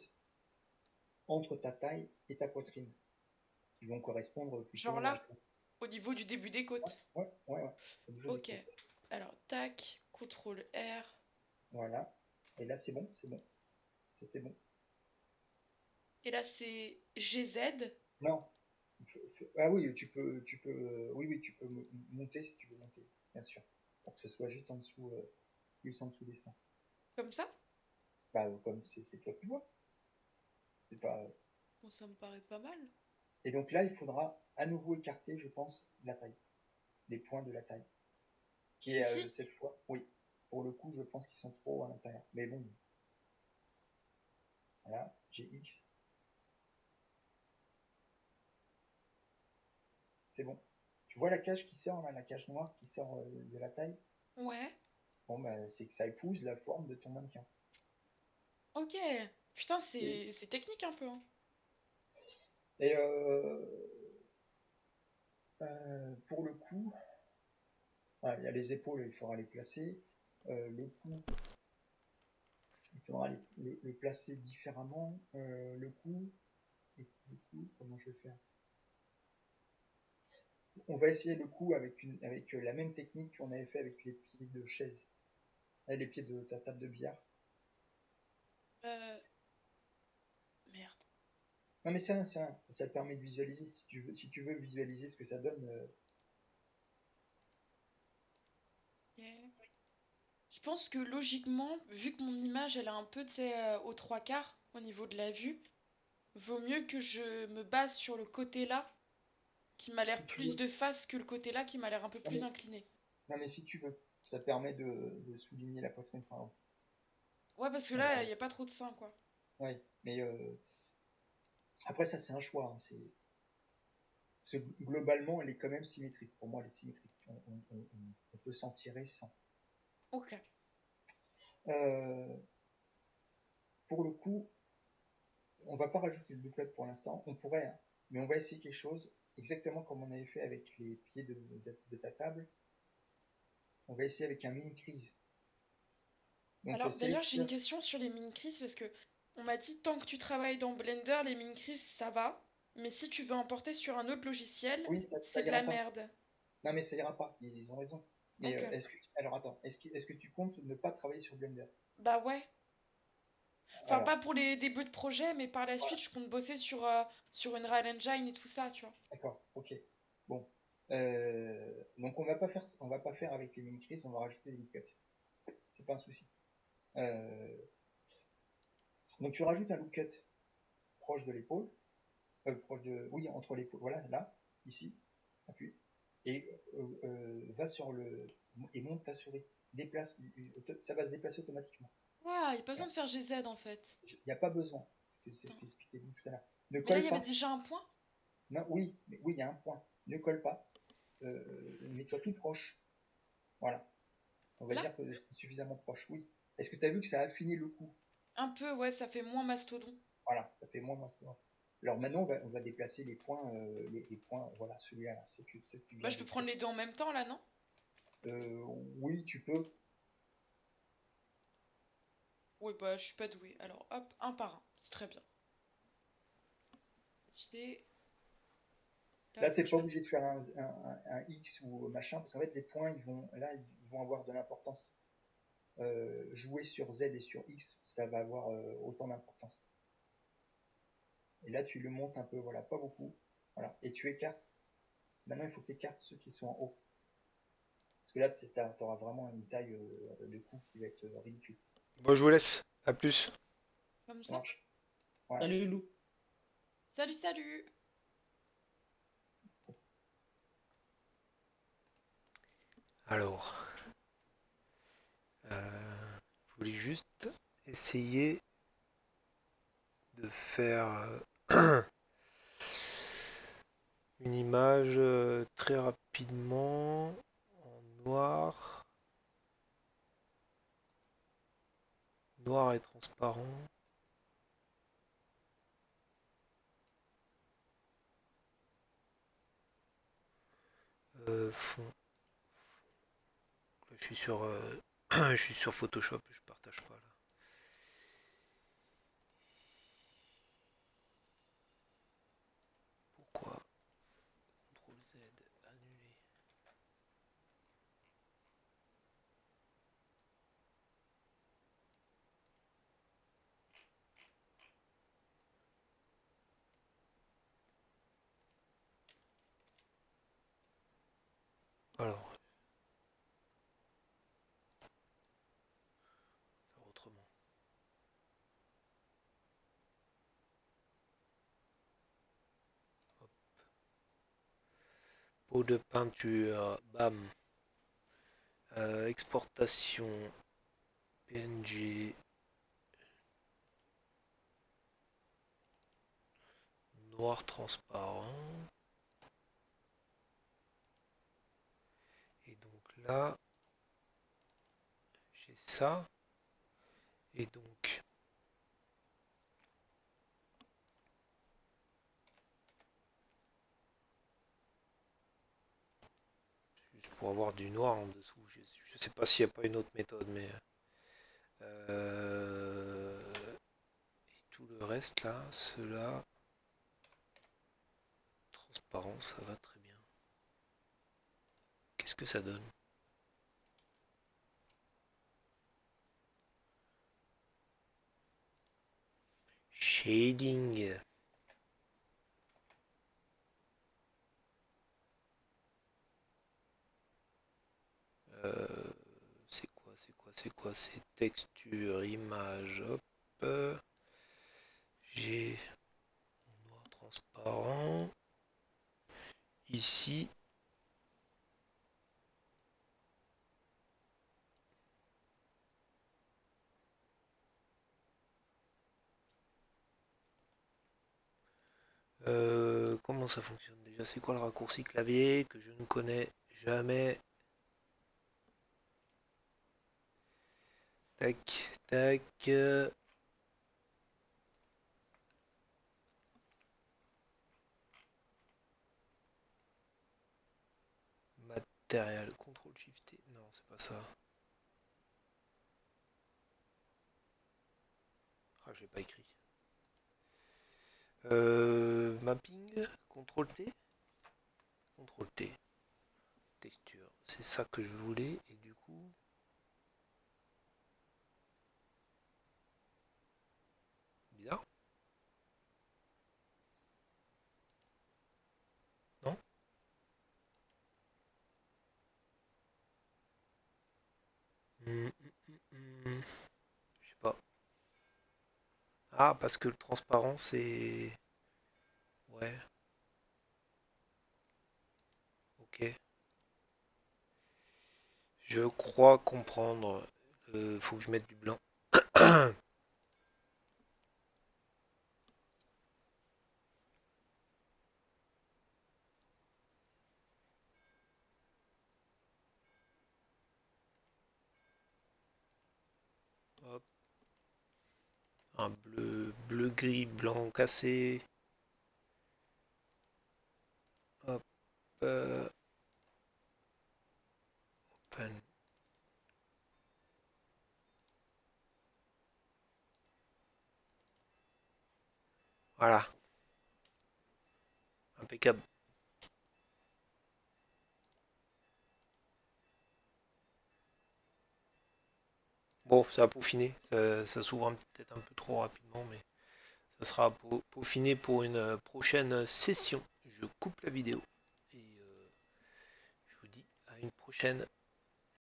S2: entre ta taille et ta poitrine, qui vont correspondre
S3: Genre
S2: plutôt à...
S3: là, au niveau du début des
S2: Ouais,
S3: côtes.
S2: ouais, ouais, ouais, au niveau des
S3: Ok.
S2: côtes.
S3: Alors, tac, CTRL R.
S2: Voilà. Et là, c'est bon, c'est bon. C'était bon.
S3: Et là, c'est GZ.
S2: Non. Ah oui, oui, oui, tu peux monter si tu veux monter, bien sûr, pour que ce soit juste en dessous des seins.
S3: Comme ça?
S2: Bah, comme c'est toi qui vois. C'est pas.
S3: Bon, ça me paraît pas mal.
S2: Et donc là, il faudra à nouveau écarter, je pense, la taille, les points de la taille, qui est
S3: Ici?
S2: cette fois, oui. Pour le coup, je pense qu'ils sont trop à l'intérieur. Mais bon, voilà, GX, c'est bon. Tu vois la cage qui sort là, la cage noire qui sort de la taille?
S3: Ouais.
S2: Bon, bah, c'est que ça épouse la forme de ton mannequin.
S3: Ok. Putain,
S2: Et,
S3: c'est technique un peu, hein.
S2: et pour le coup, voilà, il y a les épaules, il faudra les placer. Le cou, il faudra le placer différemment. Le cou, comment je vais faire? On va essayer le cou avec la même technique qu'on avait fait avec les pieds de chaise, les pieds de ta table de billard.
S3: Euh... Merde.
S2: Non mais ça te permet de visualiser. Si tu veux visualiser ce que ça donne,
S3: Ok. Je pense que logiquement, vu que mon image elle est un peu, tu sais, aux trois quarts au niveau de la vue, vaut mieux que je me base sur le côté là, qui m'a l'air
S2: si tu
S3: plus
S2: veux.
S3: de face que le côté là qui m'a l'air un peu
S2: Non
S3: plus
S2: mais,
S3: incliné.
S2: non mais si tu veux, ça permet de souligner la poitrine par exemple.
S3: Ouais, parce que là,
S2: Euh,
S3: il n'y a pas trop de seins, quoi.
S2: ouais, mais après ça c'est un choix. Hein, parce que globalement elle est quand même symétrique. Pour moi elle est symétrique. On peut s'en tirer sans.
S3: Ok.
S2: Euh, pour le coup, on va pas rajouter de looplet pour l'instant. On pourrait, hein, mais on va essayer quelque chose exactement comme on avait fait avec les pieds de ta table. On va essayer avec un mini crease. Donc
S3: Alors, d'ailleurs, j'ai une
S2: sélectionne.
S3: question sur les mini-crises, parce que on m'a dit tant que tu travailles dans Blender, les mini-crises, ça va. Mais si tu veux importer sur un autre logiciel,
S2: Oui, ça
S3: c'est de la
S2: ira pas.
S3: merde.
S2: Non, mais ça ira pas. Ils ont raison. Mais
S3: Ok.
S2: alors attends, est-ce que tu comptes ne pas travailler sur Blender?
S3: Bah ouais. Enfin,
S2: Alors,
S3: pas pour les débuts de projet, mais par la suite,
S2: voilà.
S3: je compte bosser sur une Real Engine et tout ça, tu vois.
S2: D'accord. Ok. Bon. Donc on va pas faire avec les mini creases. On va rajouter des mini cuts. C'est pas un souci. Euh, donc tu rajoutes un loop cut proche de l'épaule. Oui, entre les, voilà, là, ici, appuie, et va sur et monte ta souris, déplace, ça va se déplacer automatiquement.
S3: Ah, il n'y a pas besoin
S2: Voilà.
S3: de faire GZ en fait.
S2: Il n'y a pas besoin, c'est ce
S3: Hmm.
S2: que j'expliquais tout à l'heure. Ne
S3: Mais là, il
S2: colle
S3: y avait
S2: pas,
S3: déjà un point.
S2: non, oui, mais oui, il y a un point, ne colle pas, mets-toi tout proche, voilà, on va
S3: Là?
S2: dire que c'est suffisamment proche, oui. Est-ce que tu as vu que ça a affiné le coup?
S3: Un peu, ouais, ça fait moins mastodon.
S2: Voilà, ça fait moins maintenant. Alors maintenant, on va déplacer les points, les points, voilà, celui-là, là, ce que tu
S3: Bah,
S2: viens
S3: je peux
S2: de
S3: prendre
S2: créer.
S3: les deux en même temps, là, non?
S2: Oui, tu peux.
S3: Oui, bah, je suis pas douée. Alors, hop, un par un. C'est très bien. J'ai...
S2: Là,
S3: Là,
S2: t'es
S3: je
S2: pas
S3: vais...
S2: obligé de faire un X ou machin, parce qu'en fait, les points, ils vont avoir de l'importance. Jouer sur Z et sur X, ça va avoir autant d'importance. Et là, tu le montes un peu, voilà, pas beaucoup. Voilà. Et tu écartes. Maintenant, il faut que tu écartes ceux qui sont en haut. Parce que là, tu auras vraiment une taille de coup qui va être ridicule.
S1: Bon, je vous laisse. À plus.
S3: C'est comme
S2: Ça
S3: ça?
S2: marche? Ouais.
S4: Salut Lou.
S3: Salut, salut!
S1: Alors, je voulais juste essayer de faire une image très rapidement en noir, noir et transparent. Fond. Je suis sur, je suis sur Photoshop, je partage pas là. Pourquoi? CTRL Z, annuler. Alors, faire autrement. Hop. Pot de peinture, bam. Exportation PNG noir transparent. Et donc là, j'ai ça. Et donc, juste pour avoir du noir en dessous, je sais pas s'il n'y a pas une autre méthode, mais et tout le reste là, cela, transparent, ça va très bien. Qu'est-ce que ça donne? Shading. C'est quoi, c'est quoi, c'est quoi? C'est texture, image, hop. J'ai mon noir transparent. Ici, comment ça fonctionne déjà? C'est quoi le raccourci clavier que je ne connais jamais? Tac, tac. Matériel, CTRL SHIFT T. Non, c'est pas ça. Ah, j'ai pas écrit. Mapping, CTRL T. CTRL T. Texture. C'est ça que je voulais. Et du coup, bizarre. Non? Je sais pas. Ah, parce que le transparent, c'est... Ouais, ok. Je crois comprendre. Faut que je mette du blanc. Hop. un bleu gris blanc cassé. Hop, open. Voilà, impeccable. Bon, ça a peaufiné, ça s'ouvre peut-être un peu trop rapidement, mais ça sera peaufiné pour une prochaine session. Je coupe la vidéo et je vous dis à une prochaine.